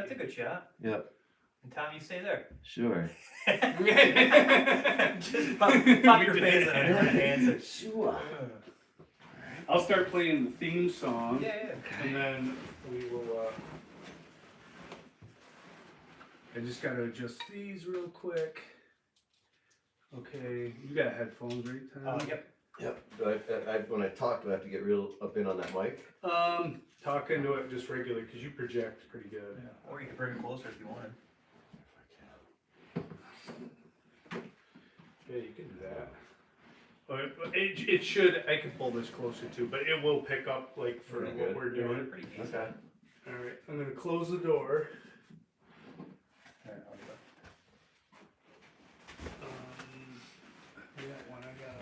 That's a good shot. Yep. And Tom, you stay there. Sure. Just pop your face in it and answer. Sure. I'll start playing the theme song. Yeah. And then we will, I just gotta adjust these real quick. Okay, you got headphones, right, Tom? Yep. Yep. When I talk, do I have to get real up in on that mic? Talk into it just regularly, because you project pretty good. Yeah. Or you can bring it closer if you wanted. Yeah, you can do that. It should, I can pull this closer too, but it will pick up like for Pretty what good. we're doing. Pretty decent. Okay. Alright, I'm gonna close the door. Alright, I'll do Yeah, when I got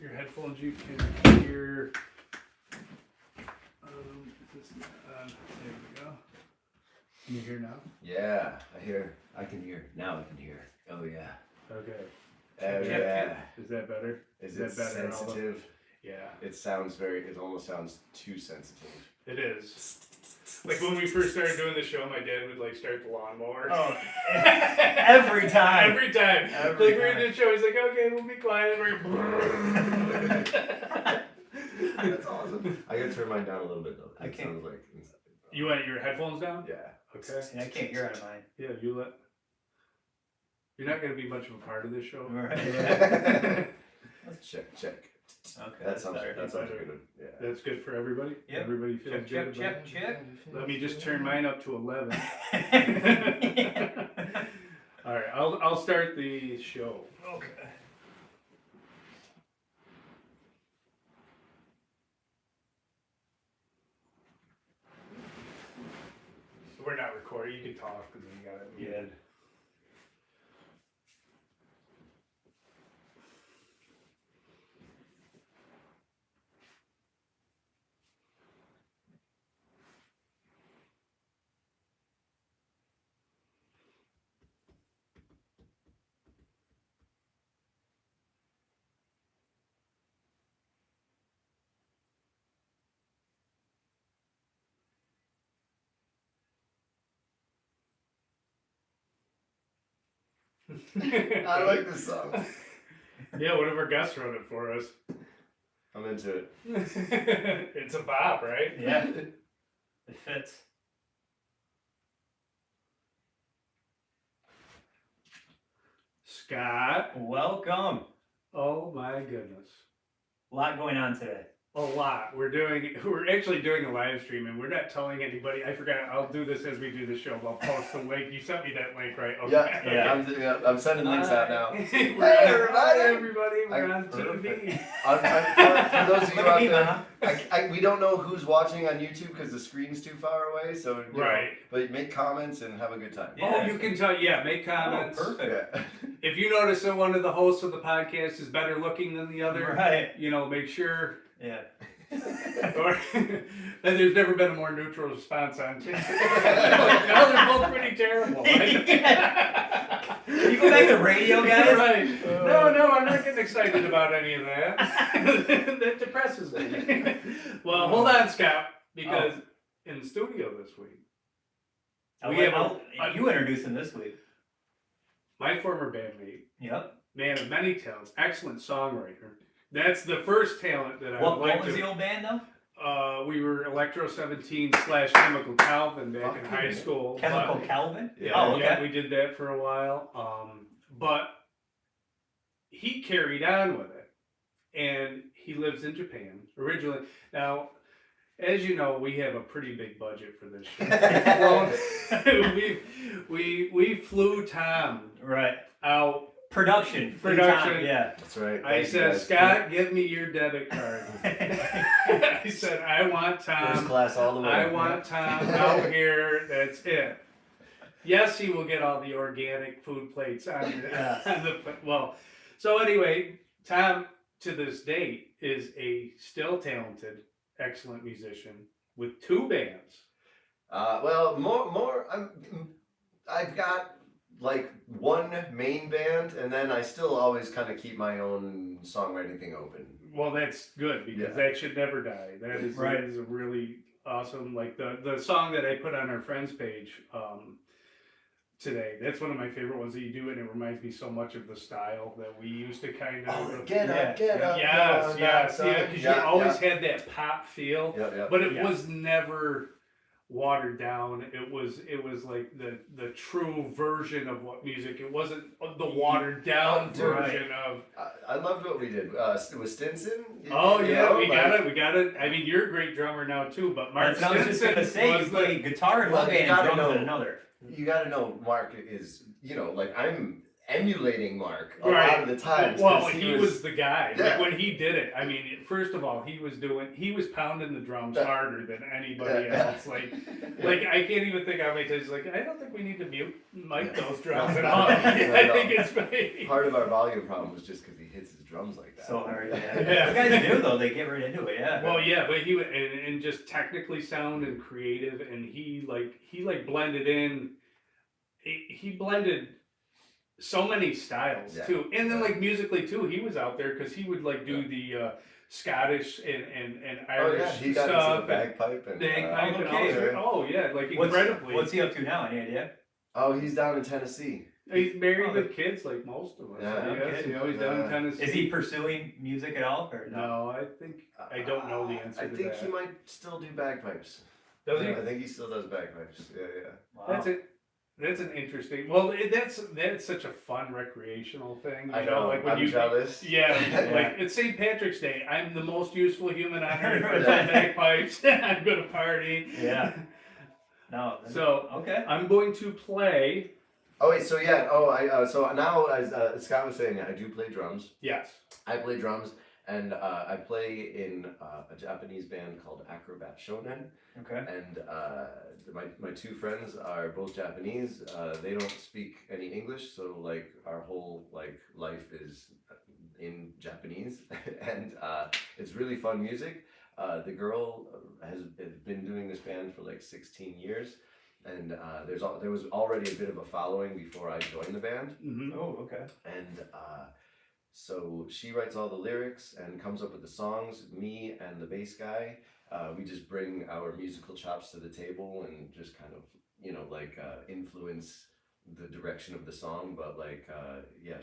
your headphones, you can hear. Is this not on? There we go. Can you hear now? Yeah, I can hear. Now I can hear. Oh yeah. Okay. Oh Check, yeah. Is that better? Is that it better, sensitive? Yeah, It almost sounds too sensitive. it is. Like when we first started doing the show, my dad would like start the lawnmower. Oh, every time. Every time. Every Like we're in time. the show, he's like, okay, we'll be quiet. That's awesome. I gotta turn mine down a little bit though. 'Cause I it can't. sounds like. You want your headphones down? Yeah. Okay. See, I can't hear out of mine. Yeah, you let. You're not going to be much of a part of this show. Right. Check. Okay. That sounds better. good. Yeah. That's good for everybody? Yep. Everybody feels Check, good check, about check. it? Let me just turn mine up to 11. All right, I'll start the show. Okay. We're not recording. You can talk because you got it muted. I like this song. Yeah, one of our guests wrote it for us. I'm into it. It's a bop, right? Yeah. It fits. Scott. Welcome. Oh my goodness. A lot going on today. A lot. We're actually doing a live stream and we're not telling anybody. I forgot. I'll do this as we do the show. I'll post the link. You sent me that link, right? Okay. Yeah. I'm sending links out now. Hey, everybody. everybody. We're on TV. For those of you Look at out me, there, we don't know who's watching on YouTube because the screen's too far away. So you know, Right. but make comments and have a good time. Yeah. Oh, you can tell. Yeah, make comments. Oh, perfect. Yeah. If you notice that one of the hosts of the podcast is better looking than the other, Right. Make sure. Yeah. Or, and there's never been a more neutral response on TikTok. No, they're both pretty terrible. Right? Can you go back to radio, guys? Right. No, I'm not getting excited about any of that. That depresses me. Well, hold on, Scott, because in the studio this week, You introduced him this week. my former bandmate, Yep. man of many talents, excellent songwriter. That's the first talent that I What would like was to. the old band though? We were Electro 17 / Chemical Calvin back in Fucking high school. Chemical but- Calvin? Yeah. Oh, okay. Yeah, we did that for a while. But he carried on with it, and he lives in Japan originally. Now, as you know, we have a pretty big budget for this show. we flew Tom Right. out. Production. Production. Yeah. That's right. I Thank you, said, guys. Scott, give me your debit card. I said, I want Tom. First class all the way. I want Tom out here. That's it. Yes, he will get all the organic food plates on the well. So anyway, Tom to this date is a still talented, excellent musician with 2 bands. Well, more. I've got like one main band, and then I still always kind of keep my own songwriting thing open. Well, that's good because Yeah. that should never die. That is Right. that is a really awesome. Like the song that I put on our friends page today, that's one of my favorite ones that you do, and it reminds me so much of the style that we used to kind of. Oh, get Yeah. up, get up. Yes, go, yes, son. yeah, because you always had that pop feel, Yeah. but it Yeah. was never watered down. It was like the true version of what music. It wasn't the watered down Oh, dude, version of. I loved what we did. With Stinson. Oh you yeah, know, we like- got it. I mean, you're a great drummer now too, but Mark That's what I was just Stinson gonna say. You was play guitar in Well, one you band and gotta drums in know- another. You got to know, Mark is, like I'm emulating Mark a Right. lot of the times. Well, 'cause he was the guy. Yeah. Like when he did it, I mean, first of all, he was pounding the drums harder than anybody Yeah. else. Like I can't even think how many times. Like I don't think we need to mic those drums No. at all. No, I no. think it's funny. Part of our volume problem was just because he hits his drums like that. So hard, yeah. Yeah. You guys do though. They get right into it, yeah. Well, yeah, but and just technically sound and creative, and he blended in. He blended so many styles Yeah. too, and then like musically too, he was out there because he would like do the Scottish and Oh Irish yeah, he got into stuff, the bagpipe and. bagpipe and all okay. that. Oh yeah, like incredibly. What's he up to now? Any idea? Oh, he's down in Tennessee. He's married Oh, with kids like most of us. Yeah, I no guess. kidding. You know, he's down in Tennessee. Is he pursuing music at all, or no? No, I think I don't know the answer I to think that. he might still do bagpipes. Does he? I think he still does bagpipes. Yeah. Wow. That's it. That's an interesting. Well, that's such a fun recreational thing. I know. like when I'm you. jealous. Yeah, Yeah. like it's St. Patrick's Day. I'm the most useful human on earth. I play bagpipes. I'm gonna party. Yeah. No. So okay. I'm going to play. Oh wait, so yeah. Oh, so now as Scott was saying, I do play drums. Yes. I play drums, and I play in a Japanese band called Acrobat Shonen. Okay. And my two friends are both Japanese. They don't speak any English, so like our whole like life is in Japanese, and it's really fun music. The girl has been doing this band for like 16 years, and there was already a bit of a following before I joined the band, Mm-hmm. Oh, okay. and so she writes all the lyrics and comes up with the songs. Me and the bass guy. We just bring our musical chops to the table and just kind of, influence the direction of the song. But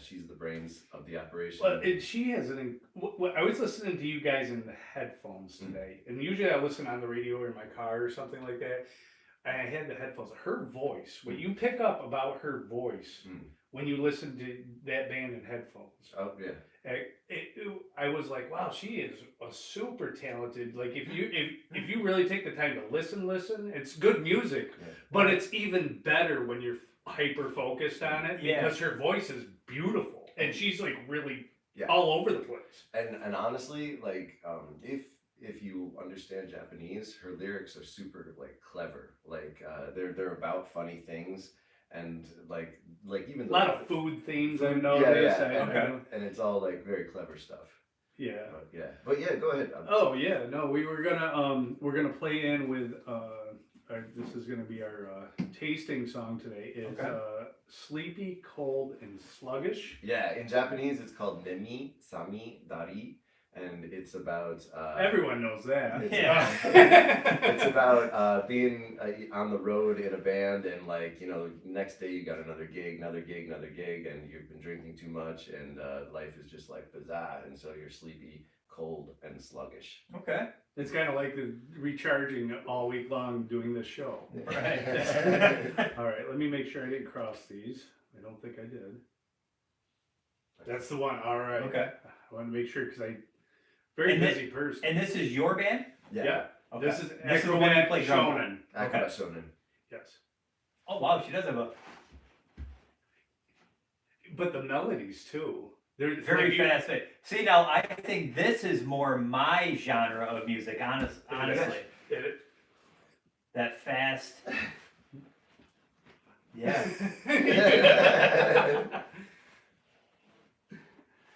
she's the brains of the operation. Well, she has I was listening to you guys in the headphones today, and usually I listen on the radio or in my car or something like that. And I had the headphones. Her voice, what you pick up about her voice when you listen to that band in headphones. Oh yeah. I was like, wow, she is a super talented. Like if you really take the time to listen, it's good music, Yeah. but it's even better when you're hyper focused on it Yeah. because her voice is beautiful and she's like really Yeah. all over the place. And honestly, like if you understand Japanese, her lyrics are super like clever. Like they're about funny things. And like even A lot of food themes I've noticed. yeah, and it's all like very clever stuff. Yeah. But yeah, go ahead. Oh yeah, no, we're gonna play in with this is gonna be our tasting song today. Is Okay. Sleepy, Cold, and Sluggish. Yeah, in Japanese it's called Nemi Sami Dari, and it's about Everyone knows that. It's Yeah. it's about being on the road in a band, and next day you got another gig, and you've been drinking too much, and life is just like bizarre, and so you're sleepy, cold, and sluggish. Okay. It's kind of like the recharging all week long doing this show. Right. All right, let me make sure I didn't cross these. I don't think I did. That's the one. All right. Okay. I want to make sure because very And busy person. And this is your band? Yeah. Okay. This is the one you Acrobat play drum on. Shonen. Acrobat Shonen. Yes. Oh wow, she does have a But the melodies too. They're very fast fit. See now, I think this is more my genre of music. Honestly, It, that fast. Yeah.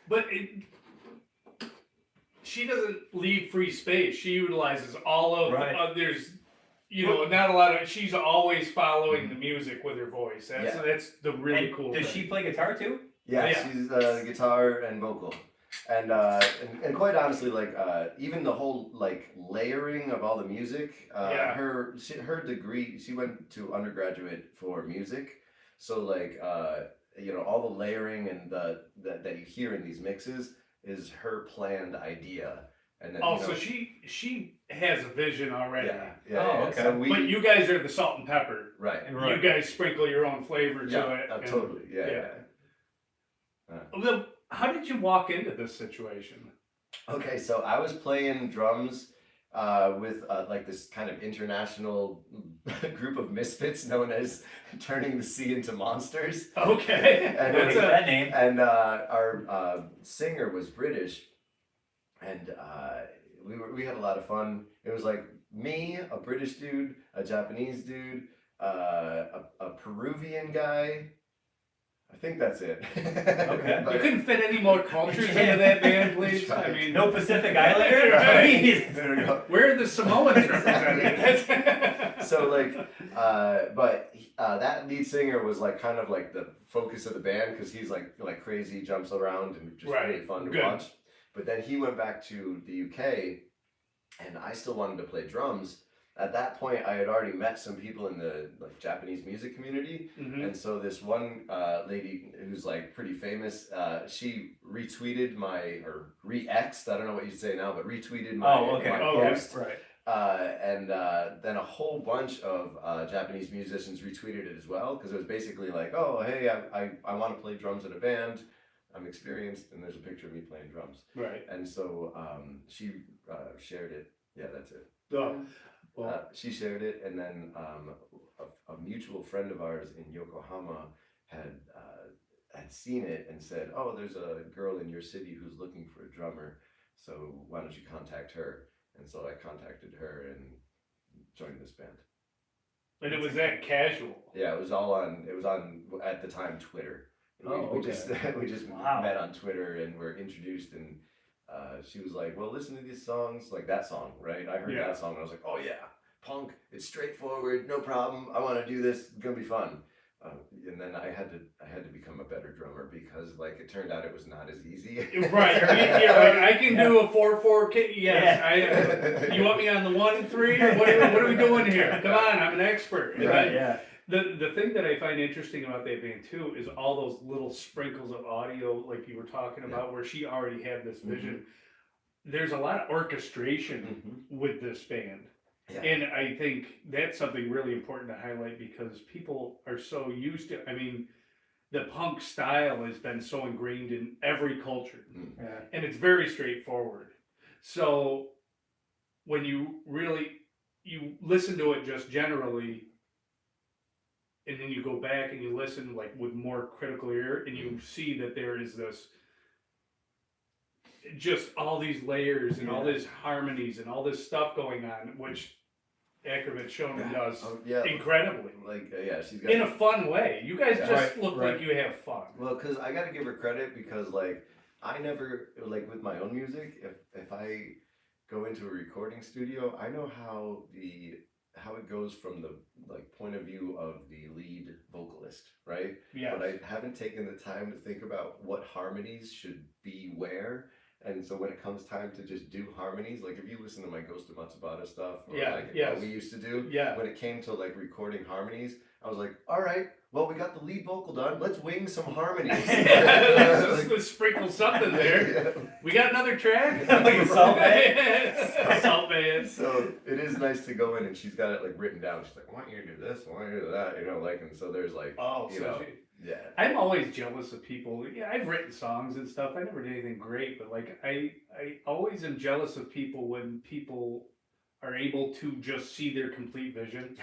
But she doesn't leave free space. She utilizes all of Right. there's not a lot of. She's always following the music with her voice. That's the really And cool. does thing. she play guitar too? Yeah, Yeah. she's guitar and vocal. and quite honestly, like even the whole like layering of all the music. Her degree, she went to undergraduate for music, so like all the layering and that you hear in these mixes is her planned idea, and then Oh, so she has a vision already. Okay. So But you guys are the salt and pepper. right. You guys sprinkle your own flavor to it. Totally. Well, how did you walk into this situation? Okay, so I was playing drums with like this kind of international group of misfits known as Turning the Sea into Monsters. Okay. And What's that name? And our singer was British, and we had a lot of fun. It was like me, a British dude, a Japanese dude, a Peruvian guy. I think that's it. Okay. You couldn't fit any more cultures into that band, please? Right. I mean, No Pacific Islander? Right. Please. There we go. where are the Samoans represented? So like, that lead singer was like kind of like the focus of the band because he's like crazy, jumps around and just Right. really fun to Good. watch. But then he went back to the UK, and I still wanted to play drums. At that point, I had already met some people in the like Japanese music community, Mhm. and so this one lady who's like pretty famous, she retweeted or re-xed, I don't know what you'd say now, but retweeted my, my post. Right. And then a whole bunch of Japanese musicians retweeted it as well, because it was basically like, oh, hey, I want to play drums in a band. I'm experienced, and there's a picture of me playing drums. Right. And so she shared it. Yeah, that's it. Oh, well, She shared it, and then a mutual friend of ours in Yokohama had seen it and said, oh, there's a girl in your city who's looking for a drummer, so why don't you contact her? And so I contacted her and joined this band. and it was that casual. Yeah, it was on at the time Twitter. We just Wow. met on Twitter and were introduced, and she was like, well, listen to these songs, like that song, right? I heard Yeah. that song and I was like, oh yeah, punk, it's straightforward, no problem, I want to do this, it's gonna be fun. And then I had to become a better drummer because like it turned out it was not as easy. Right. I can do a 4/4 kit. Yes. You want me on the 1-3? What are we doing here? Come on, I'm an expert. Right. Yeah. The thing that I find interesting about that band too is all those little sprinkles of audio, like you were talking about, where she already had this vision. There's a lot of orchestration with this band. Yeah. And I think that's something really important to highlight because people are so used to, I mean, the punk style has been so ingrained in every culture. Yeah. And it's very straightforward. So when you listen to it just generally, and then you go back and you listen like with more critical ear, and you see that there is this, just all these layers and all these harmonies and all this stuff going on, which Ackerman Shonen does incredibly. Like she's got In a fun way. You guys just Right, look right. like you have fun. Well, because I got to give her credit because like I never like with my own music, if I go into a recording studio, I know how it goes from the like point of view of the lead vocalist, right? Yeah. But I haven't taken the time to think about what harmonies should be where. And so when it comes time to just do harmonies, like if you listen to my Ghost of Matsubara stuff, or what we used to do, when it came to like recording harmonies, I was like, all right, well, we got the lead vocal done, let's wing some harmonies. Let's sprinkle something there. We got another track? Salt Bae. Salt Bae. So it is nice to go in and she's got it like written down. She's like, I want you to do this, I want you to do that, like, and so there's like, I'm always jealous of people. Yeah, I've written songs and stuff. I never did anything great, but like I always am jealous of people when people are able to just see their complete vision.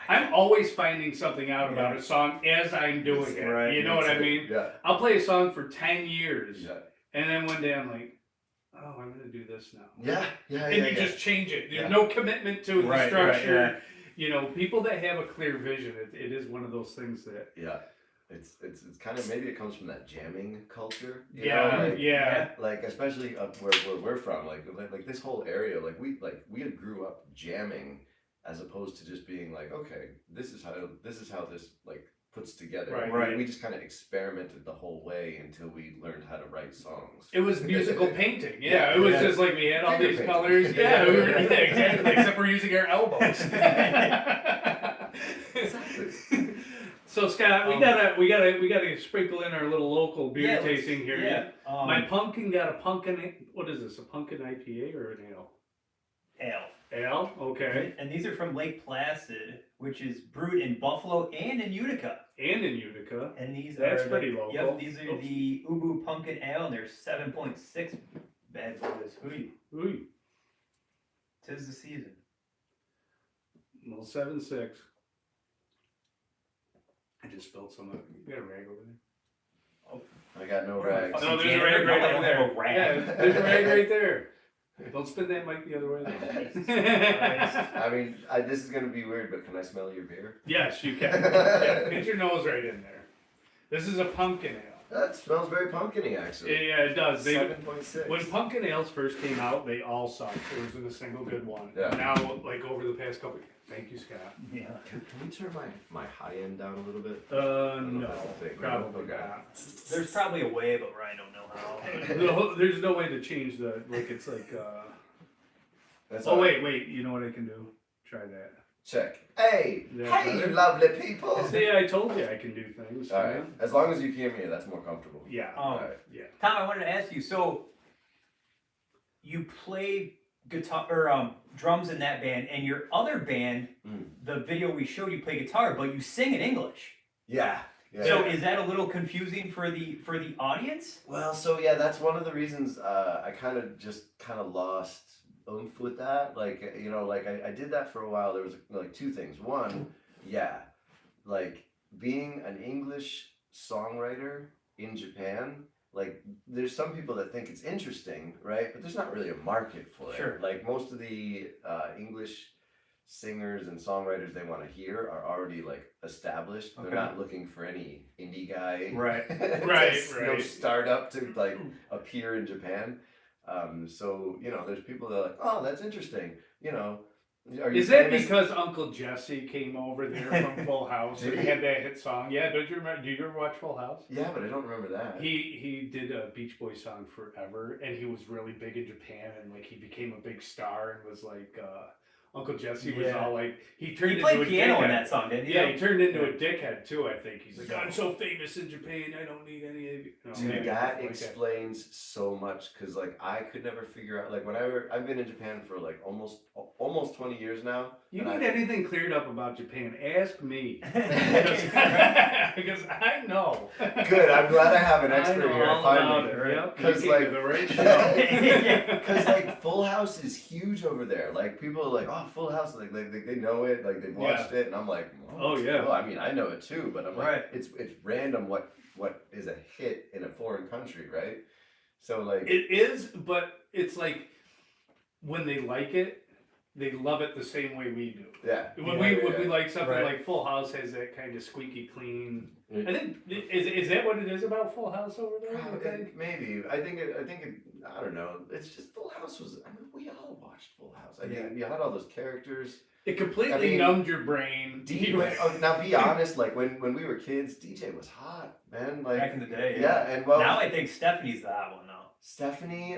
I'm always finding something out about a song as I'm doing it. Right. You know what I mean? Yeah. I'll play a song for 10 years, Yeah. and then one day I'm like, oh, I'm going to do this now. Yeah. And you just change it. There's no commitment to the structure. People that have a clear vision, it is one of those things that... Yeah. It's kind of, maybe it comes from that jamming culture. Like especially up where we're from, like this whole area, we grew up jamming, as opposed to just being like, okay, this is how this like puts together. Right. Right. We just kind of experimented the whole way until we learned how to write songs. It was musical painting. Yeah, Yeah, it was yeah. just like we had all Finger these painting. colors. Yeah, we were, yeah, exactly. Except we're using our elbows. Exactly. So Scott, we gotta sprinkle in our little local beer let's- tasting here. Yeah. My pumpkin got a pumpkin. What is this? A pumpkin IPA or an ale? Ale. Ale. Okay. And these are from Lake Placid, which is brewed in Buffalo and in Utica. And in Utica. And these That's are pretty the, local. Yep, these are Oops. the Ubu Pumpkin Ale, and they're 7.6 bad boys. Hooey. Ooh. 'Tis the season. Well, 7.6. I just spilled some of it. You got a rag over there? I got no rags. Fucking No, there's a janitor? rag right No, I over don't there. have a rag. Yeah, there's a rag right there. Don't spin that mic the other way. I mean, this is gonna be weird, but can I smell your beer? Yes, you can. Yeah, get your nose right in there. This is a pumpkin ale. That smells very pumpkin-y, actually. Yeah, it does. 7.6. When pumpkin ales first came out, they all sucked. There wasn't a single good one. Yeah. Now, like over the past couple. Thank you, Scott. Yeah. Can we turn my high end down a little bit? don't know No, if that's a thing. probably Okay. not. There's probably a way, but I don't know how. No, there's no way to change the like. It's like. That's Oh all right. wait. You know what I can do? Try that. Check. Hey, Yeah, hey, you better? lovely people. See, I told you I can do things. All right. As long as you hear me, that's more comfortable. Yeah. All right. Yeah. Tom, I wanted to ask you. So, you play guitar or drums in that band, and your other band, the video we showed, you play guitar, but you sing in English. Yeah. Yeah. So, is that a little confusing for the audience? Well, so yeah, that's one of the reasons I kind of lost oomph with that. Like, you know, like I did that for a while. There was like two things. One, yeah, like being an English songwriter in Japan, like there's some people that think it's interesting, right? But there's not really a market for it. Sure. Like most of the English singers and songwriters they want to hear are already like established. Okay. They're not looking for any indie guy, Right. Right, no right. startup to like appear in Japan. So you know, there's people that are like, oh, that's interesting. You know, are you Is that famous? because Uncle Jesse came over there from Full House Did and he? had that hit song? Yeah, don't you remember? Do you ever watch Full House? Yeah, but I don't remember that. He did a Beach Boys song forever, and he was really big in Japan, and like he became a big star, and was like Uncle Jesse was Yeah. all like he turned He into played a piano dickhead. in that song, didn't he? Yeah, he turned into a dickhead too. I think he's like, So- I'm so famous in Japan, I don't need any of you. No, Dude, maybe that like explains so much because like I could never figure out like whenever I've been in Japan for like almost 20 years now. You and need I- anything cleared up about Japan? Ask me, because I know. Good, I'm glad I have an I expert know here. all about Finally. it. Yep, 'Cause, you like- came to the right show. Because like Full House is huge over there. Like people are like, oh, Full House, like they know it, like they've watched it, and I'm like, Oh, yeah. Well, I mean, I know it too, but I'm like, Right. it's random what is a hit in a foreign country, right? So like, It is, but it's like when they like it, they love it the same way we do. yeah. When yeah, we like something Right. like Full House has that kind of squeaky clean. Yeah. I think is that what it is about Full House over there? You think? Maybe I think it. I don't know. It's just Full House was. I mean, we all watched Full House. I mean, you had all those characters. It completely I mean, numbed your brain. Now be honest. Like when we were kids, DJ was hot, man. Like Back in the day, yeah. And well, now I think Stephanie's the hot one now. Stephanie.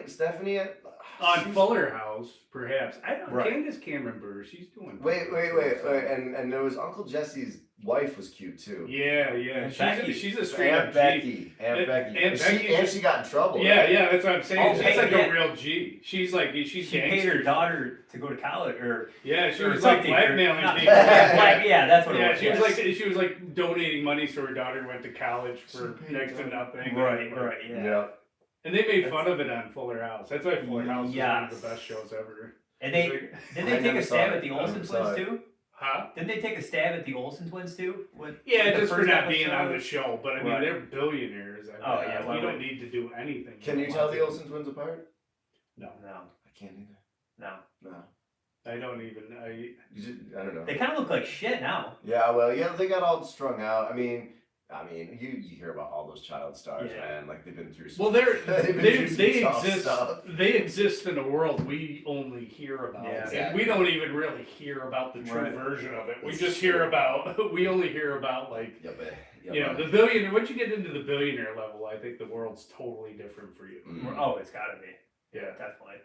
On she's- Fuller House, perhaps. I don't. Right. Candace Cameron Bure, she's doing. Wait. And there was Uncle Jesse's wife was cute too. Yeah. And Becky. She's a straight up Aunt G. Becky. Aunt Aunt Becky. Becky- And she got in trouble. Yeah, right? yeah, that's what I'm saying. Oh, She's hey, like yeah. a real G. She's She paid her daughter to go to college, or Yeah, she or was like something, blackmailing not- people. yeah, that's what it Yeah, was. she yes. was she was like donating money so her daughter went to college for She paid next to her. nothing. Right, yeah. Yeah. And they made fun of it on Fuller House. That's why Fuller House is one of Yes. the best shows ever. And they It's like- didn't I they take never a saw stab it. at the I Olsen never saw twins it. too? Huh? Didn't they take a stab at the Olsen twins too? Yeah, the just for first not being episode? on the show. But I mean, Right. they're billionaires. I mean, Oh, yeah, we well, don't need to do anything. Can you tell the Olsen twins apart? No, No, I can't either. no. No. I don't even. I don't know. They kind of look like shit now. Yeah, well, yeah, they got all strung out. I mean, I mean, you hear about all those child stars, Yeah. man. Like they've been through. Well, they've been through they some tough exist. stuff. They exist in a world we only hear about. Yeah. And Exactly. we don't even really hear about the true Right. version of it. We It's just true. hear about. We only hear about like Yeah, but you know the billionaire. Once you get into the billionaire level, I think the world's totally different for you. Mm. Oh, it's gotta be. Yeah. Definitely.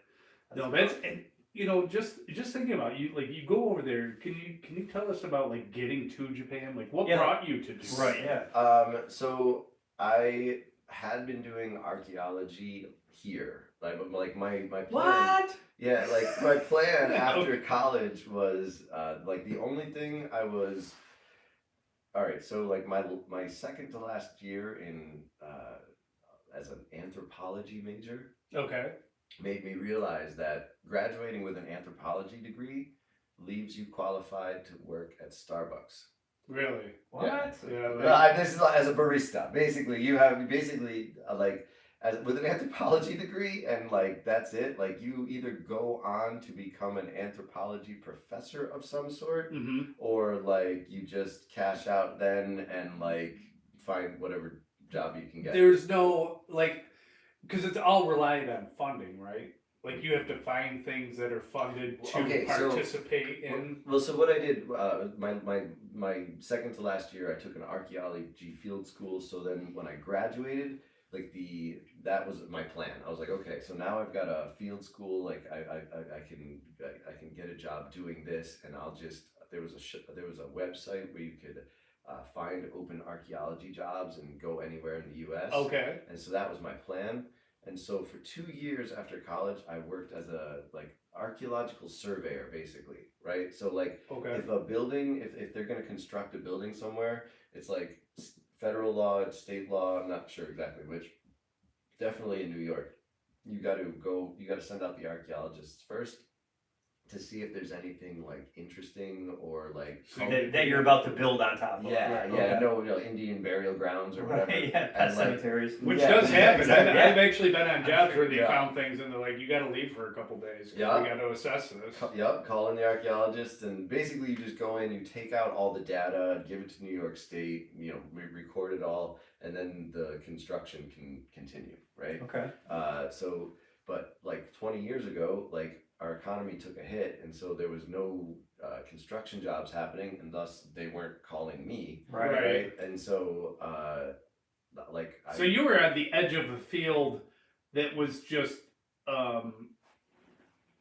No, that's and you know just thinking about you like you go over there. Can you tell us about like getting to Japan? Like what Yeah. brought you to Japan? Right, yeah. So I had been doing archaeology here. Like my plan. Yeah, like my plan after college was like the only thing I was. All right, so like my second to last year in as an anthropology major Okay. made me realize that graduating with an anthropology degree leaves you qualified to work at Starbucks. Really? What? Yeah. Like, This is as a barista. Basically, you have like as with an anthropology degree, and like that's it. Like you either go on to become an anthropology professor of some sort, mm-hmm. or like you just cash out then and like find whatever job you can get. There's no like, because it's all reliant on funding, right? Like you have to find things that are funded to Okay, so- participate in. Well, so what I did, my second to last year, I took an archaeology field school. So then when I graduated, like that was my plan. I was like, okay, so now I've got a field school. Like I can get a job doing this, and I'll just there was a website where you could find open archaeology jobs and go anywhere in the U.S. Okay. And so that was my plan. And so for 2 years after college, I worked as a like archaeological surveyor, basically, right? So like Okay. if a building, if they're going to construct a building somewhere, it's like federal law, it's state law. I'm not sure exactly which. Definitely in New York, you got to send out the archaeologists first to see if there's anything like interesting or like That you're about to build on top of. yeah, Right, yeah, okay. no, Indian burial grounds or whatever. Right, yeah, pet And, like, cemeteries. Which Yeah, does happen. exactly. I've actually been on jobs where they Yeah. found things and they're like, you got to leave for a couple days. 'Cause Yeah. We got to assess this. Yep, call in the archaeologist, and basically you just go in, you take out all the data, give it to New York State, record it all, and then the construction can continue, right? Okay. But like 20 years ago, like our economy took a hit, and so there was no construction jobs happening, and thus they weren't calling me, Right. Right. And so So you were at the edge of a field that was just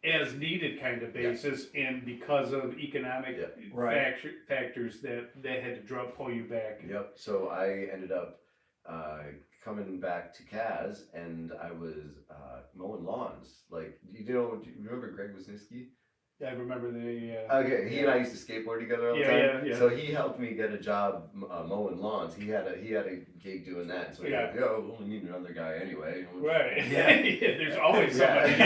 as needed kind of basis, and because of economic Right. factors that they had to pull you back. Yep. So I ended up coming back to Kaz, and I was mowing lawns. Like, do you remember Greg Wisniewski? I remember the. Okay, he and I used to skateboard together all the Yeah, time. yeah. So he helped me get a job mowing lawns. He had a gig doing that. So he's Yeah. like, "Yo, we only need another guy anyway." Right. Yeah. Yeah, there's always Yeah. somebody.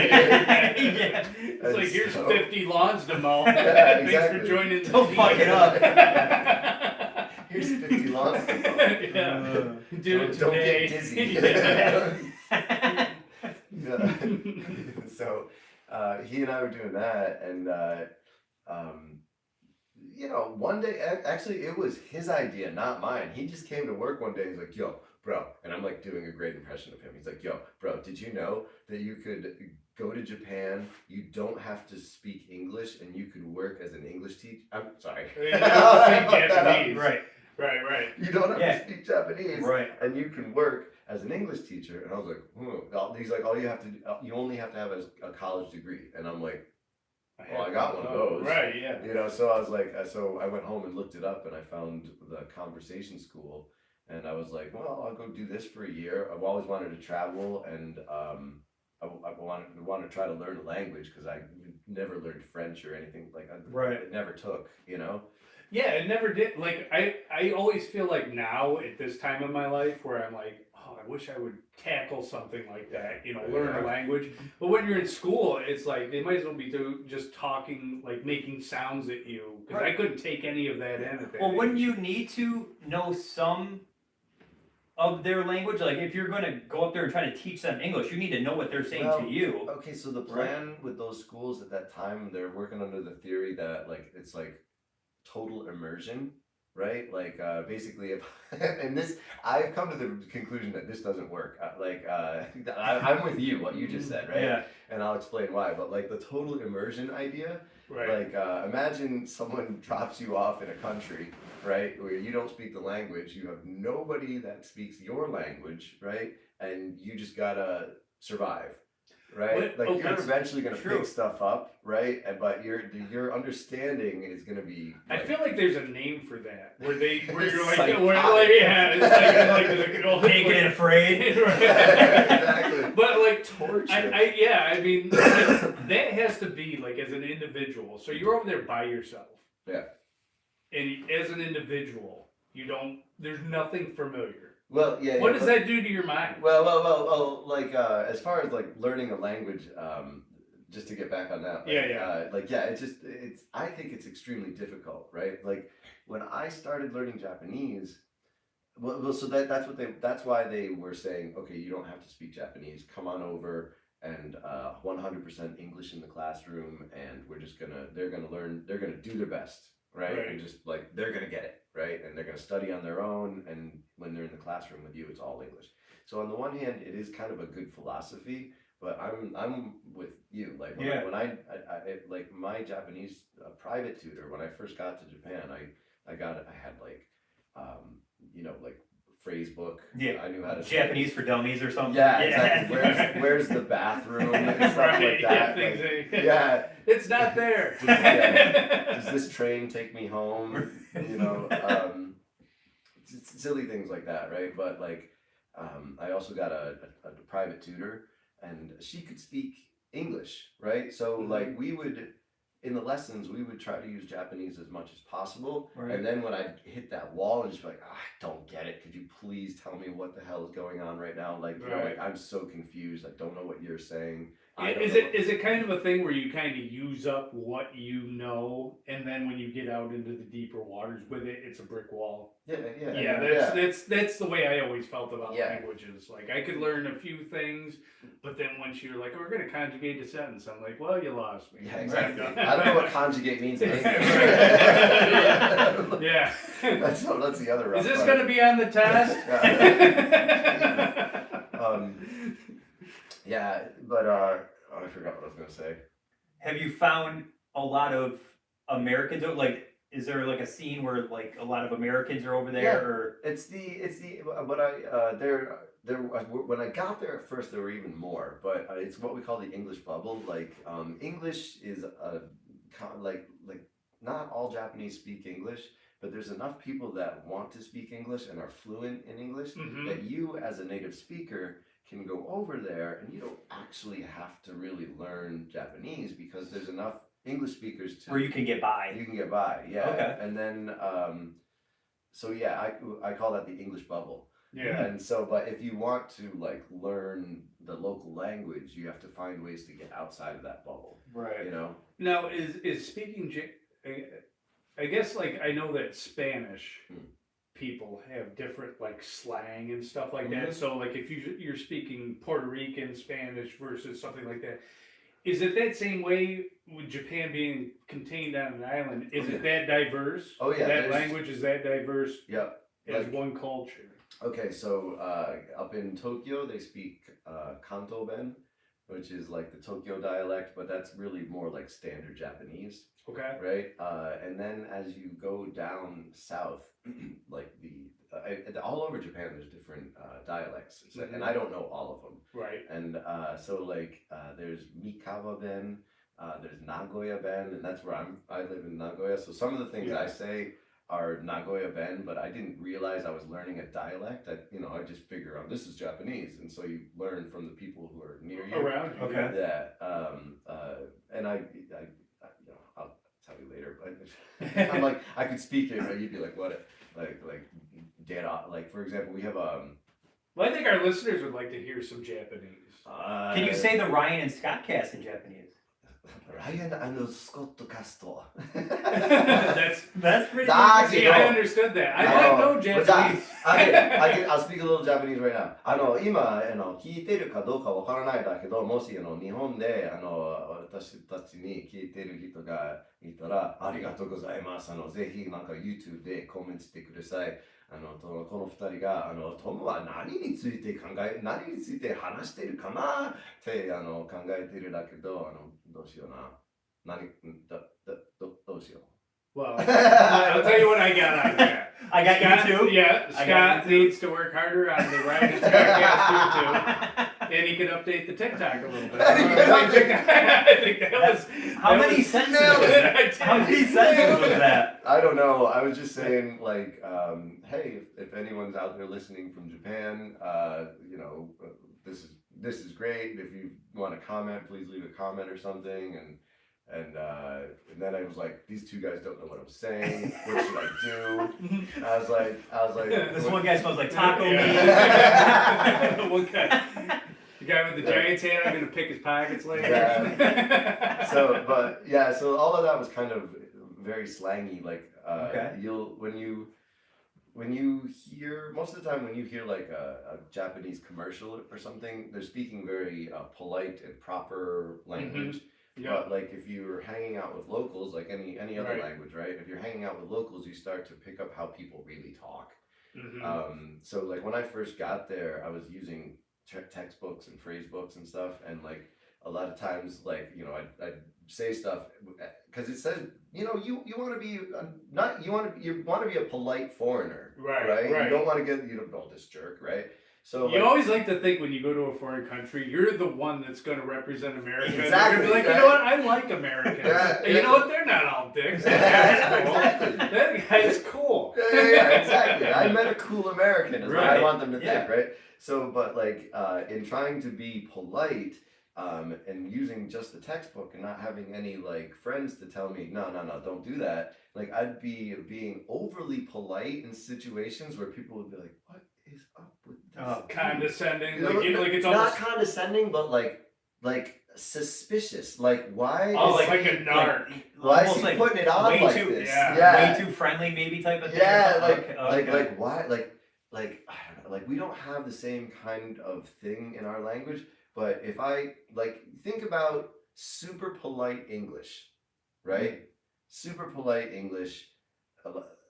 Yeah. It's And like here's so- 50 lawns to mow. Yeah, Thanks exactly. for joining. the Don't team. fuck it up. Here's 50 lawns to mow. Yeah. Do it Don't today. get dizzy. Yeah. Yeah. So he and I were doing that, and one day, actually, it was his idea, not mine. He just came to work one day. He's like, "Yo, bro," and I'm like doing a great impression of him. He's like, "Yo, bro, did you know that you could go to Japan? You don't have to speak English, and you could work as an English teacher." I'm sorry. Yeah, you don't speak Japanese. Right. Right. You don't have Yeah. to speak Japanese, Right. and you can work as an English teacher. And I was like, He's like, you only have to have a college degree. And I'm like, well, I got one of those. Right, yeah. So I was like, so I went home and looked it up, and I found the conversation school, and I was like, well, I'll go do this for a year. I've always wanted to travel, and I wanted to try to learn a language because I never learned French or anything like that. Right. It never took, Yeah, it never did. Like, I always feel like now, at this time of my life, where I'm like, oh, I wish I would tackle something like that, learn a language. But when you're in school, it's like, they might as well be just talking, like, making sounds at you. Because I couldn't take any of that in at that Well, wouldn't age. you need to know some of their language? Like, if you're going to go up there and try to teach them English, you need to know what they're saying Well, to you. Okay, so the plan with those schools at that time, they're working under the theory that, like, it's like total immersion. right? Like basically, if and this, I've come to the conclusion that this doesn't work. I'm with you, what you just said, right? Yeah. And I'll explain why. But like the total immersion idea, Right. like imagine someone drops you off in a country, right, where you don't speak the language, you have nobody that speaks your language, right, and you just gotta survive. Right, What- like okay, you're eventually gonna true. pick stuff up, right? But your understanding is gonna be. I like, feel like there's a name for that where you're like, Psychotic. yeah, it's like Naked and afraid. Exactly. But like torture. I mean, like, that has to be like as an individual. So you're over there by yourself. Yeah. And as an individual, there's nothing familiar. Well, yeah. What yeah, does that do to your mind? Well, like as far as like learning a language, just to get back on that. Like, I think it's extremely difficult, right? Like when I started learning Japanese, so that's why they were saying, okay, you don't have to speak Japanese. Come on over and 100% English in the classroom, and they're gonna do their best, right? Right. And just like they're gonna get it, right? And they're gonna study on their own, and when they're in the classroom with you, it's all English. So on the one hand, it is kind of a good philosophy, but I'm with you. Like when I like my Japanese private tutor when I first got to Japan, I had like like phrase book. Yeah. I knew how to Japanese for dummies or something. Yeah, exactly. Where's the bathroom and stuff like that. Yeah, It's not there. Does this train take me home? You know, silly things like that, right? But like, I also got a private tutor, and she could speak English, right? So like in the lessons, we would try to use Japanese as much as possible. Right. And then when I hit that wall, I'd just be like, I don't get it. Could you please tell me what the hell is going on right now? Like, you know, like I'm so confused. I don't know what you're saying. Is it kind of a thing where you kind of use up what you know, and then when you get out into the deeper waters with it, it's a brick wall? That's the way I always felt about languages. Like I could learn a few things, but then once you're like, we're going to conjugate a sentence, I'm like, well, you lost me. Yeah, exactly. I don't know what conjugate means in English. Yeah. That's the other rough Is this part. going to be on the test? Yeah, but I forgot what I was gonna say. Have you found a lot of Americans? Like, is there like a scene where like a lot of Americans are over there? Yeah. Or It's the what I there when I got there at first there were even more, but it's what we call the English bubble. Like English is like not all Japanese speak English, but there's enough people that want to speak English and are fluent in English that you as a native speaker can go over there and you don't actually have to really learn Japanese because there's enough English speakers where you can get by. You can get by, yeah. Okay. And then, I call that the English bubble. Yeah. And so, but if you want to like learn the local language, you have to find ways to get outside of that bubble. Right. You know. Now, is speaking? I guess like I know that Spanish people have different like slang and stuff like that. So like if you're speaking Puerto Rican Spanish versus something like that, is it that same way with Japan being contained on an island? Is it that diverse? Oh yeah. That language is that diverse? Yep. As one culture. Okay, so up in Tokyo they speak Kanto Ben, which is like the Tokyo dialect, but that's really more like standard Japanese. Okay. Right, and then as you go down south, like all over Japan, there's different dialects, and I don't know all of them. Right. And so like there's Mikawa Ben, there's Nagoya Ben, and that's where I live in Nagoya. So some of the things I say are Nagoya Ben, but I didn't realize I was learning a dialect. I just figure out this is Japanese, and so you learn from the people who are near you. Around you. Okay. Yeah. And I'll tell you later, but I'm like, I could speak it, but you'd be like, what? Like, dead off. Like, for example, we have Well, I think our listeners would like to hear some Japanese. Can you say the Ryan and ScottCast in Japanese? Ryan ScottCast. That's pretty That's see, it. I understood that. I like no Japanese. I'll speak a little Japanese right now. 今聞いてるかどうかわからないだけど、もし日本で私たちに聞いてる人がいたらありがとうございます。ぜひなんか YouTube でコメントしてください。この二人がトムは何について話してるかなって考えてるだけどどうしようなどうしよう。Well, I'll tell you what I got out of that. I got Scott, you too. Yeah, I got Scott needs to work harder on the Ryan ScottCast YouTube, and he can update the TikTok a little bit. I think that was. How many sentences was that? How many sentences was that? I don't know. I was just saying, like, hey, if anyone's out there listening from Japan, this is great. If you want to comment, please leave a comment or something. And then I was like, these two guys don't know what I'm saying. What should I do? I was like, This one guy smells like taco meat. One guy. The guy with the Giants hat, I'm gonna pick his pockets later. Yeah. So all of that was kind of very slangy. Like, Okay. when you hear most of the time when you hear like a Japanese commercial or something, they're speaking very polite and proper language. Yeah. But like if you're hanging out with locals, like any other Right. language, right? If you're hanging out with locals, you start to pick up how people really talk. Mhm. So like when I first got there, I was using textbooks and phrase books and stuff, and like a lot of times, like I'd say stuff because it says you want to be you want to be a polite foreigner, Right. You don't want to get this jerk, right? So You always like to think when you go to a foreign country, you're the one that's going to represent America. Exactly, You're gonna be like, right? you know what? I like Americans. Yeah, And you know what? They're not all dicks. Yeah, That's cool. exactly. That guy's cool. Yeah, exactly. I met a cool American, is what I Right. want them to Yeah. think, right? So, but like in trying to be polite and using just the textbook and not having any like friends to tell me, no, don't do that. Like I'd be being overly polite in situations where people would be like, what is up with this? Condescending. No, Like it's not almost condescending, but like suspicious. Like why? oh, is like he, a narc. Why is Almost he like putting it on way like too, this? yeah, way too friendly, maybe type of thing. Yeah, Okay. like why? Like I don't know. Like we don't have the same kind of thing in our language. But if I like think about super polite English, right? Super polite English.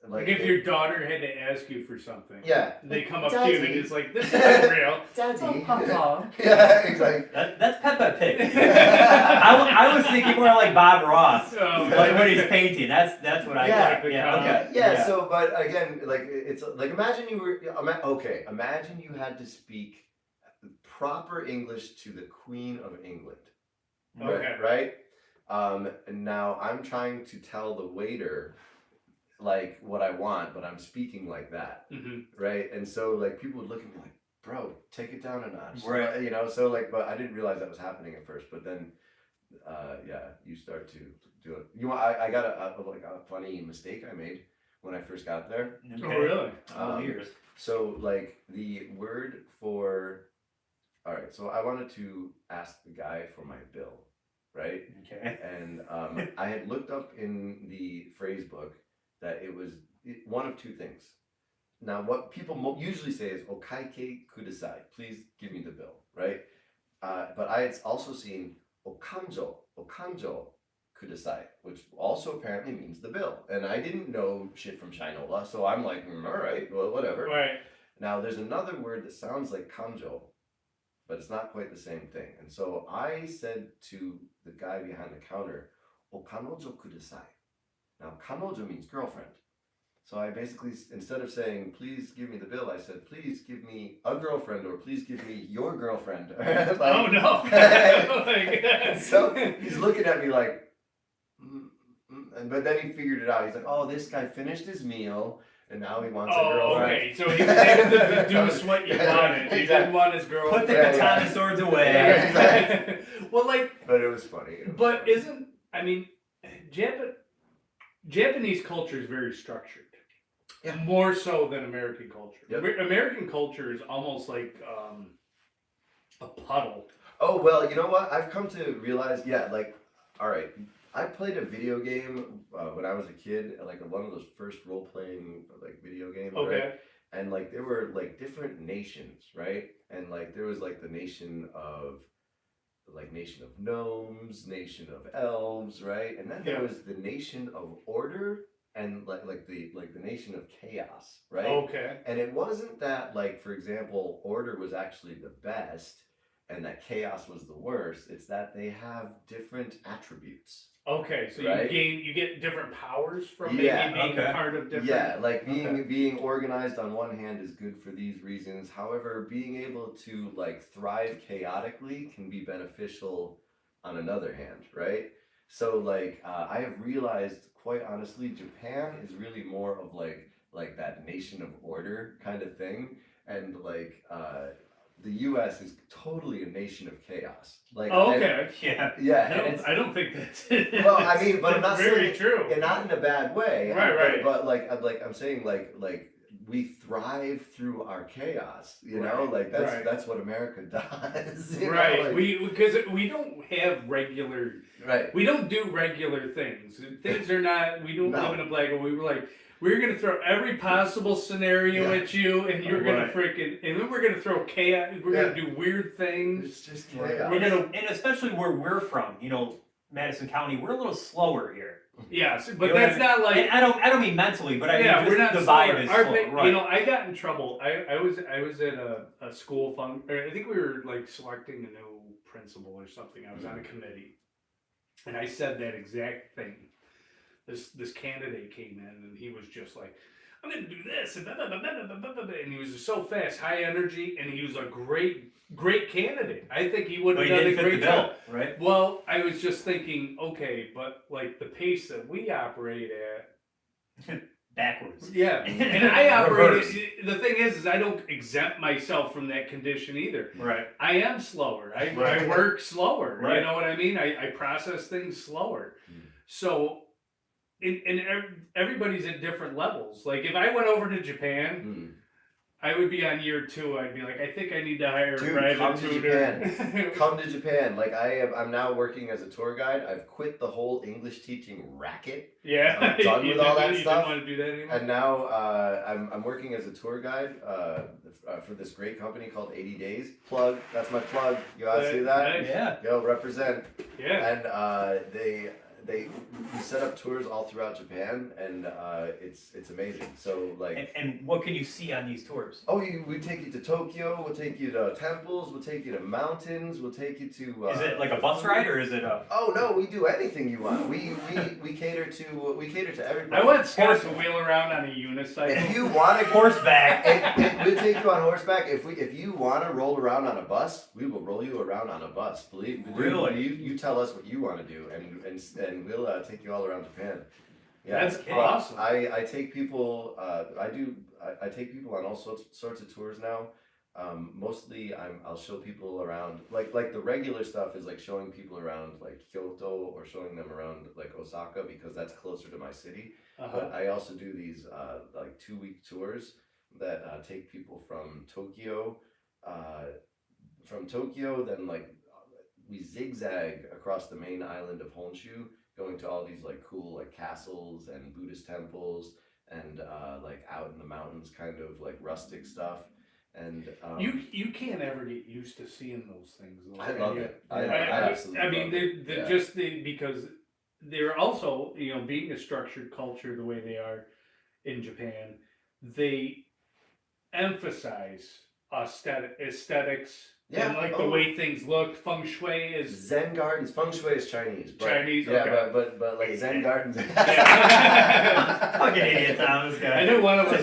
Like if your daughter had to ask you for something. Yeah. They come up to Daddy. you and it's like, this isn't real. Daddy. Oh, Papa. Yeah, exactly. That's Peppa Pig. I was thinking more like Bob Ross Oh, when he's painting. That's what I Yeah. thought. Yeah. Okay. Yeah, so but again, like it's like imagine you had to speak proper English to the Queen of England. Okay. Right? And now I'm trying to tell the waiter like what I want, but I'm speaking like that. Right? And so like people would look at me like, bro, take it down a notch. Right. So like but I didn't realize that was happening at first, but then you start to do it. I got a funny mistake I made when I first got there. Oh, really? Years. So like the word for alright, so I wanted to ask the guy for my bill, right? Okay. And I had looked up in the phrase book that it was one of two things. Now, what people usually say is "okaike kudasai," please give me the bill, right? But I had also seen "okanjo kudasai," which also apparently means the bill. And I didn't know shit from Shinola, so I'm like, all right, well, whatever. Right. Now, there's another word that sounds like kanjo, but it's not quite the same thing. And so I said to the guy behind the counter, "Okanojo kudasai." Now, kanojo means girlfriend. So I basically, instead of saying, please give me the bill, I said, please give me a girlfriend or please give me your girlfriend. Like, oh, no. Oh, my God. So he's looking at me like, but then he figured it out. He's like, oh, this guy finished his meal and now he wants a girlfriend. Okay. So he was able to deduce what you wanted. He didn't want his girlfriend. Put the katana swords away. Yeah, exactly. Well, like, But it was funny. but isn't, I mean, Japanese culture is very structured. Yeah. More so than American culture. Yep. American culture is almost like a puddle. Oh, well, you know what? I've come to realize, like, all right. I played a video game when I was a kid, like one of those first role playing like video games. Okay. Right? And like there were like different nations, right? And like there was like the nation of gnomes, nation of elves, right? And then there was the nation of order and like the nation of chaos, right? Okay. And it wasn't that like, for example, order was actually the best and that chaos was the worst. It's that they have different attributes. Okay, so Right? you get different powers from Yeah, maybe being a part of different. Yeah, like being organized on one hand is good for these reasons. However, being able to like thrive chaotically can be beneficial on another hand, right? So like I have realized quite honestly, Japan is really more of like that nation of order kind of thing, and like the U.S. is totally a nation of chaos. Like, oh, okay. Yeah. I don't think that's. Well, I mean, but I'm not very saying, true. and not in a bad way. Right. But like I'm saying, like we thrive through our chaos. You know, like that's what America does. You right. know? Like, because we don't have regular. Right. We don't do regular things. Things are not. We don't live in a black hole. We were like. We're gonna throw every possible scenario at you, and you're gonna freaking, and then we're gonna throw chaos. We're gonna do weird things. It's just chaos. We're gonna, and especially where we're from, you know, Madison County, we're a little slower here. Yes, but that's not like. And I don't mean mentally, but I mean just we're not the slower. vibe is slow. Right. You know, I got in trouble. I was at a school I think we were like selecting a new principal or something. I was on a committee, and I said that exact thing. This candidate came in and he was just like, I'm gonna do this and blah, blah, blah, blah, blah, blah, blah. And he was just so fast, high energy, and he was a great candidate. I think he would have done a great job. Right? Well, I was just thinking, okay, but like the pace that we operate at backwards. Yeah. And I operate the thing is I don't exempt myself from that condition either. Right. I am slower. I work slower. Right. You know what I mean? I process things slower. So and everybody's at different levels. Like if I went over to Japan, I would be on year 2. I'd be like, I think I need to hire a private tutor. Come to Japan. Like I'm now working as a tour guide. I've quit the whole English teaching racket. Yeah, I'm done with all that you stuff. Didn't want to do that anymore. And now I'm working as a tour guide for this great company called 80 Days. Plug. That's my plug. You guys see that? Nice. Yeah. Go represent. Yeah. And we set up tours all throughout Japan, and it's amazing. So like, and what can you see on these tours? oh, we take you to Tokyo. We'll take you to temples. We'll take you to mountains. We'll take you to. Is it like a bus ride or is it a? Oh no, we do anything you want. We cater to everybody. I want Scott to wheel around on a unicycle. If you want to horseback, we'll take you on horseback. If you want to roll around on a bus, we will roll you around on a bus. Believe me. Really? You tell us what you want to do, and we'll take you all around Japan. Yeah, that's awesome. I take people. I take people on all sorts of tours now. Mostly, I'll show people around. Like the regular stuff is like showing people around like Kyoto or showing them around like Osaka because that's closer to my city. But I also do these like 2-week tours that take people from Tokyo. Then like we zigzag across the main island of Honshu, going to all these like cool like castles and Buddhist temples and like out in the mountains kind of like rustic stuff. And you can't ever get used to seeing those things. I love it. I absolutely I mean, love it. they're just because they're also, you know, being a structured culture the way they are in Japan, they emphasize aesthetics. Yeah, and like the way things look. Feng Shui is Zen gardens. Feng Shui is Chinese. But, Chinese. Yeah, okay. but like Zen gardens. Fucking idiot, Tom. This guy. I knew one of us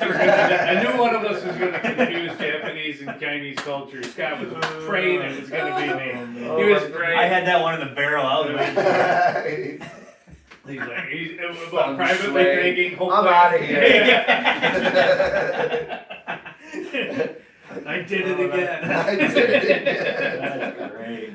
was going to confuse Japanese and Chinese culture. Scott was praying it was going to be me. He was praying. I had that one in the barrel. I was waiting for it. He's privately thinking. I'm out of here. I did it again. I did it again. That's great.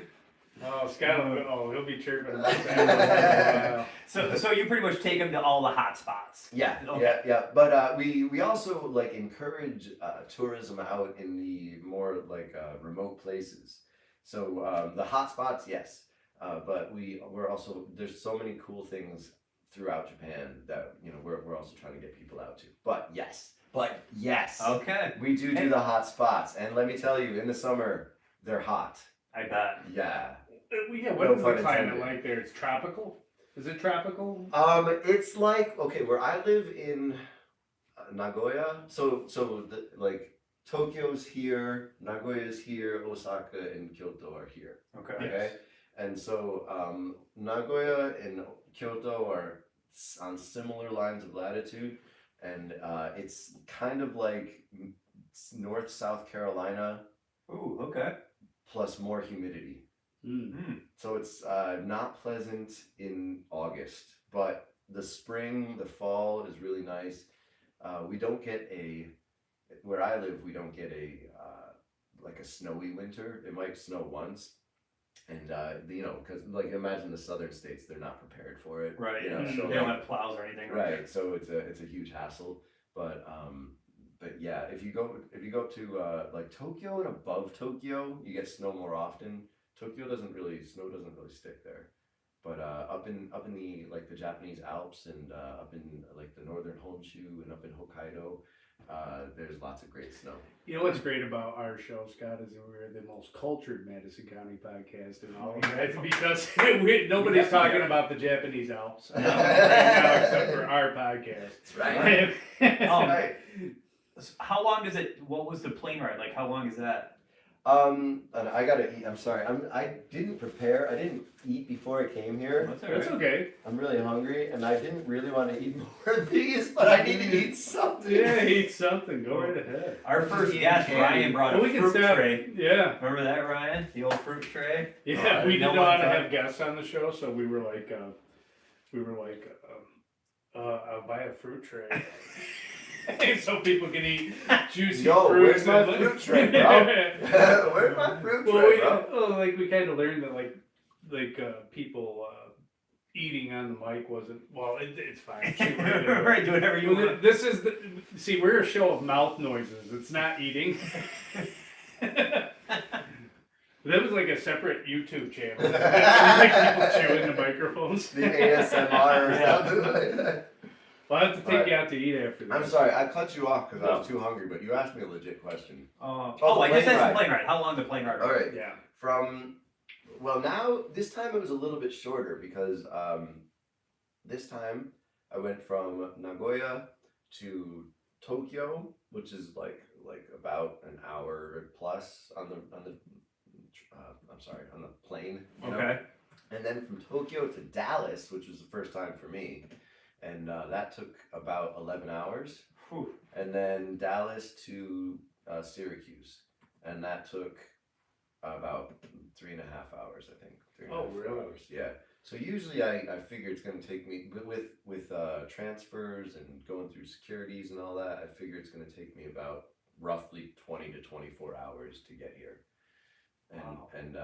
Oh, Scott, he'll be chirping about that. So you pretty much take them to all the hot spots. Yeah, Okay. yeah. But we also like encourage tourism out in the more like remote places. So the hot spots, yes. But we're also, there's so many cool things throughout Japan that we're also trying to get people out to. But yes, Okay. we do the hot spots, and let me tell you, in the summer they're hot. I bet. Yeah. Yeah, what No is pun the climate intended. like there? It's tropical? Is it tropical? It's like, okay, where I live in Nagoya, so like Tokyo's here, Nagoya's here, Osaka and Kyoto are here. Okay. Okay, and so Nagoya and Kyoto are on similar lines of latitude, and it's kind of like North South Carolina Ooh, okay. plus more humidity. So it's not pleasant in August, but the spring, the fall is really nice. We don't get where I live, we don't get like a snowy winter. It might snow once. And because like imagine the southern states, they're not prepared for it. Right. So They don't have plows or anything. right. So it's a huge hassle. But yeah, if you go to like Tokyo and above Tokyo, you get snow more often. Tokyo snow doesn't really stick there. But up in the like the Japanese Alps and up in like the northern Honshu and up in Hokkaido, there's lots of great snow. You know what's great about our show, Scott, is that we're the most cultured Madison County podcast in all of that because nobody's talking about the Japanese Alps right now except for our podcast. That's right. Right. How long does it? What was the plane ride like? How long is that? And I gotta eat. I'm sorry. I didn't prepare. I didn't eat before I came here. That's all That's right. okay. I'm really hungry, and I didn't really want to eat more of these, but I need to eat something. Yeah, eat something. Go right ahead. Our Just first eating guest, candy. Ryan, brought Well, a we can fruit stop. tray. Yeah. Remember that, Ryan? The old fruit tray. Yeah, we no didn't want to one have guests on the show, so we were like, I'll buy a fruit tray. So people can eat juicy Yo, fruits. where's my and fruit tray, bro? Where's my fruit tray, bro? we kind of learned that people eating on the mic wasn't it's fine. Shoot, we're gonna do it. Right, do whatever you Well, want. this is see, we're a show of mouth noises. It's not eating. That was like a separate YouTube channel. Like people chewing the microphones. The ASMR or Yeah. something like that. Well, I have to take you out to eat after this. I'm sorry, I cut you off because I was too hungry, but you asked me a legit question. I the just plane asked ride. the plane ride. How long the plane ride? All right. Yeah. Now this time it was a little bit shorter because this time I went from Nagoya to Tokyo, which is like about an hour plus on the plane. you know? Okay. And then from Tokyo to Dallas, which was the first time for me, and that took about 11 hours. Whew. And then Dallas to Syracuse, and that took about 3.5 hours, I think. 3.5 Oh, really? hours. Yeah. So usually I figure it's going to take me, but with transfers and going through securities and all that, I figure it's going to take me about roughly 20 to 24 hours to get here. And Wow. and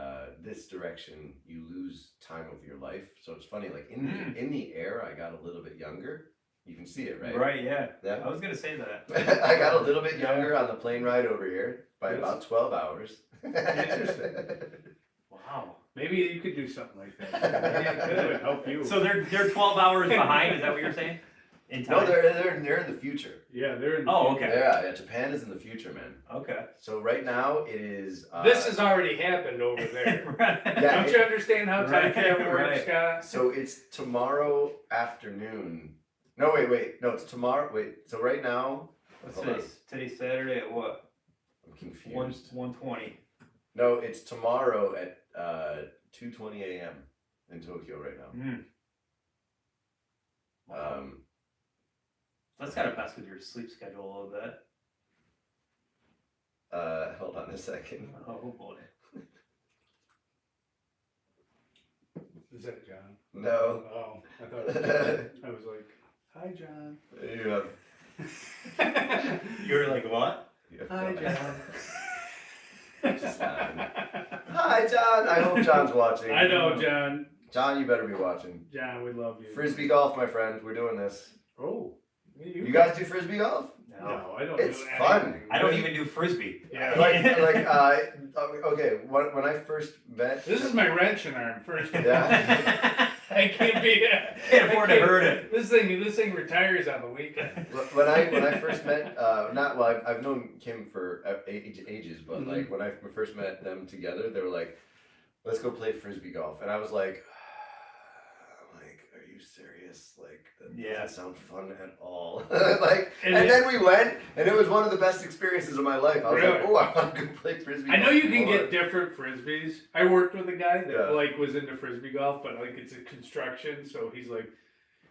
this direction, you lose time of your life. So it's funny, like in the air, I got a little bit younger. You can see it, right? Right, yeah. Yeah. I was gonna say that. I got a little bit younger on the plane ride over here by about 12 hours. Interesting. Wow. Maybe you could do something like that. Yeah, That would help you. So they're 12 hours behind. Is that what you're saying? In time. No, they're in the future. Yeah, they're in the Oh, future. okay. Yeah, Japan is in the future, man. Okay. So right now it is. This has already happened over there. Yeah, Don't you understand how time Right, travel works, right. Scott? So it's tomorrow afternoon. No, wait. No, it's tomorrow. Wait. So right now. What's Hold on. today's? Today's Saturday at what? I'm confused. 1:20. No, it's tomorrow at 2:20 a.m. in Tokyo right now. Mm. Wow. That's gotta mess with your sleep schedule a little bit. Hold on a second. Oh boy. Is that John? No. Oh, I thought it was John. I was like, hi, John. You were like, what? Hi, John. Hi, John. I hope John's watching. I know, John. John, you better be watching. John, we love you. Frisbee golf, my friend. We're doing this. Oh. You guys do frisbee golf? No, I don't. It's do fun. anything. I don't even do frisbee. Yeah. Okay, when I first met. This is my wrenching arm. First of all, Yeah. I can't be. Can't afford to hurt it. This thing retires on the weekend. When I first met, I've known Kim for ages, but like when I first met them together, they were like, "Let's go play frisbee golf," and I was like, "Are you serious? Like, that doesn't sound fun at all." And then we went, and it was one of the best experiences of my life. I was like, "Oh, I want to go play frisbee." I know golf you can more." get different frisbees. I worked with a guy that like was into frisbee golf, but like it's a construction, so he's like,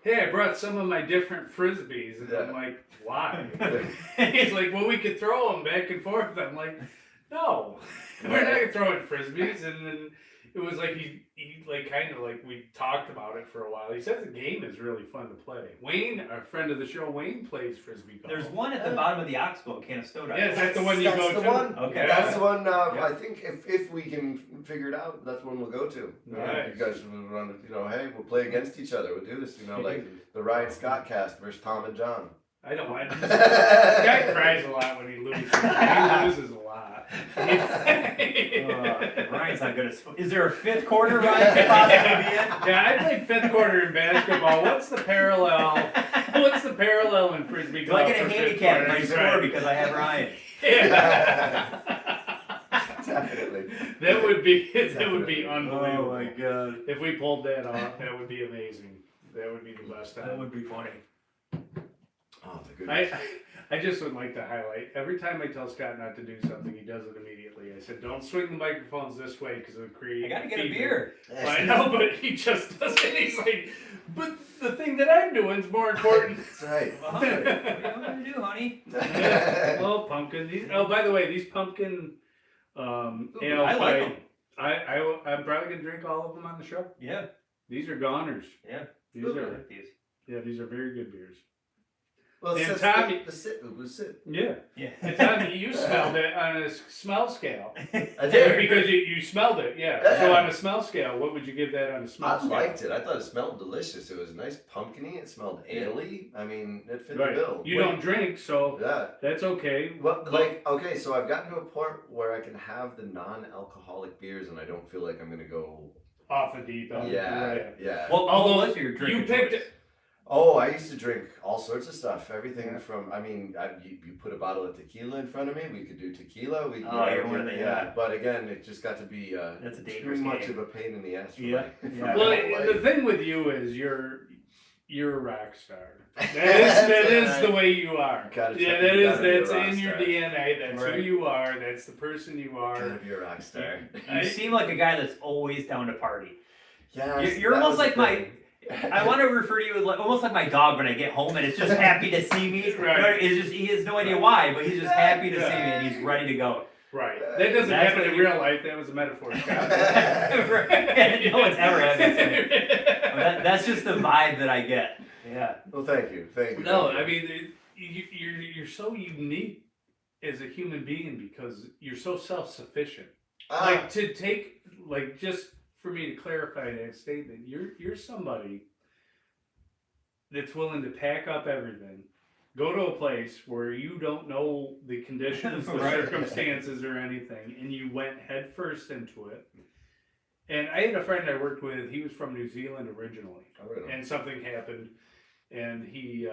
"Hey, I brought some of my different frisbees," and I'm like, "Why?" He's like, "Well, we could throw them back and forth." I'm like, "No, we're not gonna throw in frisbees." And then it was like he like kind of like we talked about it for a while. He said the game is really fun to play. Wayne, our friend of the show, Wayne plays frisbee golf. There's one at the bottom of the Oxbow in Canastota. Yeah, is that the one you That's go the to? one. Okay. That's the one. I think if we can figure it out, that's one we'll go to. Nice. You guys will run. Hey, we'll play against each other. We'll do this. Like the Ryan ScottCast versus Tom and John. I don't mind. This guy cries a lot when he loses. He loses a lot. Ryan's not good at sports. Is there a fifth quarter Ryan could possibly be in? Yeah, I played fifth quarter in basketball. What's the parallel? What's the parallel in frisbee Do golf? I get a for fifth handicap in quarter? my score because I have Ryan? Yeah. Definitely. That would be unbelievable. Oh my god. If we pulled that off, that would be amazing. That would be the best time. That would be funny. Oh, the goodness. I just would like to highlight, every time I tell Scott not to do something, he does it immediately. I said, don't swing the microphones this way because it would create I gotta get a feedback. beer. Well, I know, but he just does it. He's like, but the thing that I'm doing is more important. That's right. Well, what are you gonna do, honey? Well, pumpkin. By the way, these pumpkin ales, I like them. I'm probably going to drink all of them on the show. Yeah. These are goners. Yeah. These I are, like these. yeah, these are very good beers. Well, And since Tommy- the sit was sit. Yeah. Yeah. And Tommy, you smelled it on a smell scale. I did. Because you smelled it, yeah. So on a smell scale, what would you give that on a smell I scale? liked it. I thought it smelled delicious. It was nice pumpkiny. It smelled ale-y. I mean, it fit Right. the bill. You don't drink, so Yeah. that's okay. Well, okay, so I've gotten to a point where I can have the non-alcoholic beers, and I don't feel like I'm gonna go. Off the deep end. Right. Yeah. Well, Although what was your drinking you picked choice? it. Oh, I used to drink all sorts of stuff. Everything Yeah. from, you put a bottle of tequila in front of me, we could do tequila. We Oh, you're one of the- yeah. But again, it just got to be That's a too dangerous much game. of a pain in the ass for Yeah. my, Yeah. for Well, my whole the life. thing with you is you're a rock star. That is the way you are. Gotta check Yeah, it, that is gotta be a that's rock in your star. DNA. That's Right. who you are. That's the person you Gotta are. be a rock star. You seem like a guy that's always down to party. Yeah, You're almost like I want to refer to you as like almost like my dog when I get home and it's just happy to see me. Right. It's just he has no idea why, but he's just happy to see me Yeah. and he's ready to go. Right. That doesn't That's happen what in you- real life. That was a metaphor, Scott. No one's ever had that to me. That's just the vibe that I get. Yeah. Well, thank you. No, thank you. I mean you're so unique as a human being because you're so self-sufficient. Like to take just for me to clarify that statement, you're somebody that's willing to pack up everything, go to a place where you don't know the conditions, the Right. circumstances, or anything, and you went head first into it. And I had a friend I worked with. He was from New Zealand originally, and something happened, and he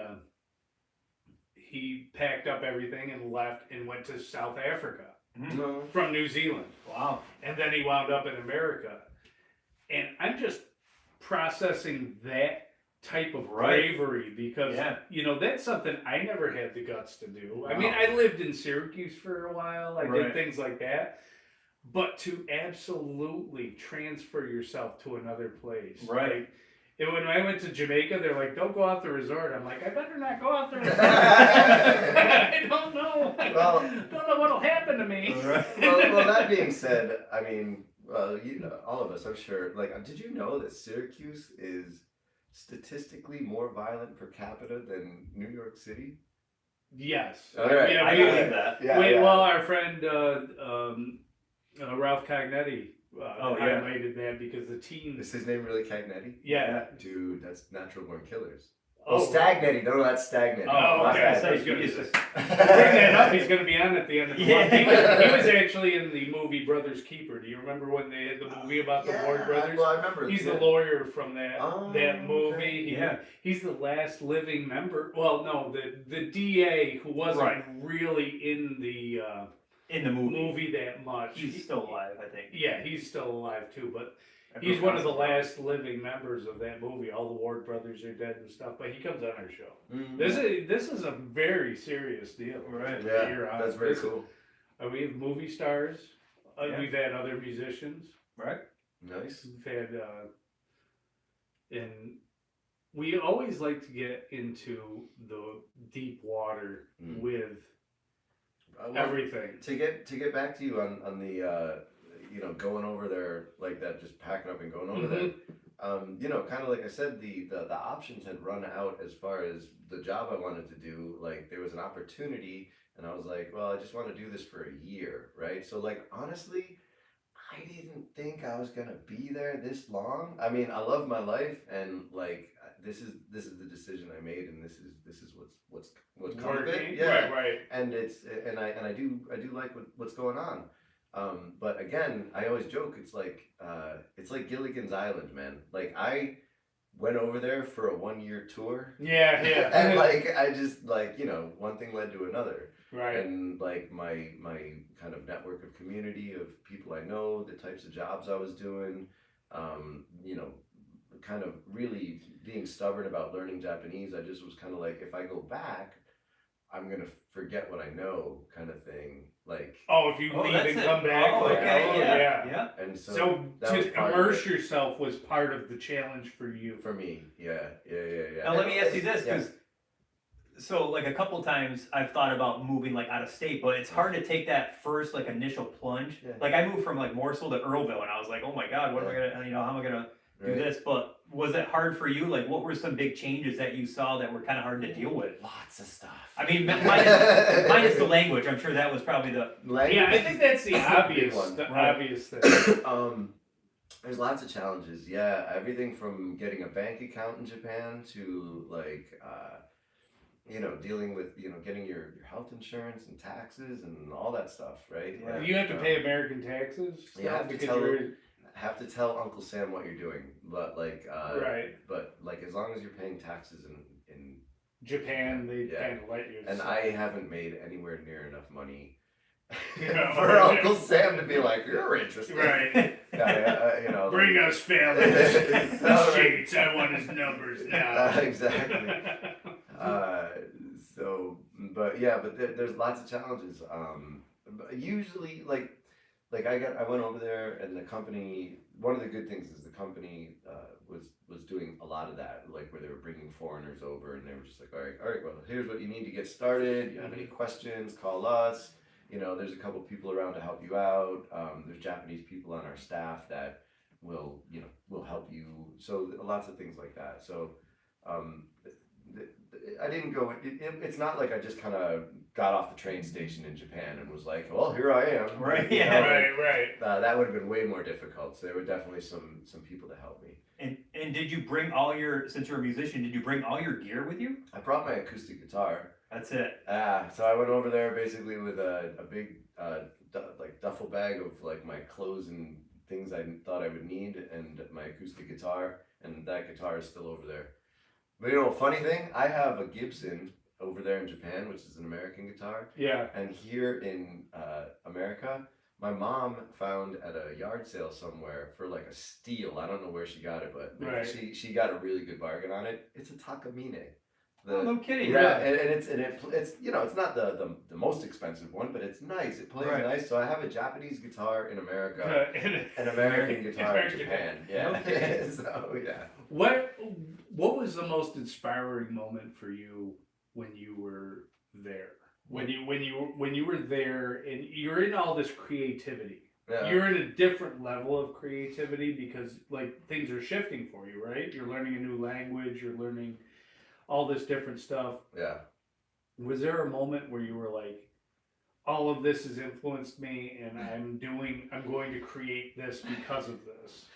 packed up everything and left and went to South Africa No. from New Zealand. Wow. And then he wound up in America. And I'm just processing that type of Right. bravery because, Yeah. that's something I never had the guts to do. Wow. I mean, I lived in Syracuse for a while. I Right. did things like that. But to absolutely transfer yourself to another place. Right. Like, and when I went to Jamaica, they're like, don't go off the resort. I'm like, I better not go off the resort. I don't know. Well- don't know what'll happen to me. well, that being said, I mean, all of us, I'm sure. Did you know that Syracuse is statistically more violent per capita than New York City? Yes. All right. Yeah, I we- believe that. Yeah, Well, our friend Ralph Cognetti Oh, yeah. highlighted that because the team. Is his name really Cagnetti? Yeah. Dude, that's natural born killers. Oh, Stagnating. No, that's Stagnating. Oh, My okay. bad. I was gonna Jesus. bring that up. He's going to be on at the end of the month. He was actually in the movie Brothers Keeper. Do you remember when they had the movie about the Ward brothers? Well, I remember. He's the lawyer from that movie. Okay. He's the last living member. Well, no, the DA who wasn't really in the movie that much. He's still alive, I think. Yeah, he's still alive too, but he's one of the last living members of that movie. All the Ward brothers are dead and stuff, but he comes on our show. Mm-hmm. This is a very serious deal, Right? Yeah, that's very cool. We have movie stars. We've had other musicians. Right. Nice. We've had, and we always like to get into the deep water with everything. To get back to you on the going over there like that, just packing up and going over there. Kind of like I said, the options had run out as far as the job I wanted to do. Like there was an opportunity, and I was like, well, I just want to do this for a year, right? So like honestly, I didn't think I was gonna be there this long. I mean, I love my life, and like this is the decision I made, and this is what's come of it. Yeah, right. And I do like what's going on. But again, I always joke. It's like Gilligan's Island, man. Like I went over there for a 1-year tour. Yeah. And like I just one thing led to another. Right. And like my kind of network of community of people I know, the types of jobs I was doing, kind of really being stubborn about learning Japanese. I just was kind of like, if I go back, I'm gonna forget what I know, kind of thing. Like, if you leave and come back, yeah. And so to immerse yourself was part of the challenge for you. For me, yeah. Now let me ask you this, because so like a couple times I've thought about moving like out of state, but it's hard to take that first like initial plunge. Yeah. Like I moved from like Morsel to Earlville, and I was like, oh my God, what am I gonna, how am I gonna do this? But was it hard for you? Like, what were some big changes that you saw that were kind of hard to deal with? Lots of stuff. I mean, minus the language. I'm sure that was probably the language. Yeah, I think that's the obvious one. The obvious thing. There's lots of challenges. Yeah, everything from getting a bank account in Japan to like, dealing with getting your health insurance and taxes and all that stuff, right? Yeah. You have to pay American taxes. You have to tell Uncle Sam what you're doing, but like, right. But like, as long as you're paying taxes in Japan, they kind of let you. And I haven't made anywhere near enough money for Uncle Sam to be like, you're interested, right? Bring us family sheets. I want his numbers now. Exactly. But there's lots of challenges. Usually, like I went over there, and the company. One of the good things is the company was doing a lot of that, like where they were bringing foreigners over, and they were just like, all right, well, here's what you need to get started. You have any questions? Call us. There's a couple people around to help you out. There's Japanese people on our staff that will help you. So lots of things like that. So I didn't go. It's not like I just kind of got off the train station in Japan and was like, well, here I am. Right. Right. That would have been way more difficult. So there were definitely some people to help me. And did you bring since you're a musician, did you bring all your gear with you? I brought my acoustic guitar. That's it. So I went over there basically with a big duffel bag of like my clothes and things I thought I would need, and my acoustic guitar, and that guitar is still over there. But funny thing, I have a Gibson over there in Japan, which is an American guitar. Yeah. And here in America, my mom found at a yard sale somewhere for like a steal. I don't know where she got it, but she got a really good bargain on it. It's a Takamine. No kidding. Yeah, and it's it's not the most expensive one, but it's nice. It plays nice. So I have a Japanese guitar in America, an American guitar in Japan. Yeah. Okay. So yeah. What was the most inspiring moment for you when you were there? When you were there and you're in all this creativity. Yeah. You're in a different level of creativity because like things are shifting for you, right? You're learning a new language, you're learning all this different stuff. Yeah. Was there a moment where you were like, all of this has influenced me and I'm going to create this because of this?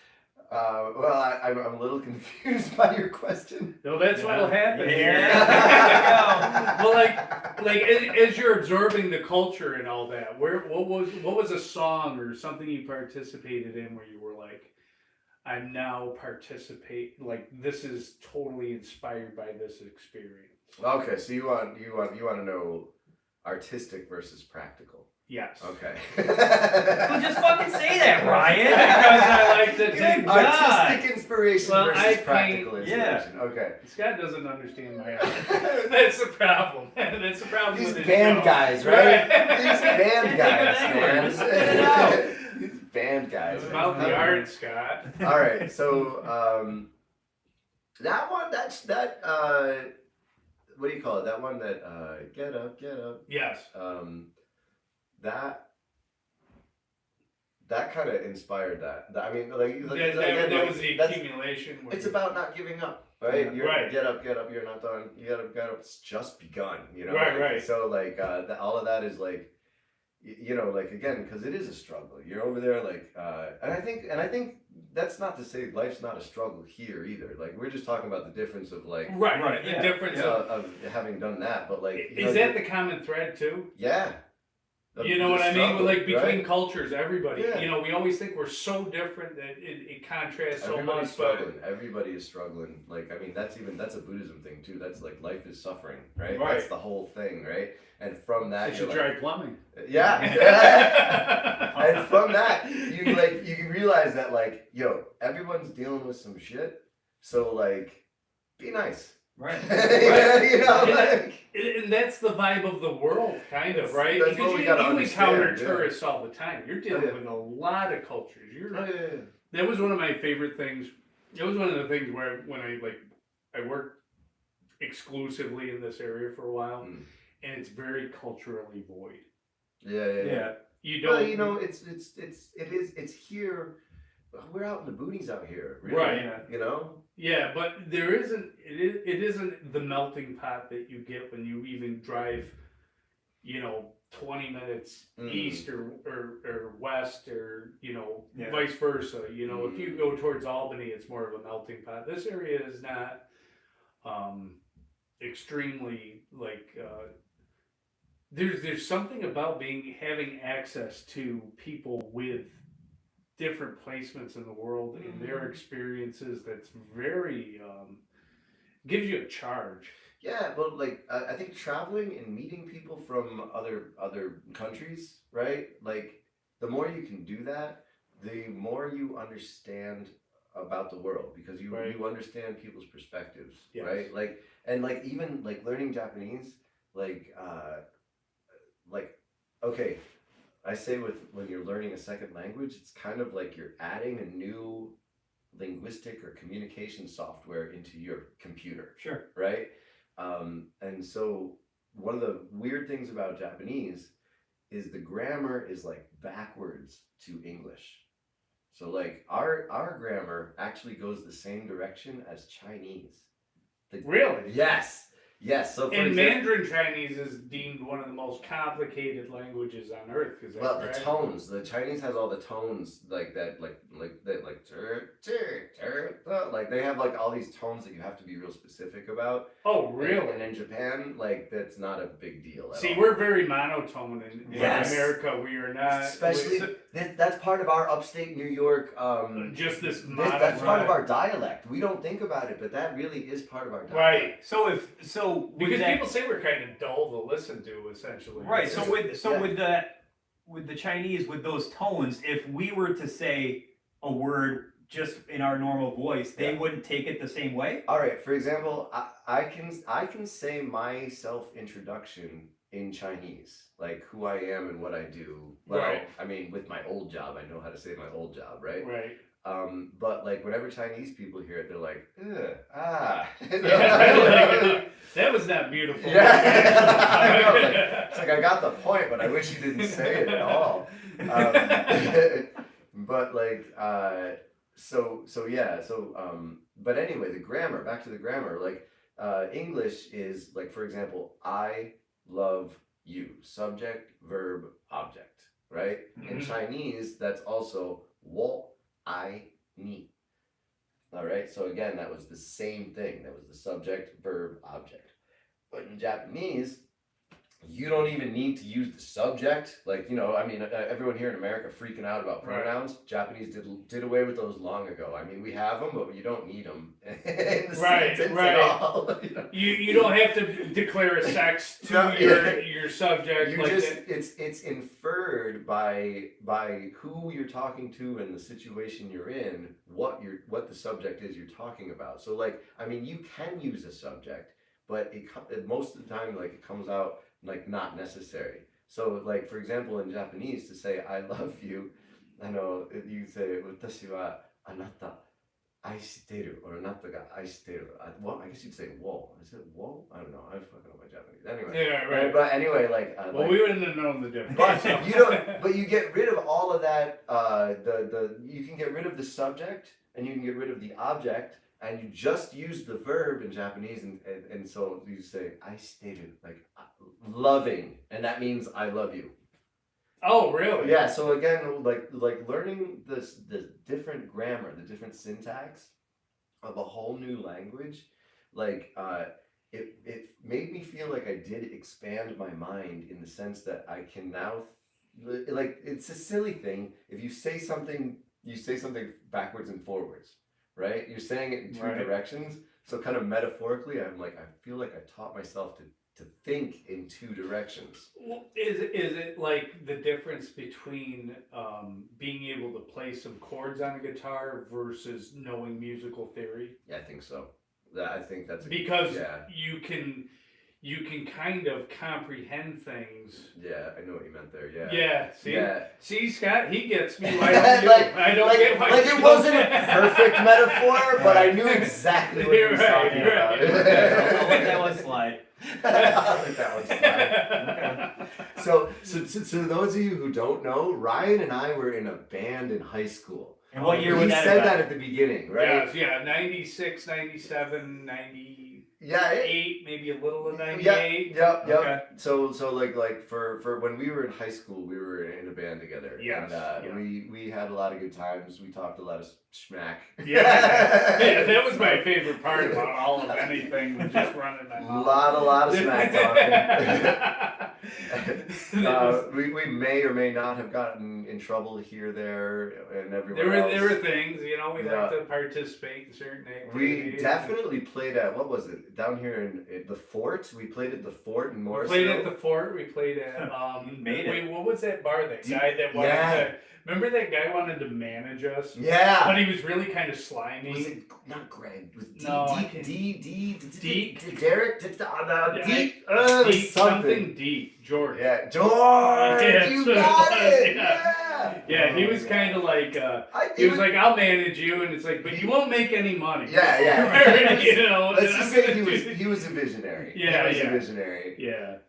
Well, I'm a little confused by your question. No, that's what'll happen. Yeah. Well, like as you're absorbing the culture and all that, what was a song or something you participated in where you were like, I'm now like this is totally inspired by this experience. Okay, so you want to know artistic versus practical. Yes. Okay. Well, just fucking say that, Ryan. Because I like to take artistic inspiration versus I practical paint- inspiration. Okay. Scott doesn't understand my art. That's the problem. That's the problem These with this band show. guys, right? Right. These band guys, Just spit it out. man. These band guys. It's about the art, Scott. All right, so that one, what do you call it? That one that get up, Yes. that kind of inspired that. I mean, like That was the that's- accumulation. it's about not giving up, right? Yeah, right. Get up, you're not done. You get up, it's just begun, you know? Right, Like, right. So, like, all of that is like, you know, like, again, because it is a struggle. You're over there, like, and I think that's not to say life's not a struggle here either. Like, we're just talking about the difference of, like, Right. yeah. The difference of having done that, but, like, you is know, that the common thread too? yeah. You know what I mean? Struggle, Like between right? cultures, everybody. Yeah. You know, we always think we're so different that it contrasts so Everybody's much. But struggling. Everybody is struggling. Like, I mean, that's a Buddhism thing too. That's like life is suffering, right? Right. That's the whole thing, right? And from that, you you're should like, try plumbing. yeah. And from that, you realize that, like, yo, everyone's dealing with some shit. So, like, be nice. Right. You know, like, And that's the vibe of the world, kind of, right? That's what Because we you gotta encounter understand, yeah. tourists all the time. You're dealing Yeah. with a lot of cultures. oh, yeah. That was one of my favorite things. It was one of the things where when I worked exclusively in this area for a while, Mm. and it's very culturally void. Yeah. You don't. Well, you know, it's here. We're out in the boonies out here, really, Right. You know. Yeah, but there isn't. It isn't the melting pot that you get when you even drive, 20 minutes east or west or Yeah. vice versa. If you go towards Albany, it's more of a melting pot. This area is not extremely like. There's something about having access to people with different placements in the world and their experiences that's very gives you a charge. Yeah, but like I think traveling and meeting people from other countries, right? Like the more you can do that, the more you understand about the world because you understand people's perspectives, Yes. right? Like and like even like learning Japanese, like okay, I say when you're learning a second language, it's kind of like you're adding a new linguistic or communication software into your computer. Sure. Right? And so one of the weird things about Japanese is the grammar is like backwards to English. So like our grammar actually goes the same direction as Chinese. Really? Yes. So for And example, Mandarin Chinese is deemed one of the most complicated languages on earth. Is that well, correct? the tones. The Chinese has all the tones like that, like like they have like all these tones that you have to be real specific about. Oh, really? And in Japan, like that's not a big deal at See, all. we're very monotone in Yes. America. We are not. Especially that's part of our upstate New York. Just this That's part of right. our dialect. We don't think about it, but that really is part of our dialect. Right. So Because that, people say we're kind of dull to listen to, essentially. right. It's So just- with the Chinese with those tones, if we were to say a word just in our normal voice, they wouldn't take it the same way. All right. For example, I can say my self introduction in Chinese, like who I am and what I do. Well, Right. I mean, with my old job, I know how to say my old job, right? Right. But like whenever Chinese people hear it, they're like, ugh, ah. That was not beautiful. Yeah. I know, like, it's like I got the point, but I wish you didn't say it at all. But like, but anyway, the grammar. Back to the grammar. Like, English is like, for example, I love you. Subject, verb, object. Right. In Chinese, that's also 我爱你. All right. So again, that was the same thing. That was the subject, verb, object. But in Japanese, you don't even need to use the subject. Like, I mean, everyone here in America freaking out about pronouns. Right. Japanese did away with those long ago. I mean, we have them, but you don't need them in the sentence at all. You don't have to declare a sex to your subject. You like just that. It's inferred by who you're talking to and the situation you're in, what the subject is you're talking about. So like, I mean, you can use a subject, but most of the time, like, it comes out like not necessary. So like, for example, in Japanese, to say I love you, I know you say watashi wa anata aishiteru or anata ga aishiteru. Well, I guess you'd say wo. Is it wo? I don't know. I fucking know my Japanese. Anyway. Yeah, right. But anyway, like. Well, we wouldn't have known the difference. But you don't. But you get rid of all of that. You can get rid of the subject and you can get rid of the object. And you just use the verb in Japanese, and so you say aishiteru, like loving, and that means I love you. Oh, really? Yeah. So again, like learning the different grammar, the different syntax of a whole new language, like it made me feel like I did expand my mind in the sense that I can now, like, it's a silly thing if you say something backwards and forwards. Right? You're saying it in two directions. So kind of metaphorically, I'm like, I feel like I taught myself to think in two directions. Well, is it like the difference between being able to play some chords on a guitar versus knowing musical theory? Yeah, I think so. I think that's because you can kind of comprehend things. Yeah, I know what you meant there. Yeah. Yeah. See. Yeah. See, Scott, he gets me. Why don't you? I don't get why. Like, it wasn't a perfect metaphor, but I knew exactly what he was talking about. I'll let that one slide. I'll let that one slide. So those of you who don't know, Ryan and I were in a band in high school. And what year was that? He said that at the beginning, right? Yeah, 96, 97, 90. Yeah, 8, maybe a little of 98. Yeah. Okay. So like for when we were in high school, we were in a band together. Yes. And we had a lot of good times. We talked a lot of schmack. Yeah, that was my favorite part about all of anything, was just running my mouth. A lot of smack talking. We may or may not have gotten in trouble here, there, and everywhere else. There were things, we like to participate in certain activities. We definitely played at, what was it, down here in the Fort? We played at the Fort in Morrisville. We played at the Fort. We played at what was that bar? That guy that wanted to, remember that guy wanted to manage us? Yeah. But he was really kind of slimy. Was it not Greg? It was Deep, something deep. George. Yeah, George. Yeah, you got it. Yeah, he was kind of like, he was like, I'll manage you, and it's like, but you won't make any money. Yeah. Let's just say he was a visionary. Yeah, he was a visionary. Yeah.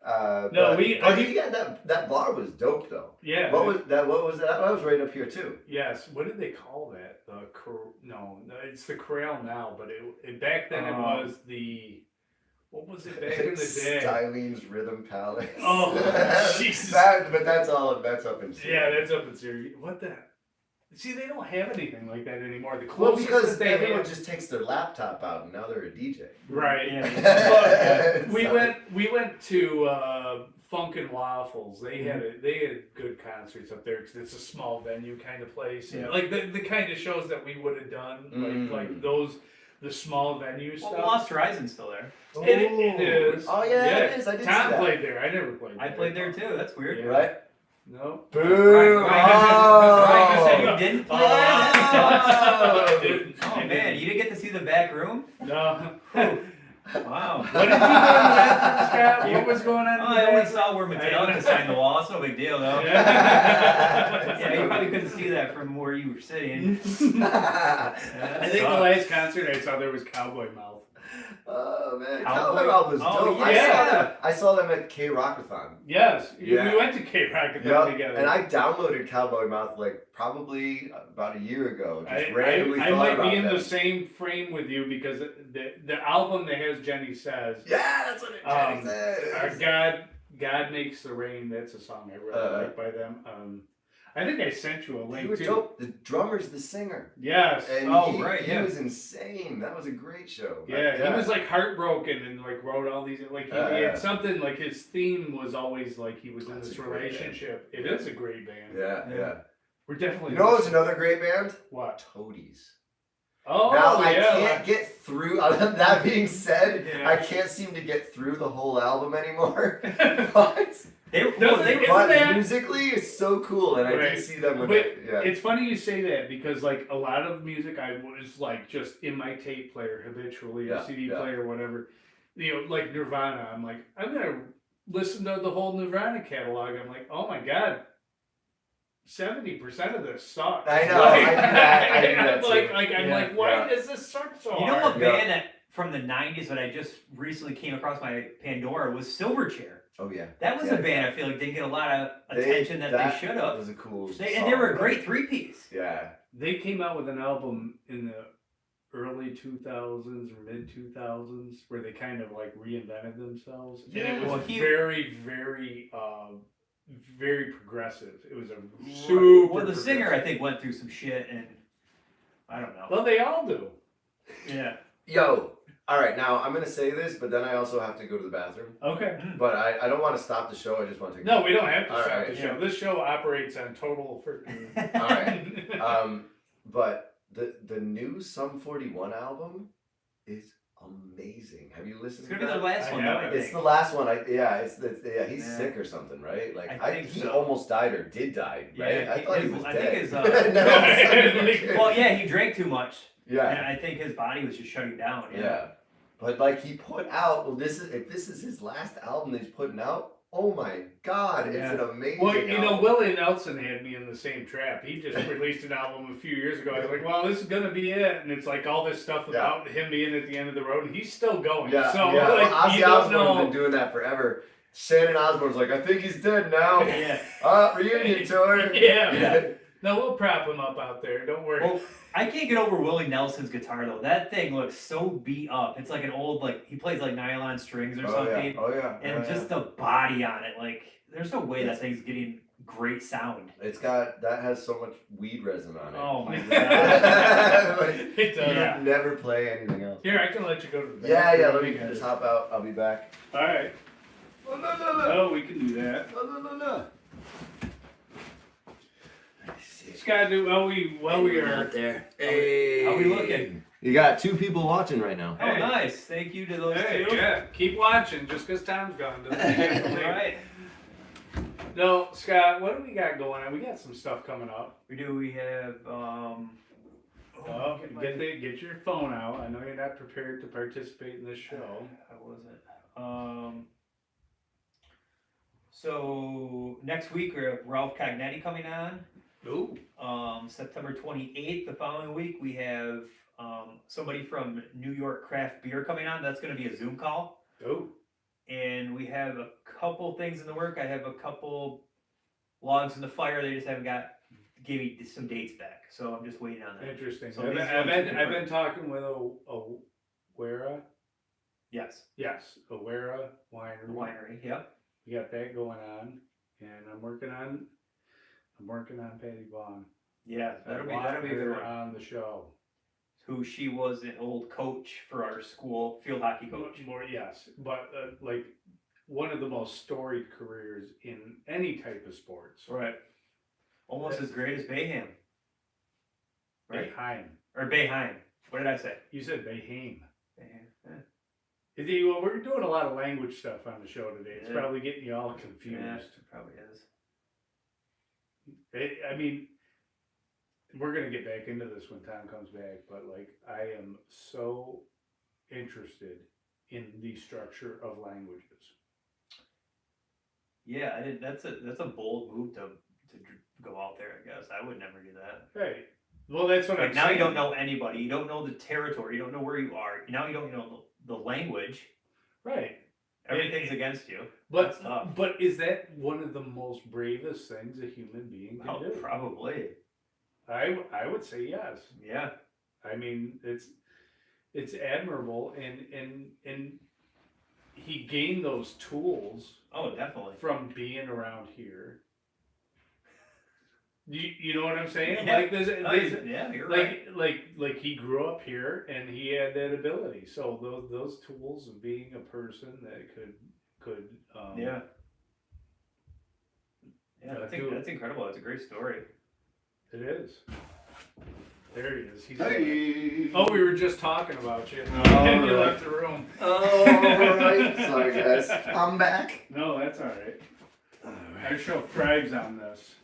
That bar was dope though. Yeah. What was that? That was right up here too. Yes. What did they call that? No, it's the Corral now, but it back then it was the. What was it back in the day? Stylene's Rhythm Palace. Oh, Jesus. But that's up in Syria. Yeah, that's up in Syria. What the? See, they don't have anything like that anymore. The well, because everyone just takes their laptop out and now they're a DJ. Right. Yeah. We went to Funk and Waffles. They had good concerts up there because it's a small venue kind of place. Yeah. Like the kind of shows that we would have done, like those. The small venue stuff. Well, Lost Horizon's still there. It is. Oh yeah, it is. I did Tom see that. played there. I never played there. I played there too. That's weird. Yeah. Right? No. Boo! Ryan said you didn't play there? Oh man, you didn't get to see the back room? No. Wow. What did you do in the bathroom, Scott? What was going on? I only saw where Metallica signed the wall. It's no big deal, though. Yeah, you probably couldn't see that from where you were sitting. I think the last concert I saw there was Cowboy Mouth. Oh man, Cowboy Mouth was dope. Yeah. I saw them at K Rockathon. Yes, we went to K Rockathon together. And I downloaded Cowboy Mouth like probably about a year ago. Just randomly I thought might about be in them. the same frame with you because the album that has Jenny Says. Yeah, that's what Jenny Says. God Makes the Rain. That's a song I really like by them. I think I sent you a They link were too. dope. The drummer's the singer. Yes. And he yeah. was insane. That was a great show. Yeah, he was like heartbroken and like wrote all these like he had something like his theme was always like he was in That's this a great relationship. It is a great band. Yeah. We're definitely. You know what's another great band? What? Toadies. Oh, Now I yeah. can't get through. That being said, Yeah. I can't seem to get through the whole album anymore. But musically, it's so cool, and I did see them with it. Yeah. It's funny you say that because like a lot of music I was like just in my tape player habitually, or CD player, whatever. You know, like Nirvana. I'm like, I'm gonna listen to the whole Nirvana catalog. I'm like, oh my god. 70% of this sucks. I know. I do that too. I'm like, why does this suck so hard? You know, a band that from the '90s that I just recently came across my Pandora was Silverchair. Oh yeah. That was a band I feel like didn't get a lot of attention that they should have. That was a cool. And they were a great three-piece. Yeah. They came out with an album in the early 2000s or mid 2000s where they kind of like reinvented themselves. Yeah. And it was very, very progressive. It was a Well, super. the singer I think went through some shit, and I don't know. Well, they all do. Yeah. Yo. All right. Now I'm gonna say this, but then I also have to go to the bathroom. Okay. But I don't want to stop the show. I just want to. No, we don't have to All stop right. the show. This show operates on total freaking. All right. But the new Sum 41 album is amazing. Have you listened It's to gonna be that? their last one, though, I It's think. the last one. He's Yeah. sick or something, right? Like I think he so. almost died or did die, right? Yeah, I thought he was I dead. think his, No, it's well, yeah, he drank too much. yeah, And I think his body was just shutting down. yeah. But like he put out, if this is his last album that he's putting out, oh my god, it's an amazing. Well, you know, album. Willie Nelson had me in the same trap. He just released an album a few years ago. I was like, well, this is gonna be it, and it's like all this stuff about him being at the end of the road, and he's still going. Yeah, so yeah. like, Ozzy you don't Osbourne's know. been doing that forever. Shannon Osbourne's like, I think he's dead now. Yeah. Reunion tour. Yeah. No, we'll prop him up out there. Don't worry. Well, I can't get over Willie Nelson's guitar though. That thing looks so beat up. It's like an old he plays like nylon strings or something. Oh yeah. And just the body on it, like there's no way that thing's getting great sound. That has so much weed resin on it. Oh my god. It does. Yeah. Never play anything else. Here, I can let you go to the Yeah, bathroom. let me just hop out. I'll be back. All right. No. Oh, we can do that. No. Scott, we are out there. How we looking? You got 2 people watching right now. Oh, nice. Thank you to those two. Yeah, keep watching just because Tom's gone. Doesn't mean you have to leave. Right. No, Scott, what do we got going on? We got some stuff coming up. We do. We have. Get your phone out. I know you're not prepared to participate in this show. How was it? So next week we have Ralph Cognetti coming on. Ooh. September 28th, the following week, we have somebody from New York Craft Beer coming on. That's going to be a Zoom call. Oh. And we have a couple things in the work. I have a couple logs in the fire. They just haven't gave me some dates back. So I'm just waiting on that. Interesting. So I've been talking with Awera. Yes. Yes, Awera Winery. Winery, yep. We got that going on, and I'm working on Patty Vaughn. Yeah, that'll be a good one. on the show. Who she was an old coach for our school, field hockey coach. Yes, but like one of the most storied careers in any type of sports. Right. Almost as great as Bayham. Right? Bayheim. Or Bayheim. What did I say? You said Bayheim. Bayheim. Well, we're doing a lot of language stuff on the show today. It's Yeah. probably getting you all confused. Yeah, it probably is. I mean, we're going to get back into this when Tom comes back, but like I am so interested in the structure of languages. Yeah, that's a bold move to go out there, I guess. I would never do that. Right. Well, that's what I'm Now saying. you don't know anybody. You don't know the territory. You don't know where you are. Now you don't know the language. Right. Everything's against you. But That's tough. but is that one of the most bravest things a human being can do? Probably. I would say yes. Yeah. I mean, it's admirable, and he gained those tools Oh, definitely. from being around here. You know what I'm saying? Yeah. Like there's Yeah, you're right. like he grew up here and he had that ability. So those tools of being a person that could Yeah. Yeah, do it. that's incredible. That's a great story. It is. There he is. He's Hey. Oh, we were just talking about you. Oh, And you right. left the room. Oh, right. Sorry, guys. I'm back. No, that's all right. Our show thrives on this.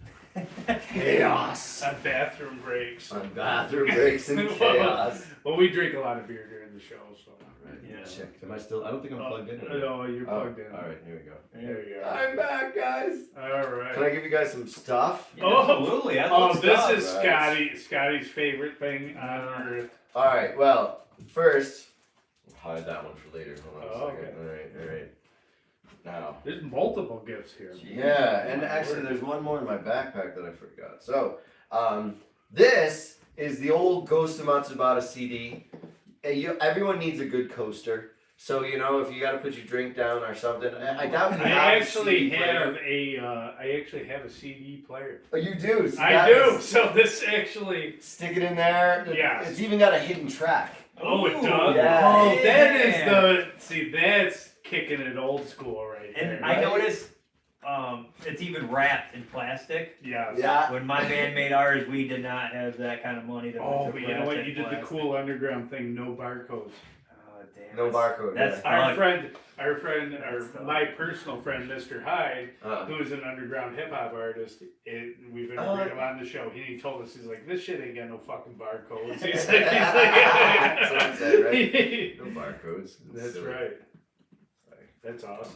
Chaos. On bathroom breaks. On bathroom breaks and chaos. Well, we drink a lot of beer during the show, so. Right. Yeah. Check. Am I still? I don't think I'm plugged in. No, you're plugged in. All right. Here we go. There you go. I'm back, guys. All right. Can I give you guys some stuff? Yeah, Oh. absolutely. I Oh, love this stuff. is Right. Scotty's favorite thing on earth. All right. Well, first, I'll hide that one for later. Hold on a Oh, second. okay. All right. Now. There's multiple gifts here. Yeah, and actually, there's one more in my backpack that I forgot. So, this is the old Ghost of Matsubara CD. Everyone needs a good coaster. So if you got to put your drink down or something, I doubt you I have actually a CD have player. I actually have a CD player. Oh, you do. So I that do. is- So this actually. Stick it in there. Yes. It's even got a hidden track. Oh, it Ooh, does. yeah. Oh, that is Yeah. the. See, that's kicking it old school right there. And I noticed it's even wrapped in plastic. Yes. Yeah. When my band made ours, we did not have that kind of money to Oh, to but you know wrap what? it You in did the plastic. cool underground thing. No barcodes. Oh, damn. No barcode. That's yeah. My personal friend, Mr. Hyde, Uh, who's an underground hip hop artist, we've interviewed him on the show. He told us, he's like, this shit ain't got no fucking barcodes. He's like, That's what I'm saying, right? No barcodes. It's That's silly. right. That's awesome.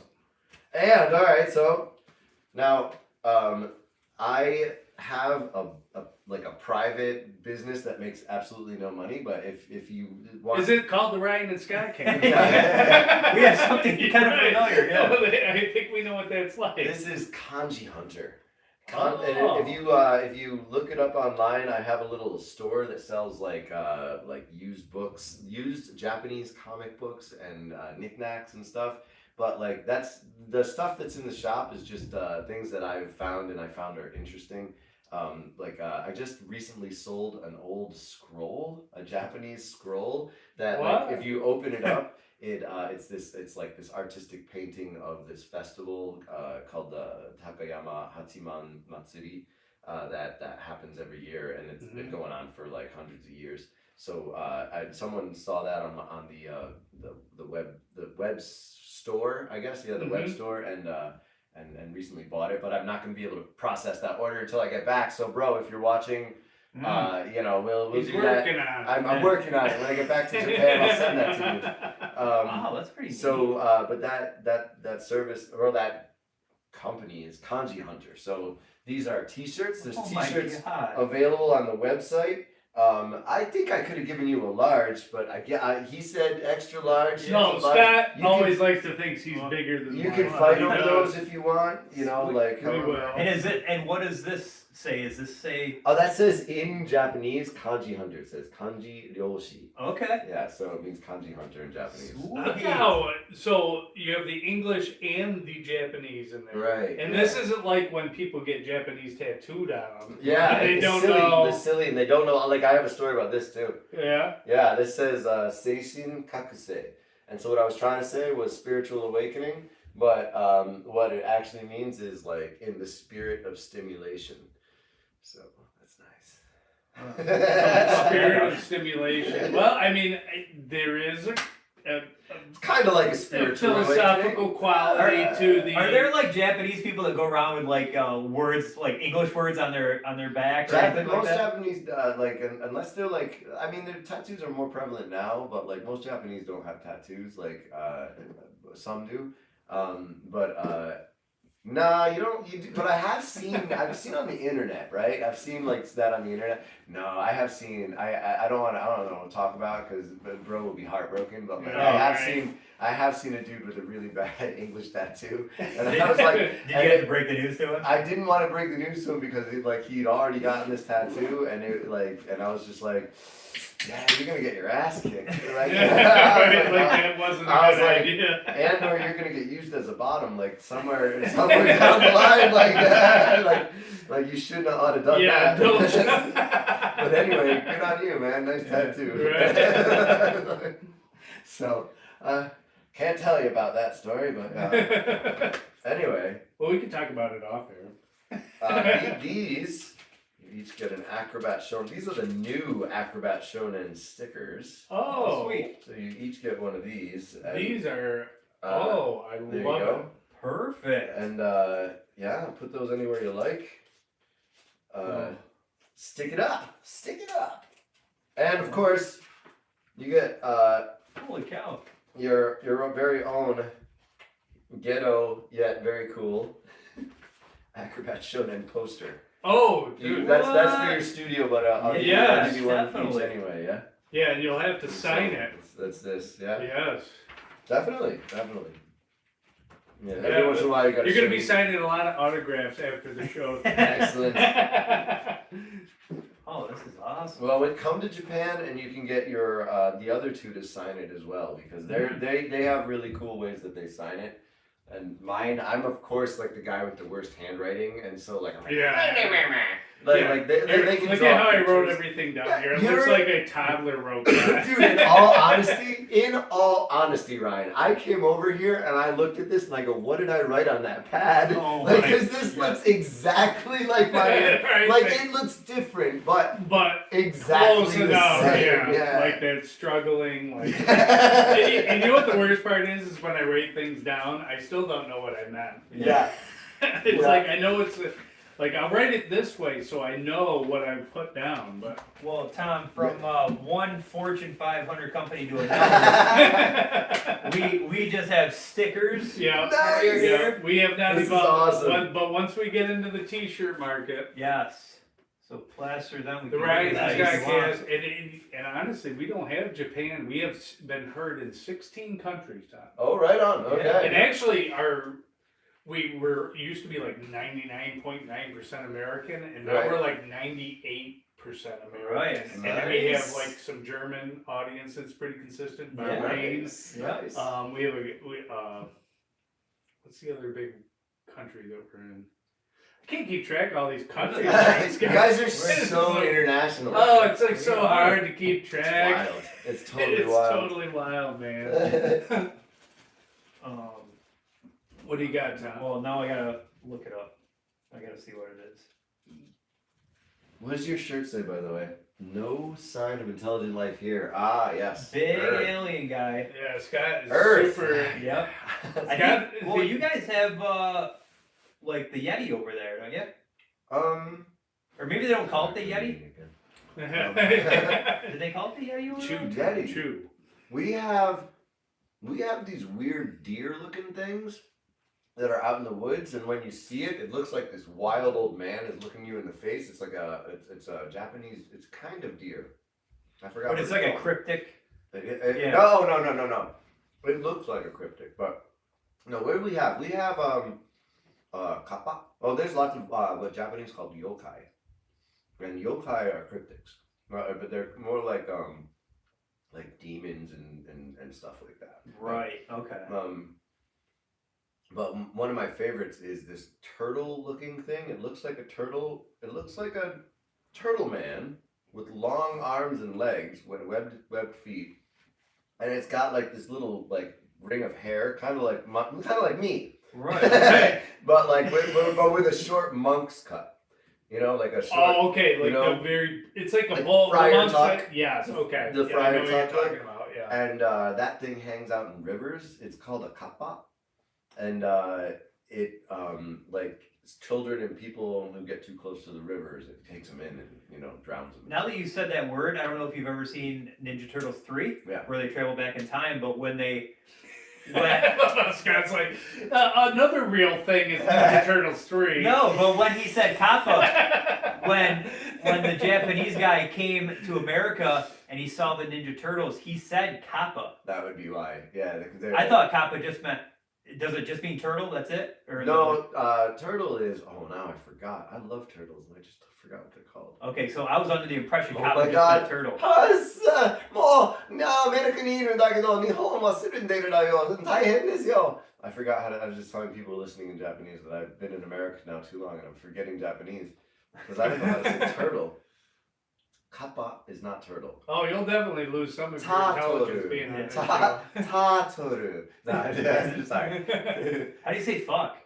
And all right, so now I have a private business that makes absolutely no money, but if you want, Is it called the Ryan and ScottCast? We have something kind of familiar, yeah. I think we know what that's like. this is Kanji Hunter. Oh. And if you look it up online, I have a little store that sells like used books, used Japanese comic books and knickknacks and stuff. But like that's the stuff that's in the shop is just things that I've found and I found are interesting. I just recently sold an old scroll, a Japanese scroll that What? like if you open it up, it's like this artistic painting of this festival called the Takayama Hachiman Matsuri that happens every year, and it's been going on for like hundreds of years. So someone saw that on the web store, I guess, the web store, and recently bought it. But I'm not going to be able to process that order until I get back. So, bro, if you're watching, we'll He's do that. working on it. I'm working on it. When I get back to Japan, I'll send that to you. Wow, that's pretty neat. So, but that service or that company is Kanji Hunter. So these are T-shirts. There's Oh my T-shirts God. available on the website. I think I could have given you a large, but he said extra large. No, Here's a large. Scott You always can, likes to think he's bigger than you one. can fight He over does. those if you want. Like We will. And what does this say? Is this say? Oh, that says in Japanese Kanji Hunter. It says Kanji Ryoshi. Okay. Yeah, so it means Kanji Hunter in Japanese. Sweet. Oh, so you have the English and the Japanese in there. Right. And yeah. this isn't like when people get Japanese tattooed on them. Yeah, They it's don't silly, know. It's silly, and they don't know. Like I have a story about this too. Yeah. Yeah, this says Seishin Kakuse, and so what I was trying to say was spiritual awakening, but what it actually means is like in the spirit of stimulation. So that's nice. Spirit of stimulation. Well, I mean, there is a It's kind of like a spiritual philosophical quality to the. Are there like Japanese people that go around with like words, like English words on their back or anything like Most that? Japanese, unless they're like, I mean, their tattoos are more prevalent now, but like most Japanese don't have tattoos. Like some do, nah, you don't. You do, but I've seen on the internet, right? I've seen like that on the internet. No, I have seen. I don't know to talk about because bro will be heartbroken. But like, I have seen a dude with a really bad English tattoo, and I was like, Did you have to break the news to him? I didn't want to break the news to him because he'd already gotten this tattoo, and I was just like, yeah, you're gonna get your ass kicked. Like, Right, like that wasn't a I was good like, idea. and or you're gonna get used as a bottom, like somewhere down the line, like you shouldn't have ought to done Yeah, that. don't. But anyway, good on you, man. Nice Yeah, tattoo. right. So, can't tell you about that story, but anyway, Well, we can talk about it off air. these you each get an Acrobat Shonen. These are the new Acrobat Shonen stickers. Oh, sweet. So you each get one of these. And, these are. I there you love go. it. Perfect. And yeah, put those anywhere you like. Stick it up. Stick it up. And of course, you get Holy cow. your very own ghetto yet very cool Acrobat Shonen poster. Oh, dude. That's for your studio, but I'll Yes, give you one each definitely. anyway. Yeah. Yeah, and you'll have to sign it. That's this. Yeah. Yes. Definitely. Yeah. Yeah, Every once in a while, you got. You're gonna be signing a lot of autographs after the show. Excellent. Oh, this is awesome. Well, come to Japan and you can get your the other two to sign it as well because they have really cool ways that they sign it. And mine, I'm of course like the guy with the worst handwriting, and so like I'm like, Yeah. like they can Look draw at how I wrote pictures. everything down Yeah, here. It you're- looks like a toddler wrote that. Dude, in all honesty, Ryan, I came over here and I looked at this and I go, what did I write on that pad? Oh Like, my because this looks exactly like my hand. Right, Like, like- it looks different, but But exactly close the enough, same. yeah. Like that struggling, like. Yeah. And you know what the worst part is when I write things down, I still don't know what I meant. Yeah. It's Yeah. like I know it's like I'll write it this way so I know what I put down, but Well, Tom, from one Fortune 500 company to another, we just have stickers. yeah, Nice. yeah, we have not This is evolved. awesome. But once we get into the T-shirt market, Yes. So plaster them. We the can Ryan do that if you want. ScottCast, and honestly, we don't have Japan. We have been heard in 16 countries, Tom. Oh, right on. Okay. And actually, we were used to be like 99.9% American, and now Right. we're like 98% American. Right. And then we have Nice. like some German audience that's pretty consistent. Yeah. Bahrain. Nice. Yeah. Nice. We have what's the other big country that we're in? I can't keep track of all these countries. You guys are It's so like- international. Oh, it's like so We are. hard to keep It's track. wild. It's totally It's wild. totally wild, man. Um, What do you got, Tom? well, now I gotta look it up. I gotta see what it is. What does your shirt say, by the way? No sign of intelligent life here. Ah, yes. Big Earth. alien guy. Yeah, Scott is Earth. super. Yep. I Scott, think, well, you guys have like the Yeti over there, don't you? Or maybe they don't call it the Yeti. Did they call it the Yeti over Chew, there? Yeti. chew. We have these weird deer-looking things that are out in the woods, and when you see it, it looks like this wild old man is looking you in the face. It's like it's a Japanese. It's kind of deer. I forgot. But what it's like a called. cryptic. Yeah. No. It looks like a cryptic, but no. What do we have? We have kappa. Oh, there's lots of what Japanese called yokai, and yokai are cryptics, but they're more like demons and stuff like that. Right. Okay. But one of my favorites is this turtle-looking thing. It looks like a turtle. It looks like a turtle man with long arms and legs with webbed feet, and it's got like this little like ring of hair, kind of like me, Right. but like with a short monk's cut. You know, like a short. Oh, okay. Like you know, the very. It's like a like bowl. Friar the monks Tuck. that- Yes. Okay. The yeah, I Friar know what you're Tuck, talking about. Yeah. And that thing hangs out in rivers. It's called a kappa, and it like children and people who get too close to the rivers, it takes them in and drowns them. Now that you said that word, I don't know if you've ever seen Ninja Turtles 3, Yeah. where they travel back in time, but when Scott's like another real thing is Ninja Turtles 3. no, but when he said Kappa, when the Japanese guy came to America and he saw the Ninja Turtles, he said Kappa. That would be why. Yeah. I thought Kappa just meant. Does it just mean turtle? That's it? Or is No, turtle is. Oh, now I forgot. I love turtles, and I just forgot what they're called. Okay, so I was under the impression Oh cop my was God. just a turtle. もう、アメリカにいるんだけど、日本は住んでるんだよ。大変ですよ。I forgot how to, I was just telling people listening in Japanese that I've been in America now too long and I'm forgetting Japanese. Because I don't know how to say turtle. Kappa is not turtle. Oh, you'll definitely lose some of your intelligence being on this show. Tatoru. Nah, sorry. How do you say fuck?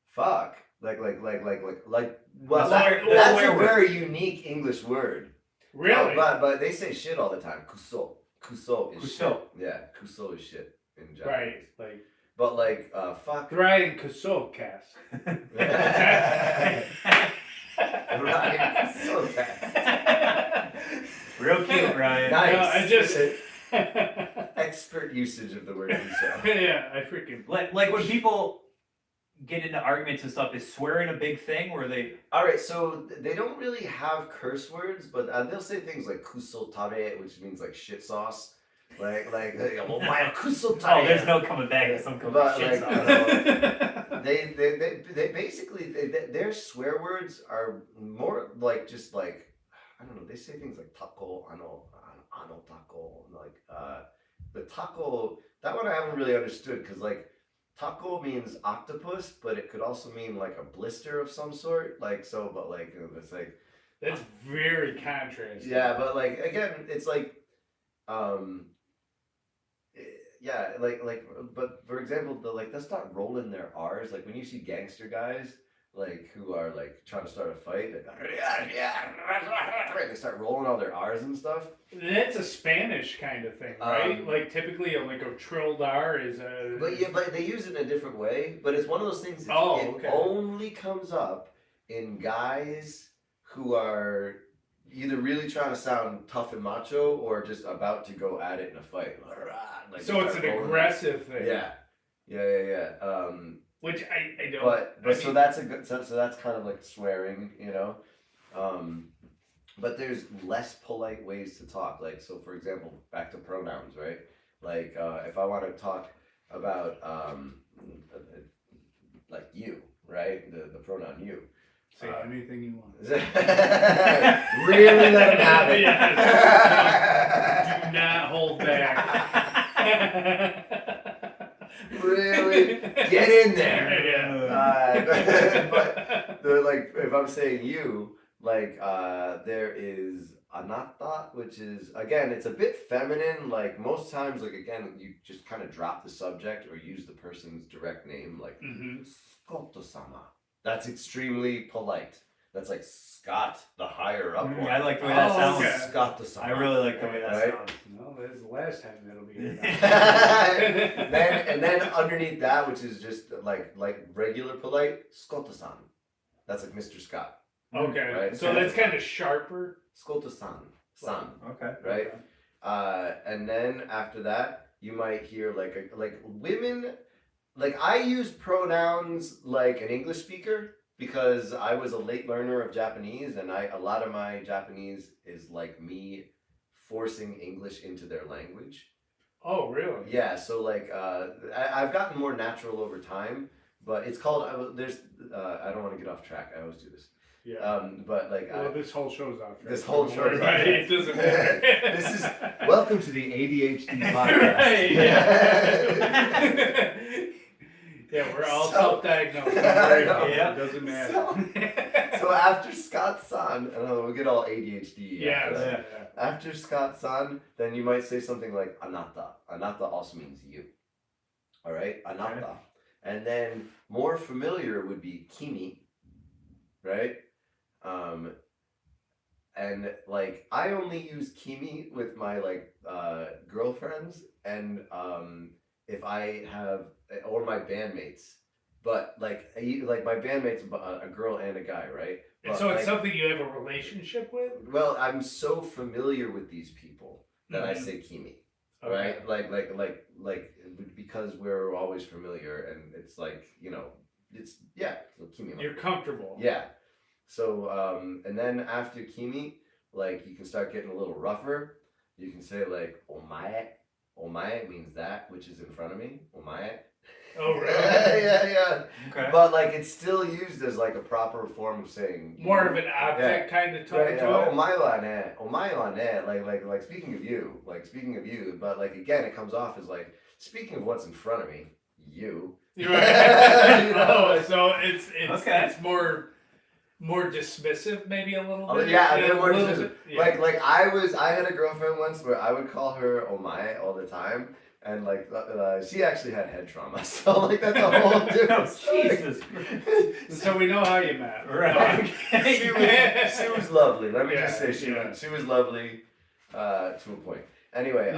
Fuck. Like, well, That's that's a a very unique English word. Really? But they say shit all the time. Kuso. Kuso is Kuso. shit. Yeah, kuso is shit in Japanese. Right. Like But like, fuck. Ryan ScottCast. Ryan ScottCast. Real cute, Ryan. Nice. No, I just Expert usage of the word kuso. yeah, I freaking Like when people get into arguments and stuff, is swearing a big thing where they All right, so they don't really have curse words, but they'll say things like kuso tare, which means like shit sauce. Like oh my kuso tare. oh, there's no coming back to some kind But, of shit like, sauce. They basically their swear words are more like just like I don't know. They say things like taco, ano taco, like the taco. That one I haven't really understood because like taco means octopus, but it could also mean like a blister of some sort. Like so, but like it's like that's very contrasting. yeah, but like again, it's like yeah, but for example, they'll start rolling their R's. Like when you see gangster guys, like who are like trying to start a fight, they start rolling all their R's and stuff. That's a Spanish kind of thing, right? Like typically, like a trilled R is a. But they use it in a different way. But it's one of those things. That okay. Only comes up in guys who are either really trying to sound tough and macho or just about to go at it in a fight. Like so it's an aggressive thing. Yeah. Which I don't. But so that's a good. So that's kind of like swearing, you know. But there's less polite ways to talk. Like so, for example, back to pronouns, right? Like if I want to talk about like you, right? The pronoun you. Say anything you want. Really let him have it. Yes. Do not hold back. Really get in there. Yeah. But like if I'm saying you, like there is anata, which is again it's a bit feminine. Like most times, like again you just kind of drop the subject or use the person's direct name, like Scotto-sama. That's extremely polite. That's like Scott, the higher up one. I like the way that sounds. okay. Scotto-sama. I really like the way that Right? sounds. No, that's the last time that'll be here. and then underneath that, which is just like regular polite, Scotto-san. That's like Mr. Scott. Okay, Right? so that's kind of sharper. Scotto-san. San. Okay. Right? And then after that, you might hear like women. Like I use pronouns like an English speaker because I was a late learner of Japanese, and a lot of my Japanese is like me forcing English into their language. Oh, really? Yeah, so like I've gotten more natural over time, but it's called I don't want to get off track. I always do this. Yeah. But like well, this whole show's off track. this whole Don't show worry is about off it. It doesn't matter. This is welcome to the ADHD podcast. Right, yeah. Yeah, we're all self-diagnosed. Don't worry about it. Yeah. It doesn't matter. So after Scott-san, we'll get all ADHD. Yeah. After that. After Scott-san, then you might say something like anata. Anata also means you. All right, anata. Okay. And then more familiar would be kimi, right? And like I only use kimi with my like girlfriends and if I have or my bandmates. But like my bandmates, a girl and a guy, right? And But, so it's like, something you have a relationship with? well, I'm so familiar with these people that I Mhm. say kimi, Okay. right? Like because we're always familiar, and it's like it's so kimi. You're comfortable. Yeah. So and then after kimi, like you can start getting a little rougher. You can say like omae. Omae means that which is in front of me. Omae. Oh, really? yeah. Okay. But like it's still used as like a proper form of saying More of an object kind of tone right, to oh it. my on it, like speaking of you, but like again, it comes off as like speaking of what's in front of me, you. Right. You know? Oh, so it's Okay. it's more dismissive, maybe a little Oh, bit. yeah, a bit more little dismissive. bit, yeah. Like I had a girlfriend once where I would call her oh my all the time, and like she actually had head trauma, so like that's a whole different story. Jesus. So we know how you met. Right. She was lovely. Let me Yeah, just say she was lovely to a point. Anyway,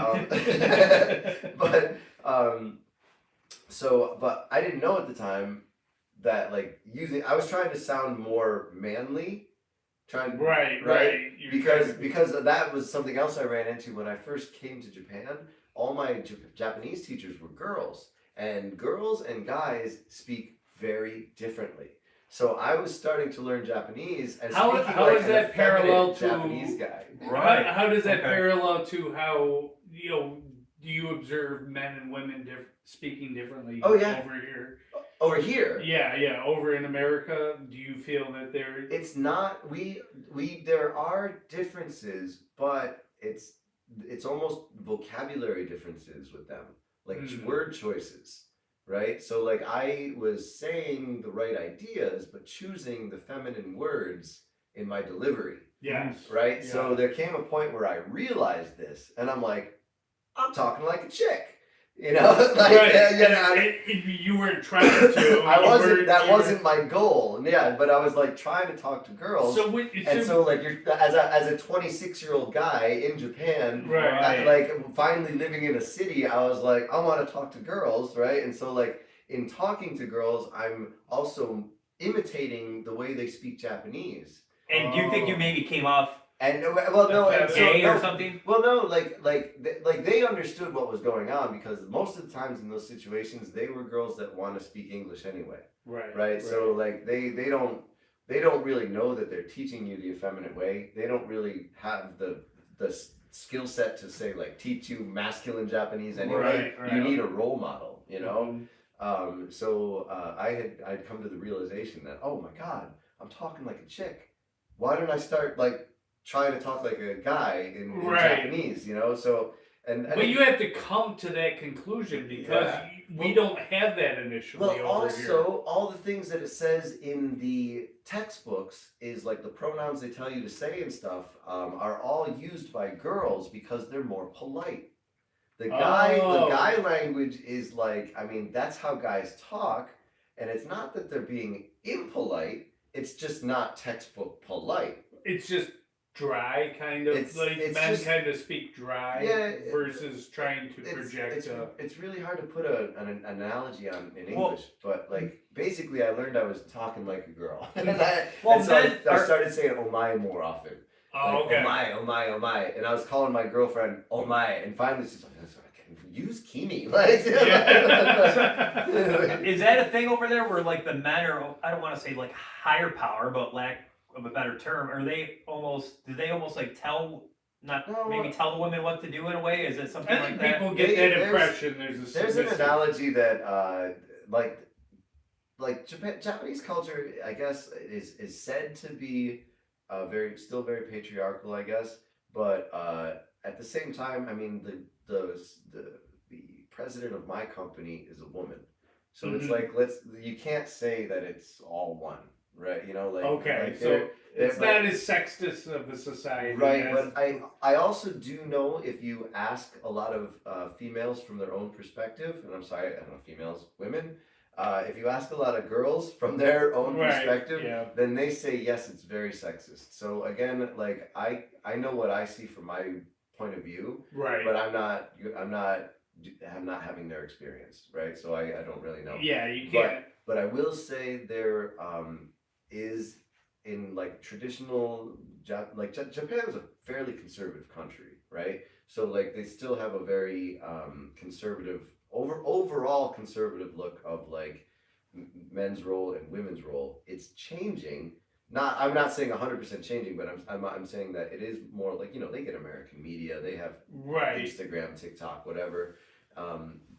but but I didn't know at the time that like I was trying to sound more manly, Right. because that was something else I ran into when I first came to Japan. All my Japanese teachers were girls, and girls and guys speak very differently. So I was starting to learn Japanese and How speaking how like is an that parallel effeminate to Japanese guy. Right. How does that Okay. parallel to how do you observe men and women speaking differently Oh, yeah. over here? Over here, Yeah. Over in America, do you feel that there? it's not we there are differences, but it's almost vocabulary differences with them, like word choices, right? So like I was saying the right ideas but choosing the feminine words in my delivery, Yes. right? Yeah. So there came a point where I realized this, and I'm like, I'm talking like a chick, you know. Like Right. You weren't trying to. I wasn't. You That were- wasn't my goal. Yeah, but I was like trying to talk to girls. So So like you're as a 26-year-old guy in Japan, Right. like finally living in a city, I was like, I want to talk to girls, right? And so like in talking to girls, I'm also imitating the way they speak Japanese. And do you think you maybe came off And well, no, and so, gay or no, something? well, no, like they understood what was going on because most of the times in those situations they were girls that want to speak English anyway, right? So like they don't really know that they're teaching you the effeminate way. They don't really have the skill set to say like teach you masculine Japanese anyway. Right. You need a role model, you know. Mhm. So I'd come to the realization that oh my God, I'm talking like a chick. Why don't I start like trying to talk like a guy in Japanese, you know? So but you have to come to that conclusion because we don't have that initially. Well, over also here. all the things that it says in the textbooks is like the pronouns they tell you to say and stuff are all used by girls because they're more polite. The guy language is like, I mean, that's how guys talk, and it's not that they're being impolite. It's just not textbook polite. It's just dry, kind of. Men kind of speak dry versus trying to project. It's really hard to put an analogy on in English, but like basically, I learned I was talking like a girl, I started saying "oh my" more often. Oh, okay. Oh my, and I was calling my girlfriend "oh my," and finally she's like, use Kimi. Like, Is that a thing over there where like the men are, I don't want to say like higher power, but lack of a better term, do they almost like tell the women what to do in a way? Is it something I like think that? people get that impression. There's an analogy that like Japanese culture, I guess, is said to be still very patriarchal, I guess, but at the same time, I mean the president of my company is a woman, so it's like you can't say that it's all one, right? You know, like so it's not as sexist of a society, right? But I also do know if you ask a lot of females from their own perspective, and I'm sorry, I don't know females, women. If you ask a lot of girls from their own perspective, then they say yes, it's very sexist. So again, like I know what I see from my point of view, right? But I'm not having their experience, right? So I don't really know. Yeah, you can't. But I will say there is in like traditional Japan is a fairly conservative country, right? So like they still have a very conservative overall conservative look of like men's role and women's role. It's changing. I'm not saying 100% changing, but I'm saying that it is more like, you know, they get American media, they have Instagram, TikTok, whatever.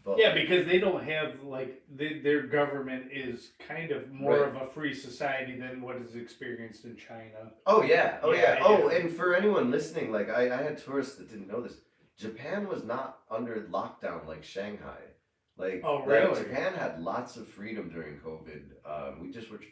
But Yeah, because they don't have like their government is kind of more Right. of a free society than what is experienced in China. Oh yeah, oh yeah. Yeah, Oh, yeah. and for anyone listening, like I had tourists that didn't know this. Japan was not under lockdown like Shanghai. Oh, Like really? Japan had lots of freedom during COVID.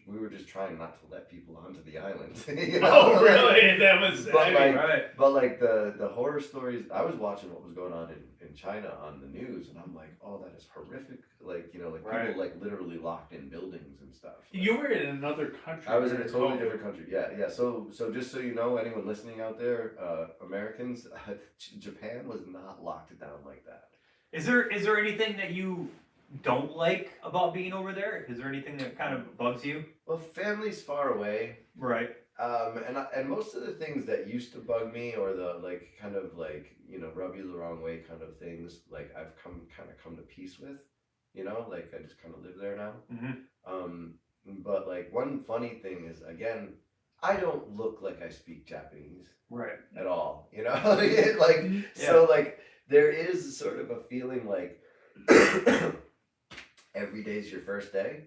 We were just trying not to let people onto the island. You know? Oh, Like, really? That was. But I like, mean, Right. but like the horror stories, I was watching what was going on in China on the news, and I'm like, oh, that is horrific. Like like Right. people like literally locked in buildings and stuff. Like, you were in another country. I was in a during totally COVID. different country. Yeah. So just so you know, anyone listening out there, Americans, Japan was not locked down like that. Is there anything that you don't like about being over there? Is there anything that kind of bugs you? Well, family's far away. Right. And most of the things that used to bug me, or the like kind of like rub you the wrong way kind of things, like I've come to peace with, like I just kind of live there now. Mm-hmm. But like one funny thing is, again, I don't look like I speak Japanese Right. at all, like so like there is sort of a feeling like every day's your first day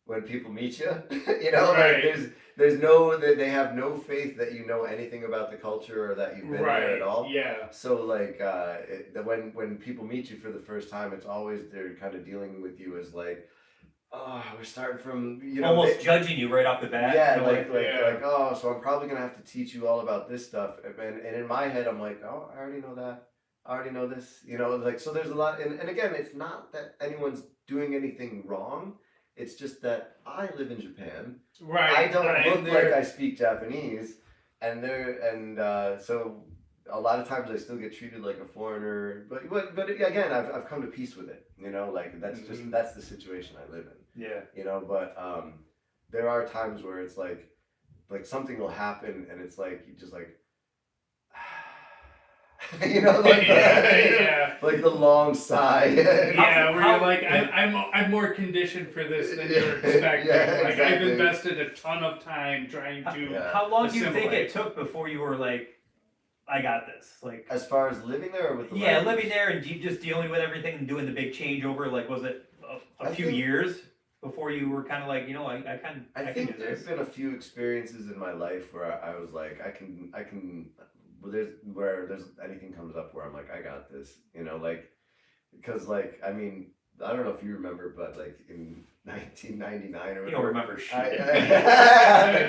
when people meet you. Right. Like there's no, they have no faith that you know anything about the culture or that you've been there at all. Yeah. So like when people meet you for the first time, it's always they're kind of dealing with you as like, oh, we're starting from Almost judging you right off the bat. yeah, in a way. like oh, so I'm probably gonna have to teach you all about this stuff, and in my head I'm like, oh, I already know that, I already know this, like, so there's a lot, and again, it's not that anyone's doing anything wrong, it's just that I live in Japan, Right. I don't and look they're- like I speak Japanese, and so a lot of times I still get treated like a foreigner, but again, I've come to peace with it, like that's just that's the situation I live in. Yeah. But there are times where it's like something will happen and it's like you just like like yeah. like the long sigh. Yeah, where How- you're like, I'm more conditioned for this than you're expecting. Yeah, like I've exactly. invested a ton of time trying to. Yeah. How long do you think assimilate. it took before you were like, I got this? Like, As far as living there or with the yeah, language? living there and just dealing with everything and doing the big changeover. Like, was it a I few think- years before you were kind of like, I can I do think there's this? been a few experiences in my life where I was like, I can, where there's anything comes up where I'm like, I got this, like, because like, I mean, I don't know if you remember, but like in 1999 or You whatever. don't remember shit. I-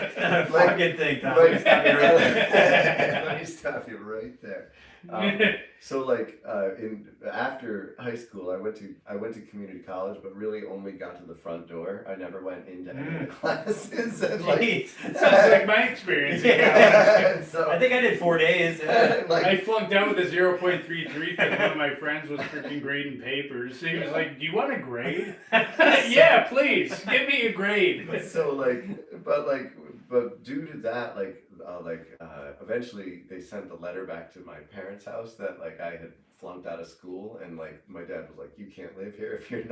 It's not a like- fucking thing, Tom. like- Let me stop you right there. Let me stop you right there. So like after high school, I went to community college, but really only got to the front door. I never went into any of the classes. And like, Jeez. Sounds like my experience. in college. yeah, so I think I did 4 days. like, I flunked out with a 0.33 because one of my friends was freaking grading papers. He was like, "Do you want a grade?" Yeah, please give me a grade. so like, but due to that, eventually they sent the letter back to my parents' house that like I had flunked out of school, and like my dad was like, you can't live here if you're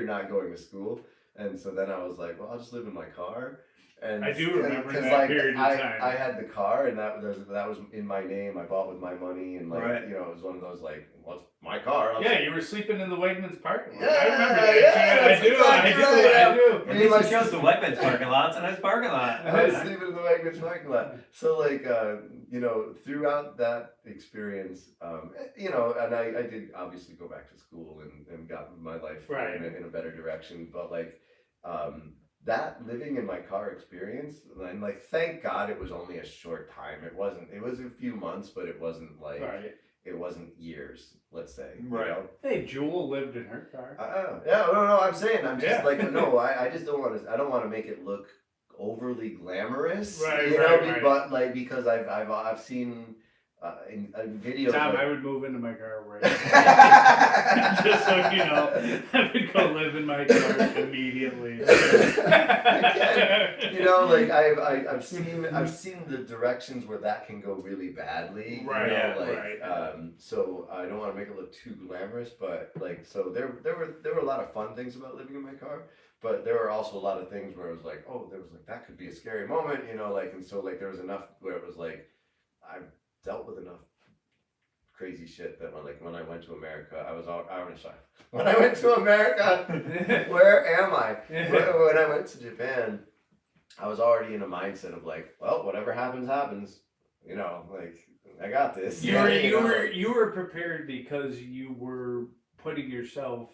not going to school. And so then I was like, well, I'll just live in my car. And I do remember 'cause, that period of I time. had the car, and that was in my name. I bought with my money, and like Right. it was one of those like, well, it's my car. I'll Yeah, you were sleeping in the Wegmans parking lot. Yeah, I remember that. yeah, I that's do. exactly right. I do. At least you chose the Wegmans parking lot. It's a nice parking lot. I was sleeping in the Wegmans parking lot. So like, throughout that experience, and I did obviously go back to school and got my life Right. in a better direction. But like, that living in my car experience, and like, thank God it was only a short time. It was a few months, but it wasn't like, Right. it wasn't years, let's say. Right. You know? Hey, Jewel lived in her car. Yeah, no, I'm saying, I'm just Yeah. like, no, I just don't want to, I don't want to make it look overly glamorous, Right, you know, right. but like, because I've seen in videos. Tom, like, I would move into my car right now. Just so you know, I would go live in my car immediately. Again, like I've seen the directions where that can go really badly. Right, yeah, right. So I don't want to make it look too glamorous, but like, so there were a lot of fun things about living in my car, but there were also a lot of things where it was like, oh, there was like, that could be a scary moment, like, and so like there was enough where it was like, I've dealt with enough crazy shit shit that when I went to America, when I went to America, where am I? When I went to Japan, I was already in a mindset of like, well, whatever happens, happens. You know, like I got this. You were prepared because you were putting yourself.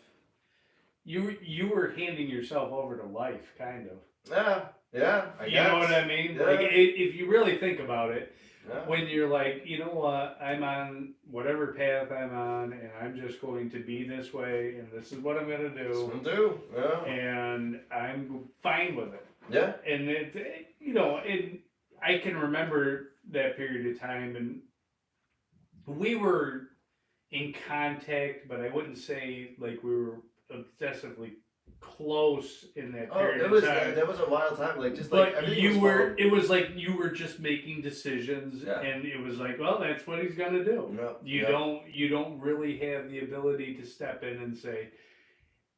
You were handing yourself over to life, kind of. Yeah. I guess. Know what I mean? Yeah. Like, if you really think about it, Yeah. when you're like, you know what, I'm on whatever path I'm on, and I'm just going to be this way, and this is what I'm gonna do, Yeah. and I'm fine with it. Yeah. And and I can remember that period of time, and we were in contact, but I wouldn't say like we were obsessively close in that period of time. That was a wild time, like just but like everything it was like you were just making decisions, and it was like, well, that's what he's gonna do. You don't really have the ability to step in and say.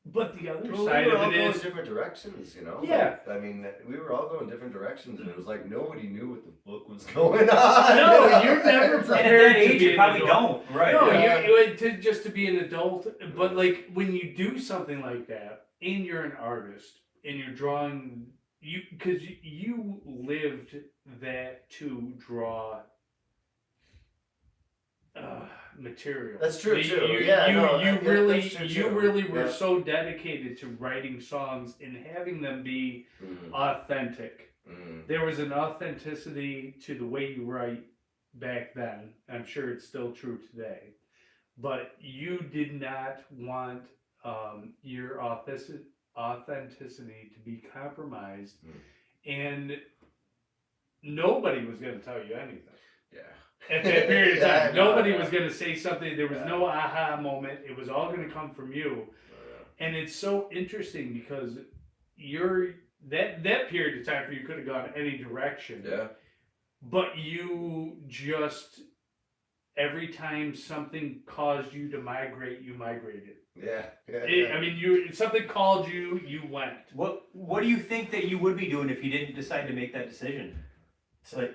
But the other side we were of all it going is, different directions, you know. Yeah. Like, I mean, we were all going different directions, and it was like nobody knew what the fuck was going on. No, you know? you're never And at prepared that to age, be you an probably adult. don't. Right. No, Yeah. just to be an adult. But like when you do something like that, and you're an artist, and you're drawing, because you lived that to draw material. That's true too. You really were so dedicated to writing songs and having them be authentic. There was an authenticity to the way you write back then. I'm sure it's still true today. But you did not want your authenticity to be compromised, and nobody was going to tell you anything. Yeah. At that period of time, Yeah, nobody was going to say something. There was no aha moment. It was all going to come from you. And it's so interesting because that period of time for you could have gone any direction. Yeah. But you just, every time something caused you to migrate, you migrated. Yeah. I mean, something called you, you went. What do you think that you would be doing if you didn't decide to make that decision? To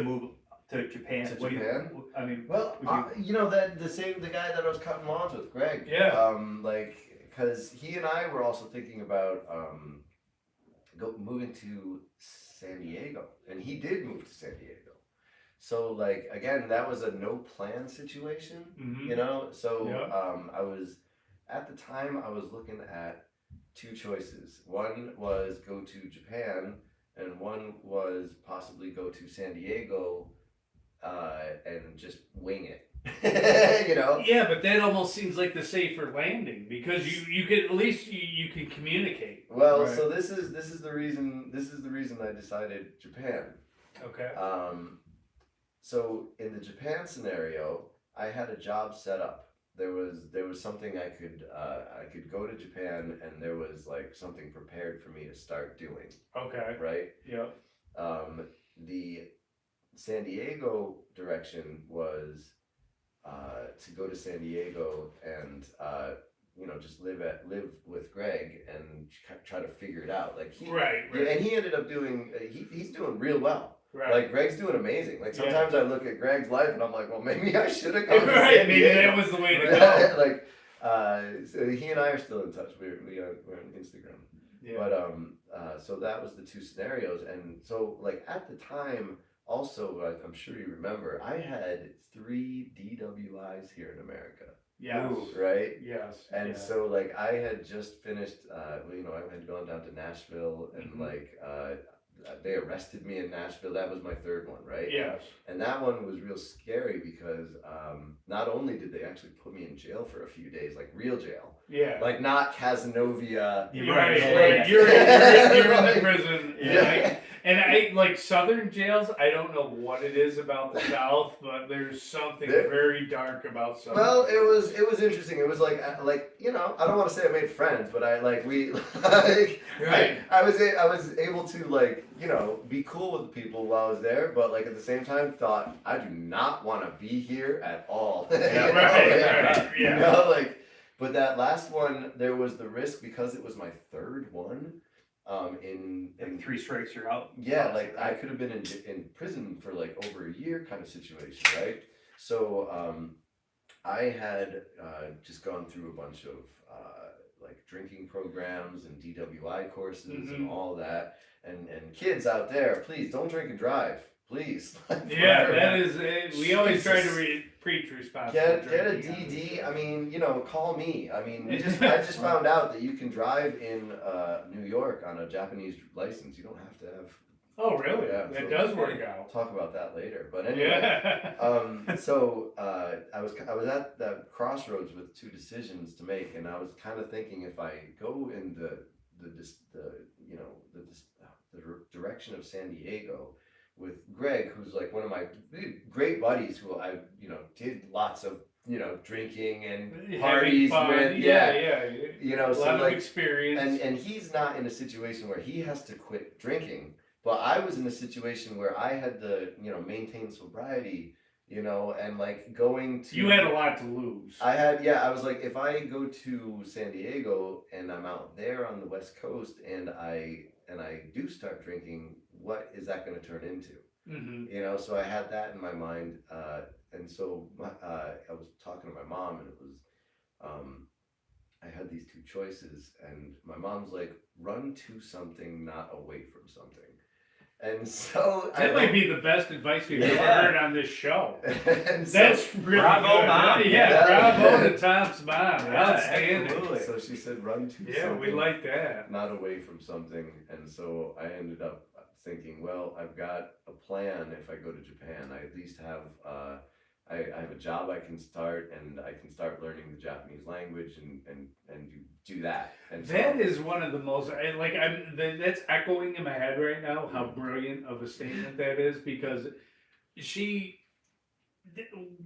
move to Japan. To What do Japan? I mean, Well, the guy that I was cutting lawns with, Greg. Yeah. Because he and I were also thinking about moving to San Diego, and he did move to San Diego. So like again, that was a no plan situation, you know. So I was at the time I was looking at two choices. One was go to Japan, and one was possibly go to San Diego, and just wing it. You know. Yeah, but that almost seems like the safer landing because you could at least you can communicate. Well, right? so this is the reason I decided Japan. Okay. So in the Japan scenario, I had a job set up. There was something I could go to Japan, and there was like something prepared for me to start doing. Okay. Right. Yeah. The San Diego direction was to go to San Diego and just live with Greg and try to figure it out. Like right. And he ended up doing he's doing real well. Right. Like Greg's doing amazing. Like sometimes I look at Greg's life and I'm like, well, maybe I should have gone to right. San Maybe Diego. that was the way to go. Like so he and I are still in touch. We're on Instagram. Yeah. But so that was the two scenarios, and so like at the time. Also, I'm sure you remember, I had 3 DWIs here in America. Yes. Right? Yes. And so, like, I had just finished, I had gone down to Nashville, and, they arrested me in Nashville. That was my third one, right? Yes. And that one was real scary because not only did they actually put me in jail for a few days, like real jail. Yeah. Like, not Casanova. Right. You're in the prison. Yeah. And I like southern jails. I don't know what it is about the South, but there's something very dark about southern. Well, it was interesting. It was like I don't want to say I made friends, but I was able to be cool with people while I was there, but like at the same time thought I do not want to be here at all. Yeah. But that last one, there was the risk because it was my third one. In 3 strikes, you're out. Yeah, like I could have been in prison for like over a year kind of situation, right? So I had just gone through a bunch of like drinking programs and DWI courses and all that. And kids out there, please don't drink and drive, please. Yeah, that is. We always try to Jesus. preach responsible Get a drinking on this DD. show. I mean, call me. I mean, I just found out that you can drive in New York on a Japanese license. You don't have to have. Oh, really? Yeah, That so- does work I'll out. talk about that later. But anyway, Yeah. so I was at that crossroads with two decisions to make, and I was kind of thinking if I go in the direction of San Diego with Greg, who's like one of my great buddies, who I did lots of drinking and Having parties fun. with, Yeah. so A lot of like, experience. and he's not in a situation where he has to quit drinking. But I was in a situation where I had to, maintain sobriety, and like going to. You had a lot to lose. I was like, if I go to San Diego and I'm out there on the West Coast and I do start drinking, what is that going to turn into? Mm-hmm. So I had that in my mind, and so I was talking to my mom, and it was, I had these two choices, and my mom's like, run to something, not away from something. And so That might be the best advice we've ever heard on this show. And so, That's really Bravo, good. Mom. Yeah, Yeah. bravo to Tom's mom. Yeah, Outstanding. absolutely. so she said, run to Yeah, something, we like that. not away from something. And so I ended up thinking, well, I've got a plan. If I go to Japan, I at least have I have a job I can start, and I can start learning the Japanese language and do that. And so, That is one of the most that's echoing in my head right now. How brilliant of a statement that is, because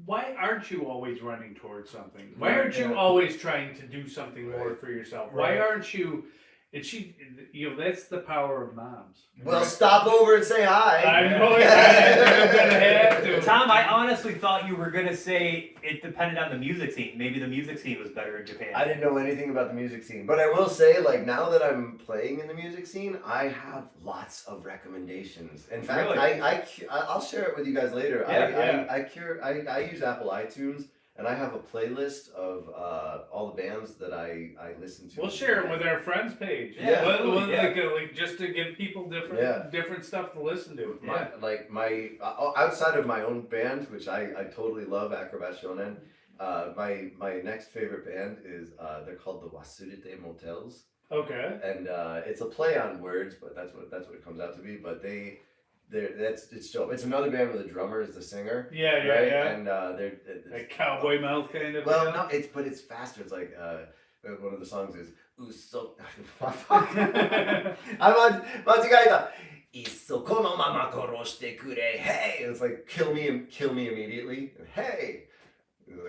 why aren't you always running towards something? Why aren't you always trying to do something more for yourself? Why aren't you? And that's the power of moms. well, stop over and say hi. I'm gonna have to. Tom, I honestly thought you were gonna say it depended on the music scene. Maybe the music scene was better in Japan. I didn't know anything about the music scene, but I will say, like, now that I'm playing in the music scene, I have lots of recommendations. In fact, Really? I'll share it with you guys later. Yeah, I use Apple iTunes, and I have a playlist of all the bands that I listen to. We'll share it with our friends page. Yeah, Like just to give people different stuff to listen to. My outside of my own band, which I totally love, Acrobat Shonen. My next favorite band is they're called the Wasurite Motels, Okay. and it's a play on words, but that's what it comes out to be. But it's dope. It's another band where the drummer is the singer. Yeah. And they're Like cowboy mouth kind of. well, deal? no, it's faster. It's like one of the songs is Uso. I'm Matsugaita. Isoko no mama koroshite kure. Hey, it's like kill me immediately. Hey.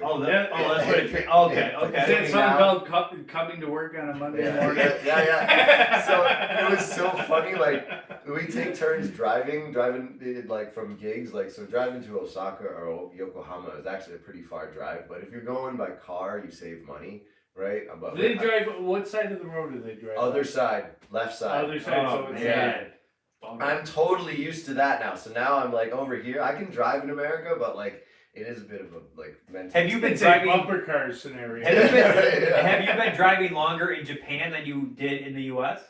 Oh, that's what it. Okay. Is that song called "Coming to Work on a Monday Morning"? Yeah. So it was so funny. Like we take turns driving like from gigs. Like so, driving to Osaka or Yokohama is actually a pretty far drive. But if you're going by car, you save money, right? But Do they drive? What side of the road do they drive? other side, left side. Other side. Oh, So it's man. I'm totally used to that now. So now I'm like over here. I can drive in America, but like it is a bit of a like mental. Have you been it's a driving? bumper car scenario. Have you been driving longer in Japan than you did in the U.S.?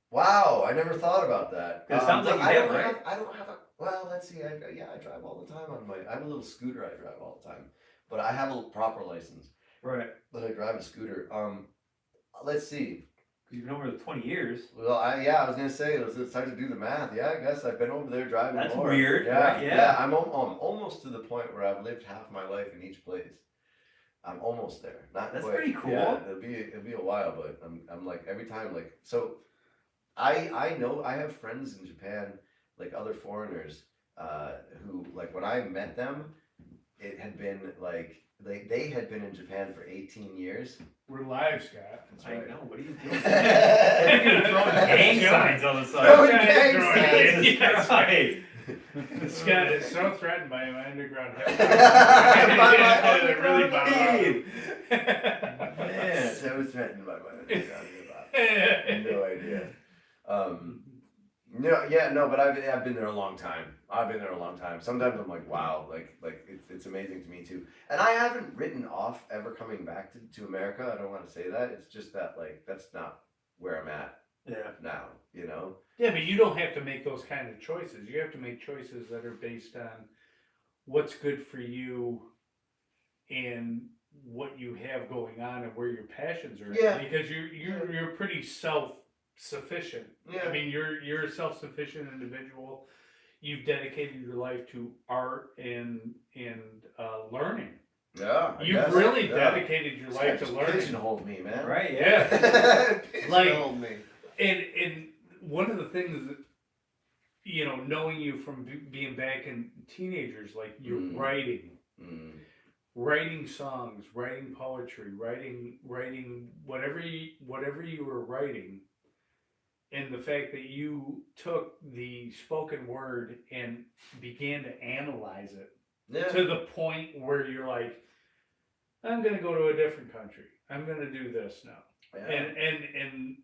Wow, I never thought about that. It sounds like you I have, don't right? have. I don't have a. Well, let's see. I drive all the time on my. I have a little scooter I drive all the time, but I have a proper license. Right. But I drive a scooter. Let's see. You've been over 20 years. Well, I was gonna say it's time to do the math. Yeah, I guess I've been over there driving. That's more. weird, Yeah, right? Yeah. I'm almost to the point where I've lived half my life in each place. I'm almost there. Not That's quite. pretty cool. Yeah, it'll be a while, but I'm like every time like so. I know I have friends in Japan, like other foreigners, who like when I met them, it had been like they had been in Japan for 18 years. We're live, Scott. That's I right. know. What are you doing? You're Throwing gang signs on the Throwing side. gang signs. Jesus Christ. Scott is so threatened by my underground hip By my It really underground bothered Man. So threatened by my underground hip hop. No idea. No, but I've been there a long time. Sometimes I'm like, wow, like it's amazing to me too. And I haven't written off ever coming back to America. I don't want to say that. It's just that like that's not where I'm at now. You know. Yeah, but you don't have to make those kind of choices. You have to make choices that are based on what's good for you and what you have going on and where your passions are. Yeah. Because you're pretty self-sufficient. Yeah. I mean, you're a self-sufficient individual. You've dedicated your life to art and learning. Yeah. You've really dedicated your life to learning. Pigeonholed me, man. Right? Yeah. Pigeonholed me. And one of the things that, you know, knowing you from being back in teenagers, like you're writing songs, writing poetry, writing whatever you were writing, and the fact that you took the spoken word and began to analyze it to the point where you're like, I'm gonna go to a different country. I'm gonna do this now, and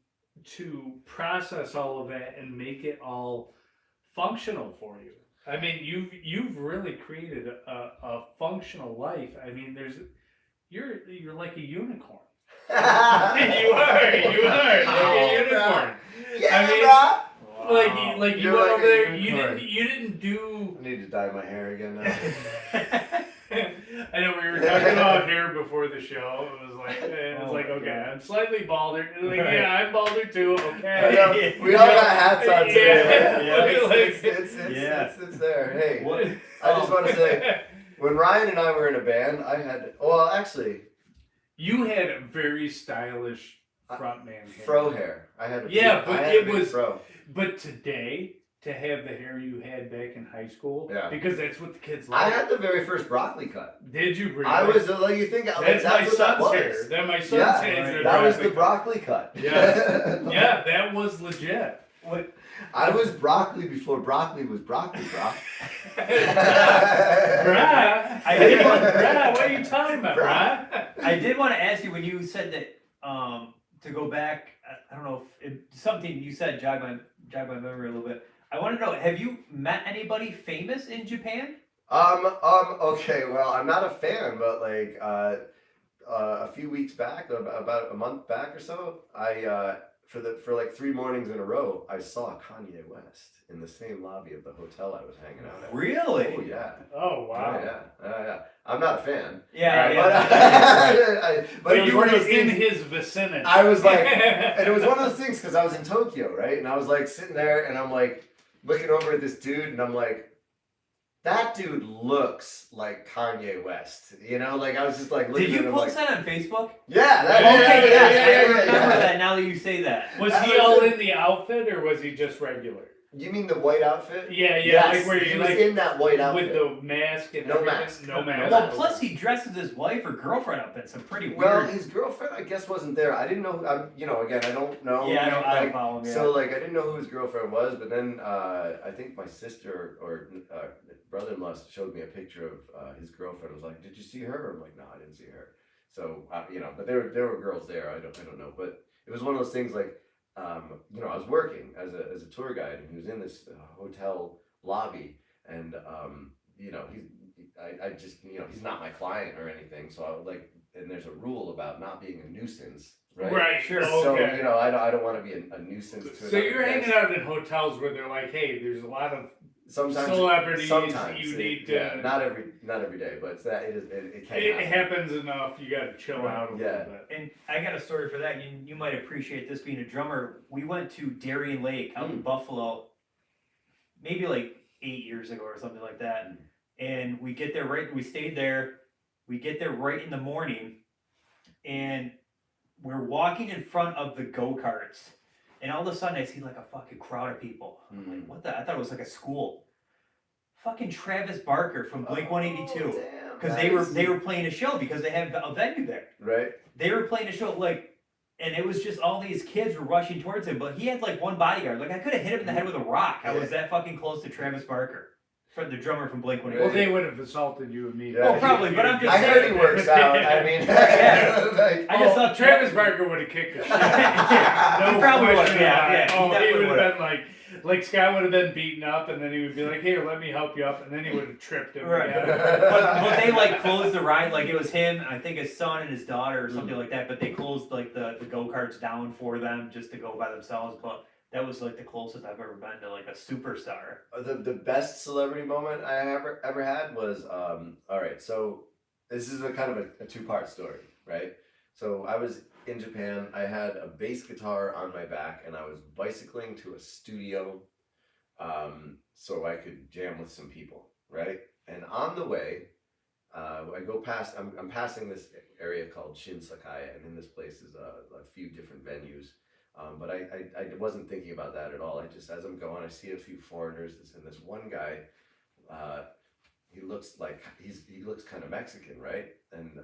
to process all of that and make it all functional for you. I mean, you've really created a functional life. I mean, you're like a unicorn. you are like a unicorn. Yeah, I mean, like you went over there. You didn't do. I need to dye my hair again now. I know we were talking about hair before the show. It was like, okay, I'm slightly balder. Like, yeah, I'm balder too. Okay, we all got hats on today. Yeah. It's there. Hey, I just want to say, when Ryan and I were in a band, actually, you had a very stylish frontman hair. Fro hair. I had a But today, to have the hair you had back in high school, because that's what the kids like. I had the very first broccoli cut. Did you really? I was like, you think that's my son's hair. That's my son's hair. That was the broccoli cut. Yeah, that was legit. What? I was broccoli before broccoli was broccoli, brah. Brah, what are you talking about, brah? I did want to ask you when you said that to go back. I don't know if something you said jogged my memory a little bit. I want to know, have you met anybody famous in Japan? Okay, well, I'm not a fan, but like, a few weeks back, about a month back or so, I, for like 3 mornings in a row, I saw Kanye West in the same lobby of the hotel I was hanging out at. Really? Oh, yeah. Oh, wow. Yeah. I'm not a fan. But you were in his vicinity. I was like, and it was one of those things because I was in Tokyo, right? And I was like sitting there and I'm like looking over at this dude and I'm like, that dude looks like Kanye West. You know, like I was just like looking at him. Did you post that on Facebook? Yeah. I remember that now that you say that. Was he all in the outfit or was he just regular? You mean the white outfit? Yeah, yes, like where he you was like in that white outfit with the mask and no everything? mask. No mask. Well, plus he dresses his wife or girlfriend up in some pretty weird. Well, his girlfriend, I guess, wasn't there. I didn't know. You know, again, I don't know. Yeah, I don't follow him. Yeah. So, like, I didn't know who his girlfriend was. But then, I think my sister or brother-in-law showed me a picture of his girlfriend. I was like, "Did you see her?" I'm like, "No, I didn't see her." So, you know, but there were girls there. I don't know. But it was one of those things like. You know, I was working as a tour guide, and he was in this hotel lobby, and you know, I just, you know, he's not my client or anything, so I would like, and there's a rule about not being a nuisance, right? Right, sure. So Okay. you know, I don't want to be a nuisance. To so you're hanging out in hotels where they're like, hey, there's a lot of celebrities. You need to. Yeah, not every day, but it can. It happens enough. You got to chill out a little bit. And I got a story for that. You might appreciate this being a drummer. We went to Darien Lake out in Buffalo, maybe like 8 years ago or something like that. And we get there we stayed there. We get there right in the morning, and we're walking in front of the go-karts. And all of a sudden, I see like a fucking crowd of people. I'm like, what the? I thought it was like a school. Fucking Travis Barker from Blink-182. Because they were playing a show because they have a venue there. Right. They were playing a show and it was just all these kids were rushing towards him. But he had like one bodyguard. Like I could have hit him in the head with a rock. I was that fucking close to Travis Barker, the drummer from Blink-182. Well, they would have assaulted you immediately. Well, probably, but I'm just saying. I heard he works out. I mean, I just thought Travis Barker would have kicked the shit. He probably would have. Yeah, he would have been like, Like Scott would have been beaten up, and then he would be like, "Here, let me help you up," and then he would have tripped him. Right. again. But they like closed the ride, like it was him, and I think his son and his daughter or something like that. But they closed like the go-karts down for them just to go by themselves. But that was like the closest I've ever been to like a superstar. The best celebrity moment I ever had was all right. So this is a kind of a two-part story, right? So I was in Japan. I had a bass guitar on my back, and I was bicycling to a studio, so I could jam with some people, right? And on the way, I go past. I'm passing this area called Shinsakaya, and in this place is a few different venues. But I wasn't thinking about that at all. I just, as I'm going, I see a few foreigners, and this one guy, he looks kind of Mexican, right? And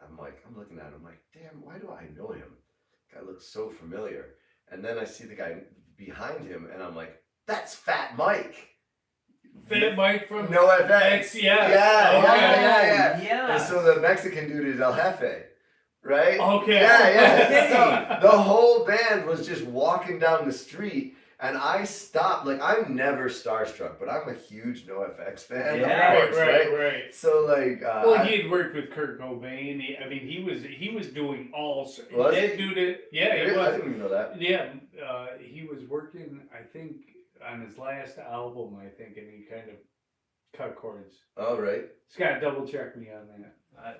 I'm looking at him, I'm like, damn, why do I know him? Guy looks so familiar. And then I see the guy behind him, and I'm like, that's Fat Mike. Fat Mike from No FX. Yeah. And so the Mexican dude is El Jefe. Right? Okay. Yeah. So the whole band was just walking down the street, and I stopped. Like, I'm never starstruck, but I'm a huge NoFX fan. Yeah, of course, right. So like, well, he had worked with Kurt Cobain. He was doing all. Was that he? dude, yeah, he really? was. I didn't even know that. Yeah, he was working. I think on his last album. I think, and he kind of cut chords. Oh, right. Scott, double check me on that. I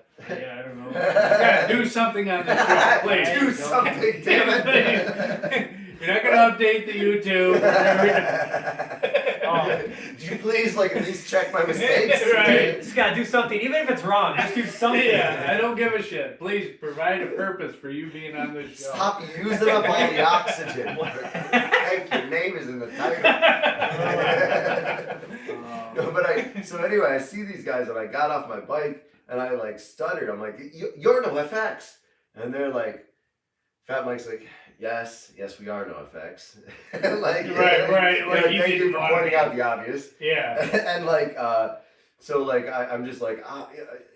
don't know. Scott, do something on this show, please. Do something, damn it. You're not gonna update the YouTube. Do you please, like, at least check my mistakes? Right. Just gotta do something, even if it's wrong. Just do something. Yeah, I don't give a shit. Please provide a purpose for you being on this show. Stop using up all the oxygen. Thank your name is in the title. No, but so anyway, I see these guys, and I got off my bike, and I like stuttered. I'm like, "You're NoFX," and they're like, Fat Mike's like, yes, we are NoFX. Like, right. Like, thank you for pointing out the obvious. Yeah. And like, so like, I'm just like,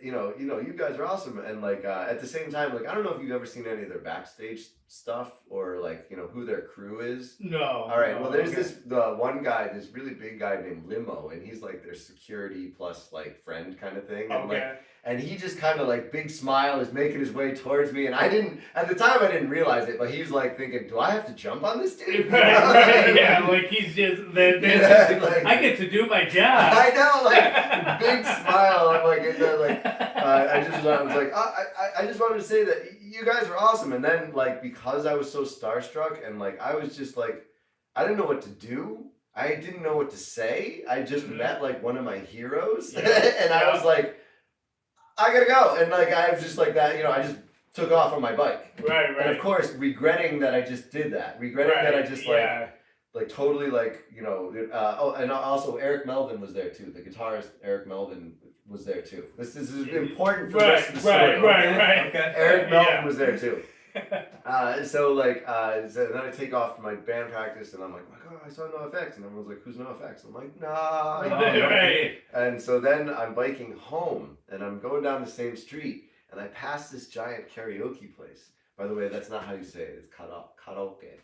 you guys are awesome. And like, at the same time, like, I don't know if you've ever seen any of their backstage stuff or like, who their crew is. No. All right. Well, there's the one guy, this really big guy named Limo, and he's like their security plus like friend kind of thing. And like, and he just kind of like big smile is making his way towards me, and at the time I didn't realize it, but he's like thinking, do I have to jump on this dude? Right. Yeah. Like he's just like, I get to do my job. I know, like big smile. I'm like, I was like, I just wanted to say that you guys are awesome. And then like, because I was so starstruck and like, I was just like, I didn't know what to do. I didn't know what to say. I just met like one of my heroes, and I was like, I gotta go. And like, I was just like that, I just took off on my bike. Right. And of course, regretting that I just did that. Regretting that I just like totally like, and also Eric Melvin was there too. The guitarist Eric Melvin was there too. This is important for the rest of the story. Right. Okay. Eric Melvin was there too. So then I take off to my band practice, and I'm like, oh, I saw NoFX, and everyone's like, who's NoFX? I'm like, nah. Right. And so then I'm biking home, and I'm going down the same street, and I pass this giant karaoke place. By the way, that's not how you say it. It's karaoke.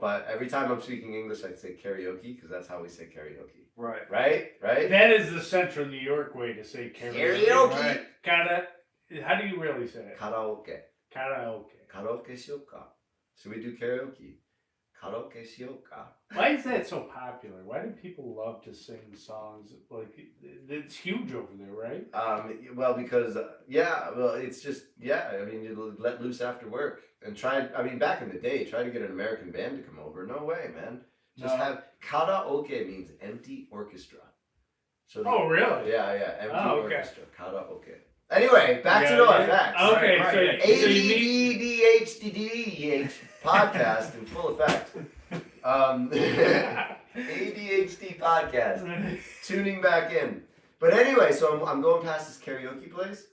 But every time I'm speaking English, I say karaoke because that's how we say karaoke. Right. That is the Central New York way to say karaoke. Right? How do you really say it? Karaoke. Karaoke shiyoka. Should we do karaoke? Karaoke shiyoka. Why is that so popular? Why do people love to sing songs? Like, it's huge over there, right? Well, because it's just you let loose after work and back in the day, try to get an American band to come over. No way, man. Just have karaoke means empty orchestra. So really? Yeah, empty orchestra. Karaoke. Anyway, back to NoFX. Okay, so ADHD podcast in full effect. ADHD podcast. Tuning back in. But anyway, so I'm going past this karaoke place,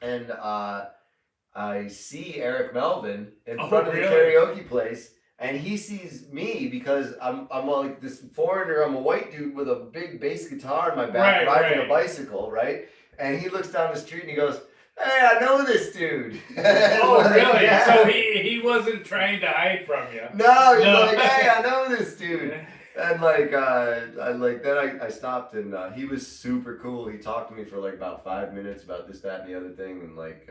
and I see Eric Melvin in front of the karaoke place, and he sees me because I'm like this foreigner. I'm a white dude with a big bass guitar on my back, riding a bicycle, right? And he looks down the street and he goes, hey, I know this dude. Oh, Like, really? yeah. So he wasn't trying to hide from you. No, he's No. like, hey, I know this dude. And like, then I stopped, and he was super cool. He talked to me for like about 5 minutes about this, that, and the other thing, and like,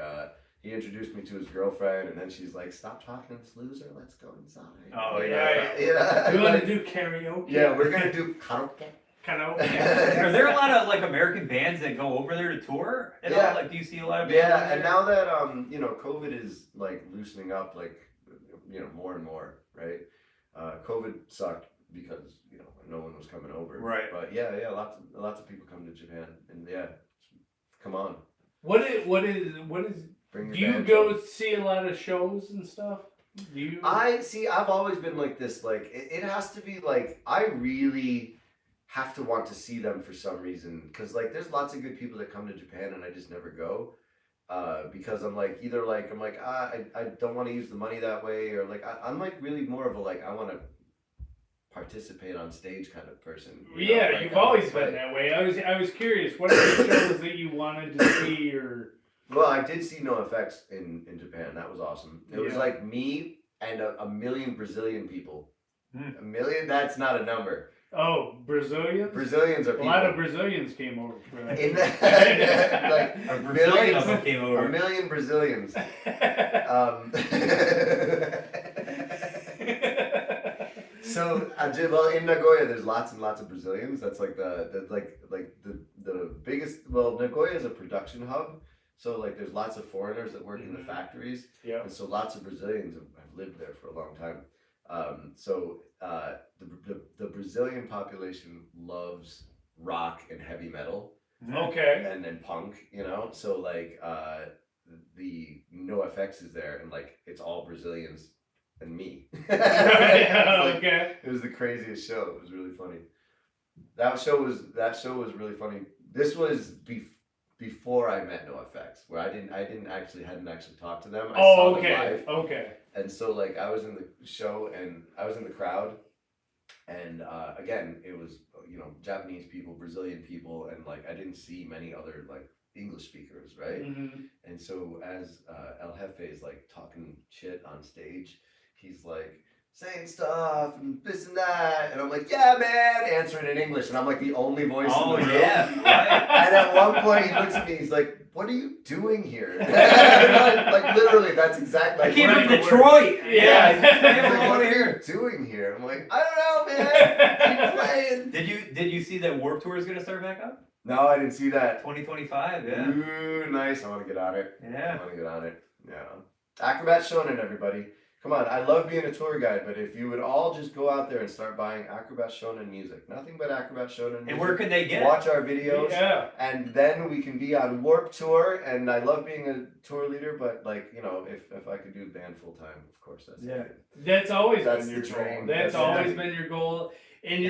he introduced me to his girlfriend, and then she's like, "Stop talking to this loser. Let's go inside." Oh, yeah. yeah. You want Like, to do karaoke? yeah, we're gonna do karaoke. Karaoke. Are there a lot of like American bands that go over there to tour at Yeah. all? Like, do you see a lot of bands? Yeah, over and there? now that COVID is like loosening up, like more and more, right? COVID sucked because no one was coming over. Right. But yeah, lots of people come to Japan, and yeah, come on. What is? Bring your Do you band go in. see a lot of shows and stuff? Do you? I've always been like this. Like it has to be like I really have to want to see them for some reason, because like there's lots of good people that come to Japan and I just never go. Because I'm like either like I don't want to use the money that way, or like I'm like really more of a like I want to participate on stage kind of person. Yeah, Like, you've I always wanna been play. that way. I was curious. What are the shows that you wanted to see or? Well, I did see No Effects in Japan. That was awesome. It was Yeah. like me and a million Brazilian people. Hmm. A million? That's not a number. Oh, Brazilians. Brazilians are A people. lot of Brazilians came over for that. In that, like A Brazilian of them came a over. million Brazilians. So, well, in Nagoya, there's lots and lots of Brazilians. That's like the biggest. Well, Nagoya is a production hub, so like there's lots of foreigners that work in the factories, Yeah. and so lots of Brazilians have lived there for a long time. The Brazilian population loves rock and heavy metal, Okay. and then punk, So like the NoFX is there, and like it's all Brazilians and me. Okay. It was the craziest show. It was really funny. That show was really funny. This was before I met NoFX, where I hadn't actually talked to them. I saw them Okay. live. Okay. And so like I was in the show and I was in the crowd, and again it was Japanese people, Brazilian people, and like I didn't see many other like English speakers, right? Mm-hmm. And so as El Jefe is like talking shit on stage, he's like saying stuff and this and that, and I'm like, yeah man, answering in English, and I'm like the only voice Oh, in the room. yeah, right. And at one point he looks at me, he's like, what are you doing here? like literally, that's exactly. I Like, came word from for word. Detroit. Yeah. I He's came like, all what over are here. you doing here? I'm like, I don't know, man. Keep playing. Did you see that Warped Tour is gonna start back up? No, I didn't see that. 2025. Yeah. Ooh, nice. I want to get on it. Yeah. I want to get on it. Yeah. Acrobat Shonen, everybody. Come on, I love being a tour guide, but if you would all just go out there and start buying Acrobat Shonen music, nothing but Acrobat Shonen music. And where could they get it? Watch our videos, Yeah. and then we can be on Warped Tour. And I love being a tour leader, but like if I could do band full time, of course that's Yeah. it. That's always That's been your the goal. dream. That's That's always it. been your goal, and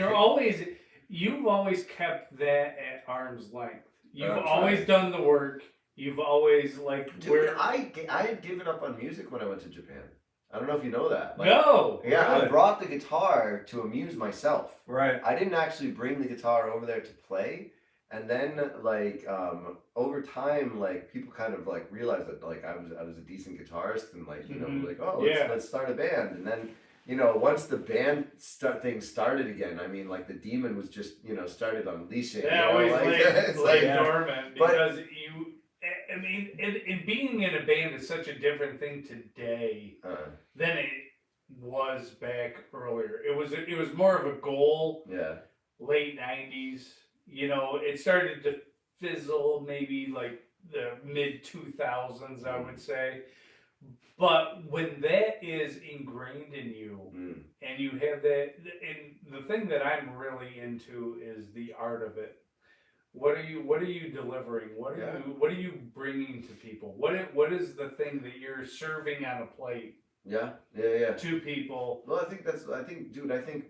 you've always kept that at arm's length. You've I'm always trying. done the work. You've always like Dude, I had given up on music when I went to Japan. I don't know if you know that. Like, no. Yeah, I Really? brought the guitar to amuse myself. Right. I didn't actually bring the guitar over there to play. And then like over time, like people kind of like realized that like I was a decent guitarist, and like Mhm. like oh Yeah. let's start a band. And then once the band thing started again, I mean like the demon was just started unleashing. That always it's like yeah. dormant But- because you. I mean, and being in a band is such a different thing today than it was back earlier. It was more of a goal. yeah. Late 90s, it started to fizzle maybe like the mid 2000s, I would say. But when that is ingrained in you, and you have that, and the thing that I'm really into is the art of it. What are you delivering? What are you bringing to people? What is the thing that you're serving on a plate Yeah. to people? Well, I think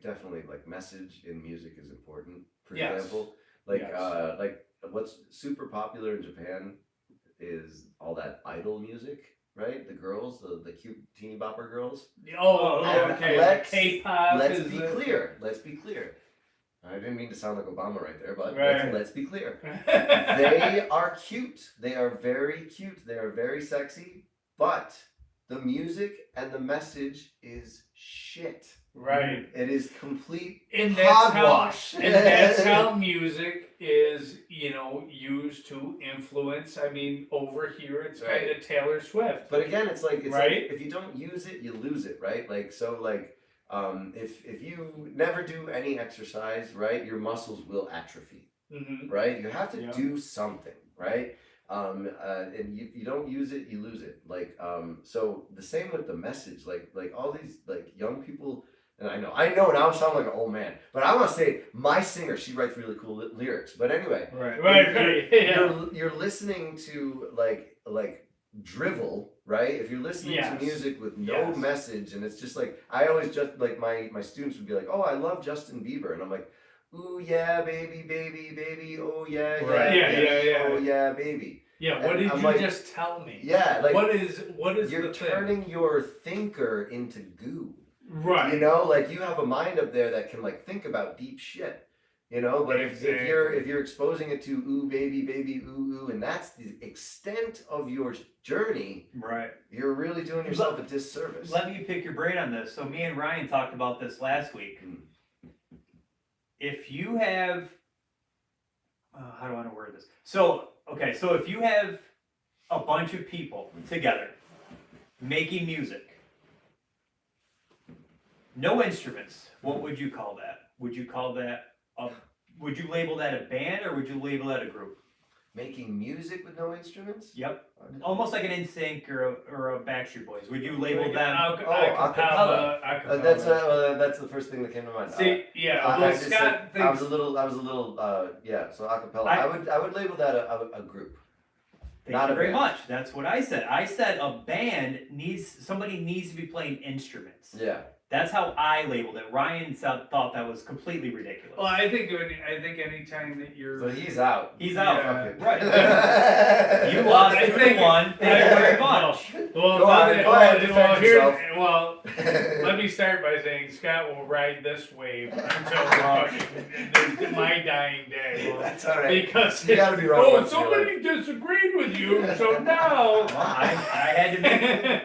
definitely like message in music is important. For Yes. example, like Yes. like what's super popular in Japan is all that idol music, right? The girls, the cute teeny bopper girls. Oh, And okay. let's- K-pop. Let's is be the- clear. Let's be clear. I didn't mean to sound like Obama right there, but Right. let's be clear. They are cute. They are very cute. They are very sexy. But the music and the message is shit. Right. It is complete And that's hogwash. and that's how music is, used to influence. I mean, over here it's kind of Taylor Swift. But again, it's like Right. if you don't use it, you lose it, right? Like so, like if you never do any exercise, right, your muscles will atrophy, Mm-hmm. right? You have to Yeah. do something, right? And you don't use it, you lose it. Like so the same with the message. Like all these like young people. And I know now I sound like an old man, but I want to say my singer, she writes really cool lyrics. But anyway, Right. Yeah. you're listening to like drivel, right? If you're listening Yes. to music with no Yes. message, and it's just like I always just like my students would be like, oh, I love Justin Bieber, and I'm like, ooh yeah, baby, oh yeah, Right. Yeah. oh yeah, baby. Yeah. What And did I'm you like, just tell me? Yeah, like What is you're the thing? turning your thinker into goo. Right. You know, like you have a mind up there that can like think about deep shit. You know, but if you're exposing it to ooh baby, ooh, and that's the extent of your journey, Right. you're really doing yourself a disservice. Let me pick your brain on this. So me and Ryan talked about this last week. If you have, how do I want to word this? So if you have a bunch of people together making music, no instruments, what would you call that? Would you call that would you label that a band or would you label that a group? Making music with no instruments? Yep. Almost like an NSYNC or a Backstreet Boys. Would you label them? Acapella. Acapella. That's the first thing that came to mind. See, yeah. I Well, just Scott said, thinks. I was a little yeah. So acapella. I would label that a group. Thank Not you a very band. much. That's what I said. I said a band somebody needs to be playing instruments. Yeah. That's how I labeled it. Ryan thought that was completely ridiculous. Well, I think anytime that you're. So he's out. He's out. Yeah. Right. You lost I 2 think- to 1. Thank you very much. Well, Go ahead, defend yourself. Let me start by saying Scott will ride this wave until my dying day. That's all right. Because You gotta be wrong once in your somebody disagreed with you, so now I had to make.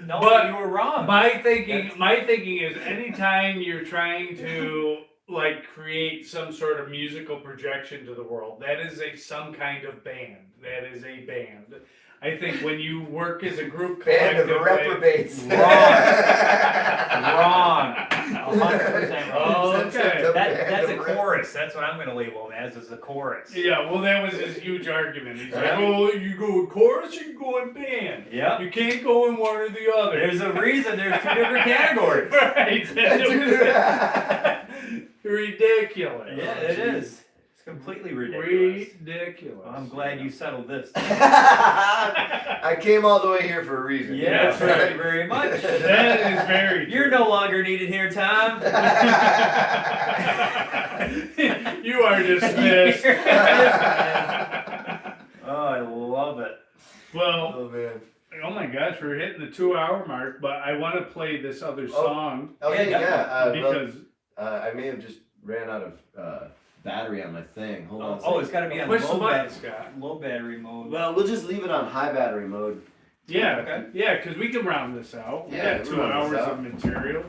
No, But you were wrong. my thinking is anytime you're trying to like create some sort of musical projection to the world, that is some kind of band. That is a band. I think when you work as a group Band of collectively, reprobates. Wrong. 100% wrong. Oh, okay. That's a chorus. That's what I'm going to label him as, is a chorus. Yeah, well, that was his huge argument. He's like, Yeah. "Oh, you go in chorus, you can go in band. Yep. You can't go in one or the other." There's a reason there's 2 different categories. Right. Ridiculous. Yeah, it is. It's completely ridiculous. Ridiculous. Well, I'm glad you settled this. I came all the way here for a reason. Yeah, That's thank right. you very much. That is very true. You're no longer needed here, Tom. You are dismissed. Oh, I love it. Well, Oh man. oh my gosh, we're hitting the 2-hour mark, but I want to play this other song Okay, Yeah, because I may have just ran out of battery on my thing. Hold on. a Oh, second. it's got to be on push the low, button, Scott. low battery mode. Well, we'll just leave it on high battery mode. Yeah, Okay. yeah, because we can round this out. We Yeah, got we 2 round this hours out. of material.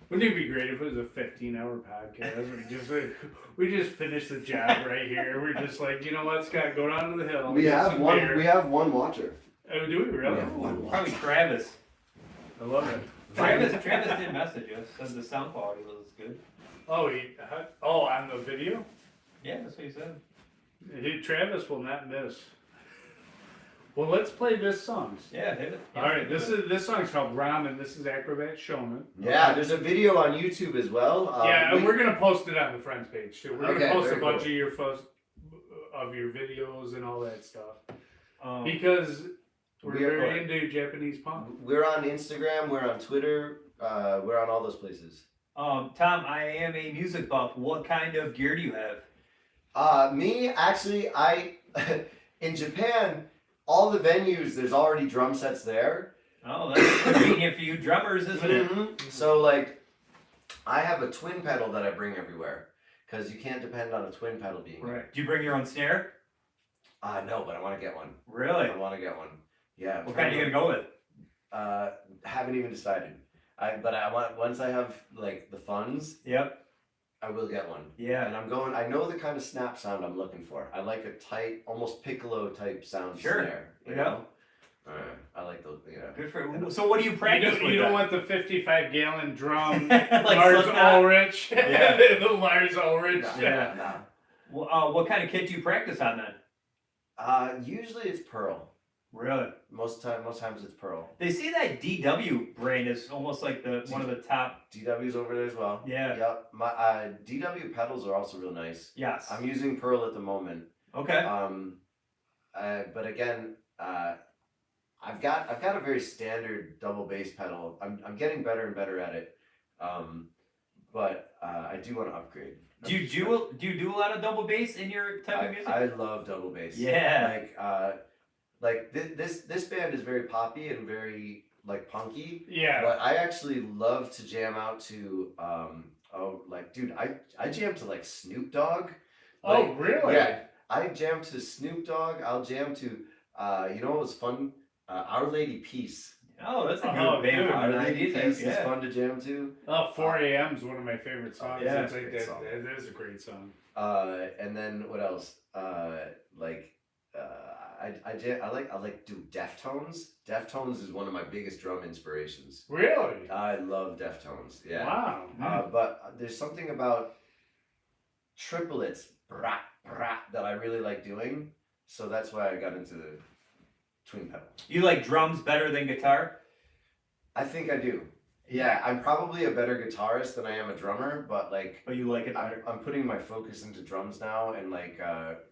Wouldn't it be great if it was a 15-hour podcast? We just finished the job right here. We're just like, you know what, Scott, go down to the hill. We get have some one. beer. We have one watcher. Oh, do we really? We have one Probably watcher. Travis. I love it. Travis did message us. Said the sound quality was good. Oh, on the video? Yeah, that's what he said. Travis will not miss. Well, let's play this song. Yeah, hit it. All right, this song's called Ram, and this is Acrobat Showman. Yeah, there's a video on YouTube as well. Yeah, and we're gonna post it on the Friends page too. We're Okay, gonna post a very bunch cool. of your videos and all that stuff Um, because we're we are very into Japanese punk. We're on Instagram. We're on Twitter. We're on all those places. Tom, I am a music buff. What kind of gear do you have? Me, actually, in Japan, all the venues, there's already drum sets there. Oh, that's convenient for you drummers, isn't it? Mhm. So, like, I have a twin pedal that I bring everywhere because you can't depend on a twin pedal being there. Right. Do you bring your own snare? No, but I want to get one. Really? I want to get one. Yeah. What kind are you gonna go with? Haven't even decided. But I want, once I have like the funds, Yep. I will get one. Yeah. And I know the kind of snap sound I'm looking for. I like a tight, almost piccolo type sound Sure. snare. You Yeah. know? I like those, Good for you. So what do you practice with? You then? don't want the 55-gallon drum, Like Lars Slipknot? Ulrich. Yeah. The Lars Ulrich. Yeah. Nah. Well, what kind of kit do you practice on then? Usually it's Pearl. Really? Most times it's Pearl. They say that DW brand is almost like one of the top. DW's over there as well. Yeah. Yep. My DW pedals are also real nice. Yes. I'm using Pearl at the moment. Okay. But again, I've got a very standard double bass pedal. I'm getting better and better at it. But I do want to upgrade. Do you do a lot of double bass in your type of music? I love double bass. Yeah. Like this band is very poppy and very like punky. Yeah. But I actually love to jam out to dude, I jam to like Snoop Dogg. Oh, Like, really? Yeah. I jam to Snoop Dogg. I'll jam to you know what was fun? Our Lady Peace. Oh, that's a good Oh, band dude. from Our the Lady 90s. Peace is Yeah. fun to jam to. 4 a.m. is one of my favorite songs. Yeah. It's like Great song. that is a great song. And then what else? I like Deftones. Deftones is one of my biggest drum inspirations. Really? I love Deftones. Yeah. Wow. But there's something about triplets brat, brat, that I really like doing. So that's why I got into the twin pedal. You like drums better than guitar? I think I do. Yeah, I'm probably a better guitarist than I am a drummer, but like But you like it better. I'm putting my focus into drums now and like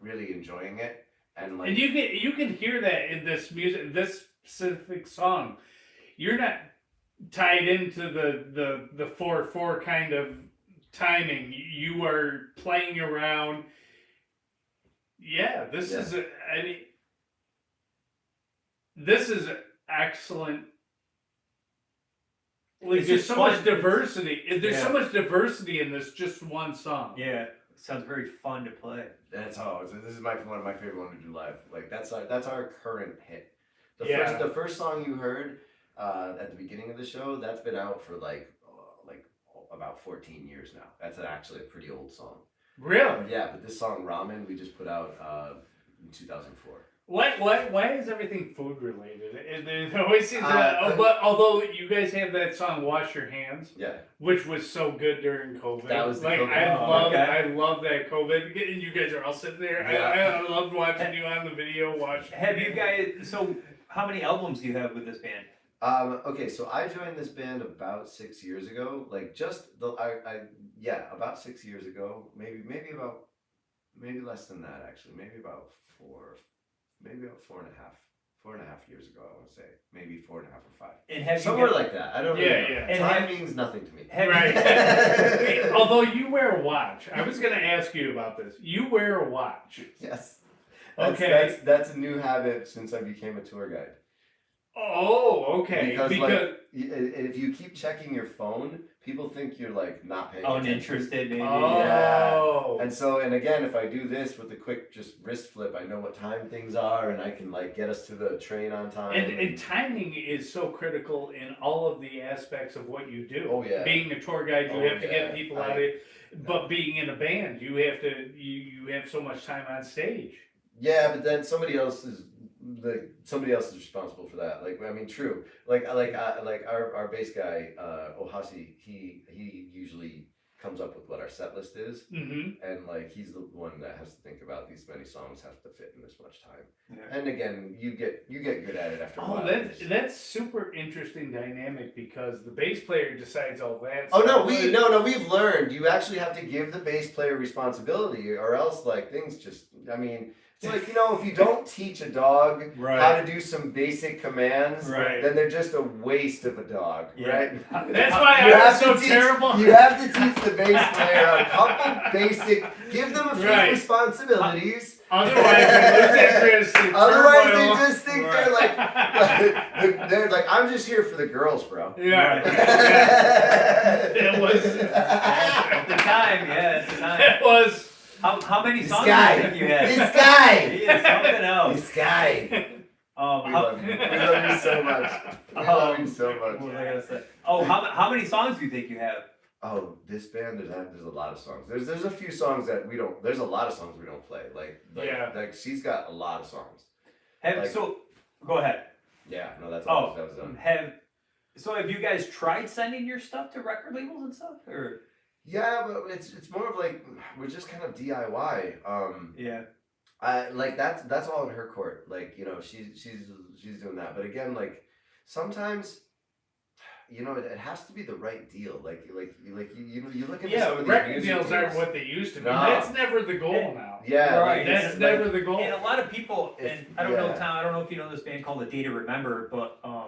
really enjoying it. And like And you can hear that in this music, this specific song. You're not tied into the 4/4 kind of timing. You are playing around. Yeah, this is this is excellent. Like It's there's just so fun. much diversity. There's so Yeah. much diversity in this just one song. Yeah. It sounds very fun to play. That's all. This is one of my favorite ones to do live. Like that's our current hit. Yeah. The first song you heard at the beginning of the show, that's been out for like about 14 years now. That's actually a pretty old song. Really? Yeah, but this song Ramen we just put out in 2004. Why is everything food related? It always seems Uh, although you guys have that song "Wash Your Hands," Yeah. which was so good during COVID. That was the like COVID. I love that COVID. And you guys are all sitting there. Yeah. I loved watching you on the video. Have you guys? So how many albums do you have with this band? Okay, so I joined this band about 6 years ago. Like about 6 years ago. Maybe less than that actually. Maybe about 4.5 years ago. I want to say maybe 4.5 or 5. And have Somewhere you like that. I don't really know. Yeah. And Time means nothing to me. Right. Although you wear a watch, I was going to ask you about this. You wear a watch. Yes. Okay. That's a new habit since I became a tour guide. Oh, okay. Because if you keep checking your phone, people think you're like not paying attention. uninterested, maybe. Oh. And again, if I do this with a quick just wrist flip, I know what time things are, and I can like get us to the train on time. And timing is so critical in all of the aspects of what you do. Oh, yeah. Being a tour guide, you have to get people out of it. But being in a band, you have to you have so much time on stage. Yeah, but then somebody else is responsible for that. Like, I mean, true. Like our bass guy, Ohasi, he usually comes up with what our set list is, and like he's the one that has to think about these many songs have to fit in this much time. Yeah. And again, you get good at it after a while. That's super interesting dynamic because the bass player decides all that. Oh no, we've learned you actually have to give the bass player responsibility, or else like things just. I mean. It's like, if you don't teach a dog how to do some basic commands, then they're just a waste of a dog, right? That's why I was so terrible. You have to teach the bass player a couple basic, give them a few responsibilities, Otherwise, they lose interest in Otherwise, turmoil. they just think they're like, I'm just here for the girls, bro. Yeah. It was. At the time, yeah, at the time. It was. How many This songs guy. have you had? This guy. He is something else. This guy. We love you. We love you so much. We love you so much. What was I gonna say? Oh, how many songs do you think you have? Oh, this band, there's a lot of songs. There's a few songs that we don't. There's a lot of songs we don't play. Like she's got a lot of songs. Go ahead. Yeah, no, that's all. That was done. Have you guys tried sending your stuff to record labels and stuff, or? Yeah, but it's more of like we're just kind of DIY. Yeah. That's all in her court. Like, you know, she's doing that. But again, like sometimes, you know, it has to be the right deal. Like you look at some of these record music deals aren't what they used to be. No. That's never the goal now. Yeah, Right. That's never the goal. And a lot of people, I don't know, yeah. Tom. I don't know if you know this band called The Day to Remember, but I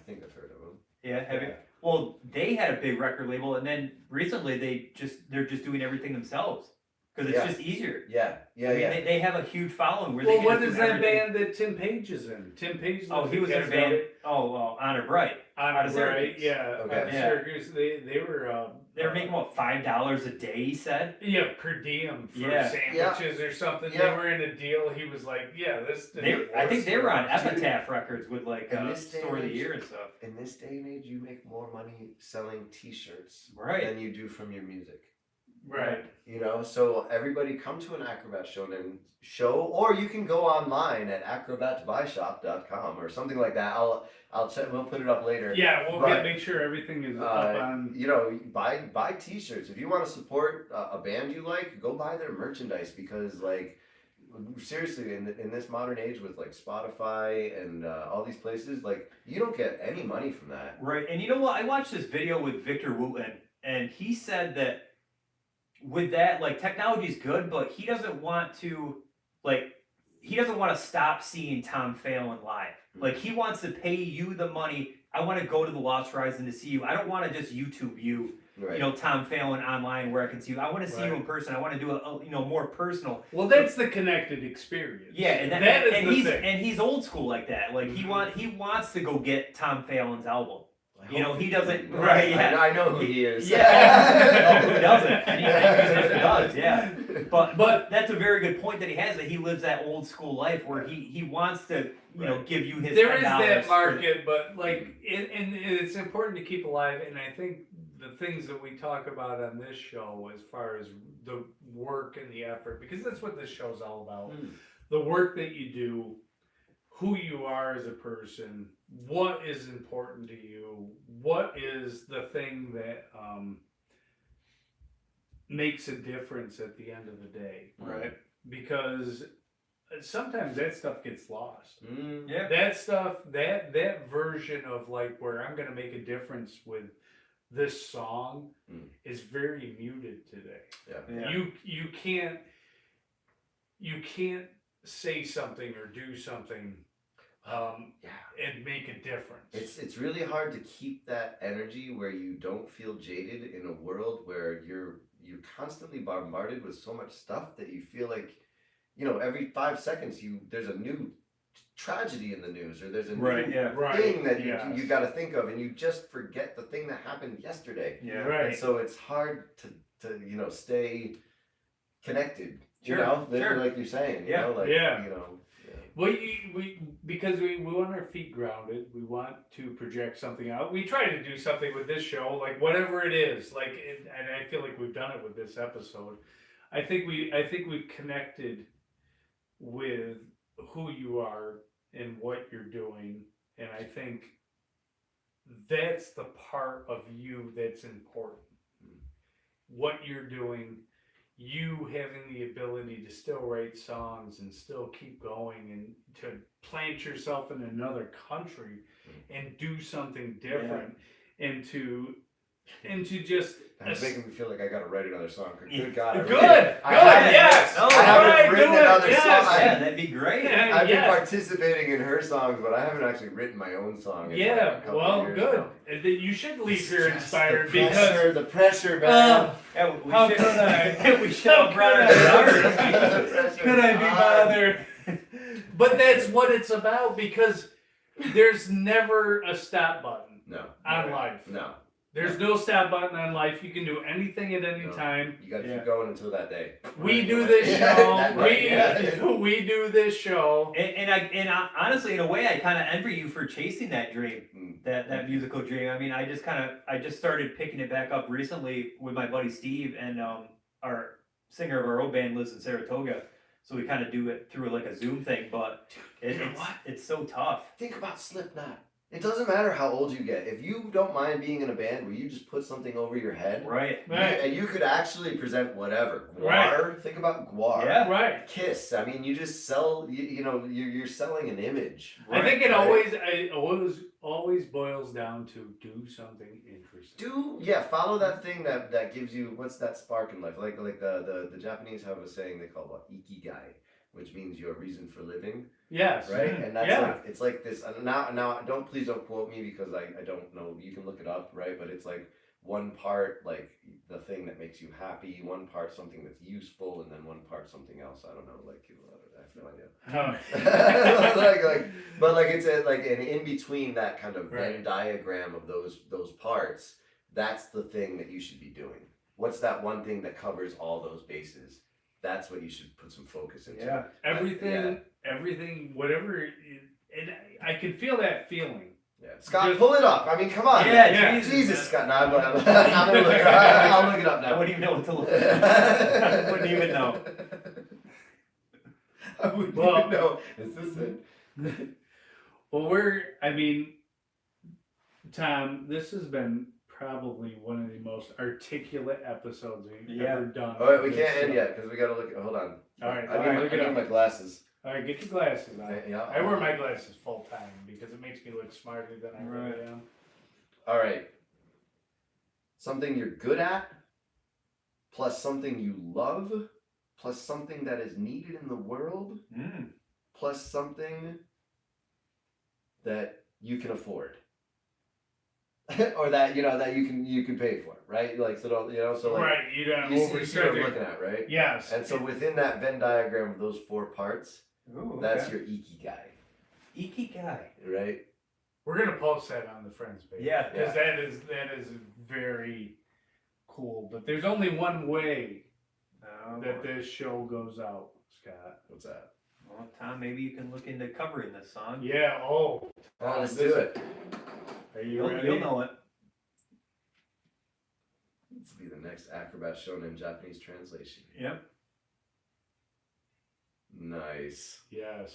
think I've heard of them. yeah, have you? Yeah. Well, they had a big record label, and then recently they're just doing everything themselves because it's Yeah. just easier. Yeah, I mean, they have a huge following. Where Well, they what can is just that do everything. band that Tim Page is in? Tim Page. Oh, he was in a band. Honor Bright. On out of right, Syracuse. yeah. Okay. Out of Yeah. Syracuse, they were. They were making what, $5 a day? He said. Yeah, per diem for Yeah. sandwiches or something. Yeah. They were in a deal. He was like, "Yeah, this." I think they were on works for us." Epitaph Records with like In this day Store of and the age- Year and stuff. In this day and age, you make more money selling T-shirts Right. than you do from your music. Right. You know, so everybody come to an Acrobat show, or you can go online at acrobatbuyshop.com or something like that. I'll check. We'll put it up later. Yeah, we'll But, make sure everything is up on. You know, buy T-shirts. If you want to support a band you like, go buy their merchandise because, like, seriously, in this modern age with like Spotify and all these places, like, you don't get any money from that. Right, and you know what? I watched this video with Victor Wooten, and he said that with that, like, technology's good, but he doesn't want to stop seeing Tom Phelan live. Like, he wants to pay you the money. I want to go to the Lost Horizon to see you. I don't want to just YouTube you, Right. you know, Tom Phelan online where I can see you. I want to see you Right. in person. I want to do a more personal. Well, that's the connected experience. Yeah, and that is and the he's thing. and he's old school like that. Like he wants to go get Tom Phelan's album. You know, he doesn't. Right? Yeah. I know who he is. Yeah. Oh, who doesn't? And he does. Yeah. But that's a very good point that he has, that he lives that old school life where he wants to give you his. There is $10 that for- market, but like, and it's important to keep alive. And I think the things that we talk about on this show, as far as the work and the effort, because that's what this show's all about. The work that you do, who you are as a person, what is important to you, what is the thing that makes a difference at the end of the day, Right. Because sometimes that stuff gets lost. Yeah. That stuff, that version of like where I'm gonna make a difference with this song is very muted today. Yeah. Yeah. You can't say something or do something and make a difference. It's really hard to keep that energy where you don't feel jaded in a world where you're constantly bombarded with so much stuff that you feel like, you know, every 5 seconds there's a new tragedy in the news, or there's a Right, new yeah. thing that Yes. you got to think of, and you just forget the thing that happened yesterday. Yeah. Right. And so it's hard to stay connected. Sure, You know, sure. like you're saying. Yeah. You know, like, Yeah. You know. Because we want our feet grounded, we want to project something out. We try to do something with this show, like whatever it is, and I feel like we've done it with this episode. I think we've connected with who you are and what you're doing, and I think that's the part of you that's important. What you're doing, you having the ability to still write songs and still keep going and to plant yourself in another country and do something different and to into just It's making me feel like I gotta write another song. Good God. Good. Yes. No, I haven't Alright, written do it, another yes. song. Yeah, that'd be great. I've been Yes. participating in her songs, but I haven't actually written my own song. In Yeah, like a couple well, years good. now. And then you should leave here It's just inspired the because pressure, the pressure, man. Yeah, we How should, could I? we should have brought our guitars. could I be bothered? But that's what it's about because there's never a stop button No. on life. No. There's no stop button on life. You can do anything at any No. time. You gotta Yeah. keep going until that day. We Right. do this Yeah, show. that- right, yeah. We do this show. And I honestly, in a way, I kind of envy you for chasing that dream, Mm. that musical dream. I mean, I just started picking it back up recently with my buddy Steve, and our singer of our old band lives in Saratoga, so we kind of do it through like a Zoom thing. But it's so tough. Think about Slipknot. It doesn't matter how old you get. If you don't mind being in a band where you just put something over your head, Right. Right. and you could actually present whatever. Guar. Right. Think about Guar. Yeah. Right. Kiss. I mean, you just sell. You know, you're selling an image. I think it Right. always boils down to do something interesting. Follow that thing that gives you what's that spark in life. Like the Japanese have a saying they call what ikigai, which means your reason for living. Yes. Right, and that's Yeah. like it's like this. Now, please don't quote me because I don't know. You can look it up, right? But it's like one part like the thing that makes you happy, one part something that's useful, and then one part something else. I don't know, like I have no idea. But it's an in between that kind of Venn Right. diagram of those parts. That's the thing that you should be doing. What's that one thing that covers all those bases? That's what you should put some focus into. Yeah. Everything, whatever. And I can feel that feeling. Yeah. Scott, Just- pull it up. I mean, come on. Yeah, Yeah. Jesus, Scott. No, I'm gonna look it up. I'll look it up I now. wouldn't even know what to look at. I wouldn't even know. I wouldn't Well- even know. Is this it? Well, Tom, this has been probably one of the most articulate episodes we've Yeah. ever done. Oh, wait, we This can't end show. yet because we gotta look. Hold on. All right, I look it need up. my glasses. All right, get your glasses on. Okay, yeah, I wear my glasses full time because it makes me look smarter than I really Right. am. All right. Something you're good at, plus something you love, plus something that is needed in the world, plus something that you can afford. Or that that you can pay for, right? Like Right, you don't you see what I'm overstretch looking at, right? Yes. And so within that Venn diagram of those four parts, Ooh, that's okay. your ikigai, Ikigai. right? We're gonna post that on the friends page. Yeah. Because that is very cool. But there's only one way Oh, that boy. this show goes out, Scott. What's that? Well, Tom, maybe you can look into covering this song. Yeah. Oh. Oh, let's do it. Are you You'll, ready? you'll know it. This will be the next Acrobat Shonen Japanese translation. Yep. Nice. Yes.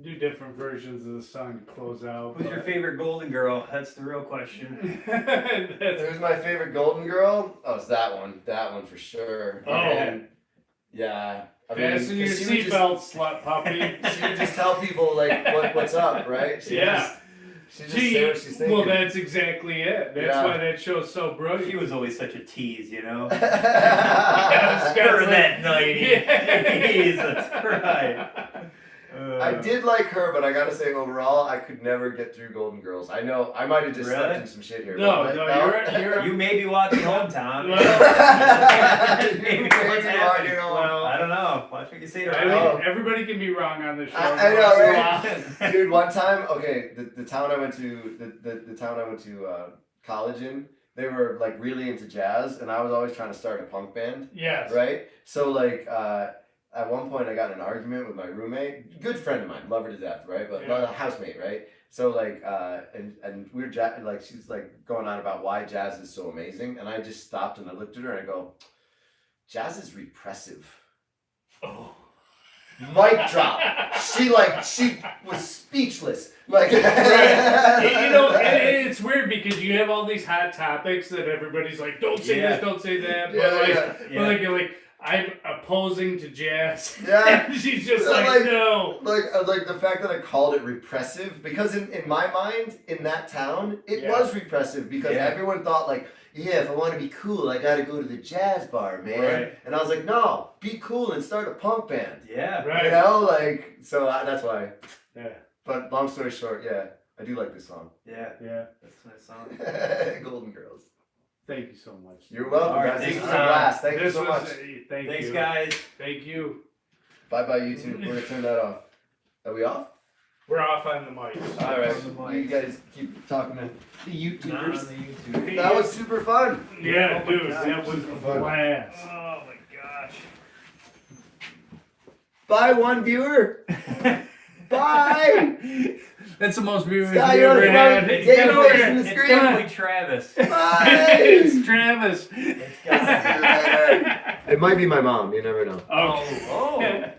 Do different versions of the song to close out. Who's your favorite Golden Girl? That's the real question. That's Who's my favorite Golden Girl? Oh, it's that one. That one for sure. Oh. And, yeah. I mean, fasten your 'cause she would just- seatbelt, slut puppy. She would just tell people like what's up, right? She Yeah. She just say what she's thinking. Well, that's exactly it. That's Yeah. why that show's so brilliant. She was always such a tease, you know? Yeah, Her Scott's that night. Yeah. Jesus Christ. I did like her, but I gotta say overall, I could never get through Golden Girls. I know I might have just slept Really? in some shit here. No, but no, you're You may be walking home, Tom. Maybe what's you are, happening? you know. Well, I don't know. Watch what you say to I her. mean, everybody can be wrong on this show. I know, right? Dude, one time, okay, the town I went to, the town I went to college in, they were like really into jazz, and I was always trying to start a punk band, Yes. right? So like, at one point I got in an argument with my roommate, good friend of mine, love her to death, right? But Yeah. a housemate, right? So like, and we were like, she's like going on about why jazz is so amazing, and I just stopped and I looked at her and I go, jazz is repressive. Oh. Mic drop. She was speechless. Like, Right. You know, and it's weird because you have all these hot topics that everybody's like, don't say Yeah. this, don't say that. But Yeah, like, yeah. but like, you're like, I'm opposing to jazz. Yeah. And she's just So, like, no. Like the fact that I called it repressive, because in my mind, in that town, it Yeah. was repressive because Yeah. everyone thought like, yeah, if I want to be cool, I gotta go to the jazz bar, man. Right. And I was like, no, be cool and start a punk band. Yeah. Right. You know, like, so that's why. Yeah. But long story short, yeah, I do like this song. Yeah. Yeah. That's a nice song. Golden Girls. Thank you so much. You're welcome, All right, guys. thanks, This was a Tom. blast. Thank you This so was- much. Thank Thanks, you. guys. Thank you. Bye bye, YouTube. We're gonna turn that off. Are we off? We're off on the mic. All right. On the You mic. guys keep talking to the Not on YouTubers. the YouTube. That was super fun. Yeah, Oh my dude, God. that was a Fun. blast. Oh my gosh. Bye, one viewer. Bye. That's the most viewers Scott, we you're on ever the had. phone. It's Get your definitely- face in the It's screen. definitely Travis. Bye. It's Travis. It's See you later. It might be my mom. You never know. Okay. Oh.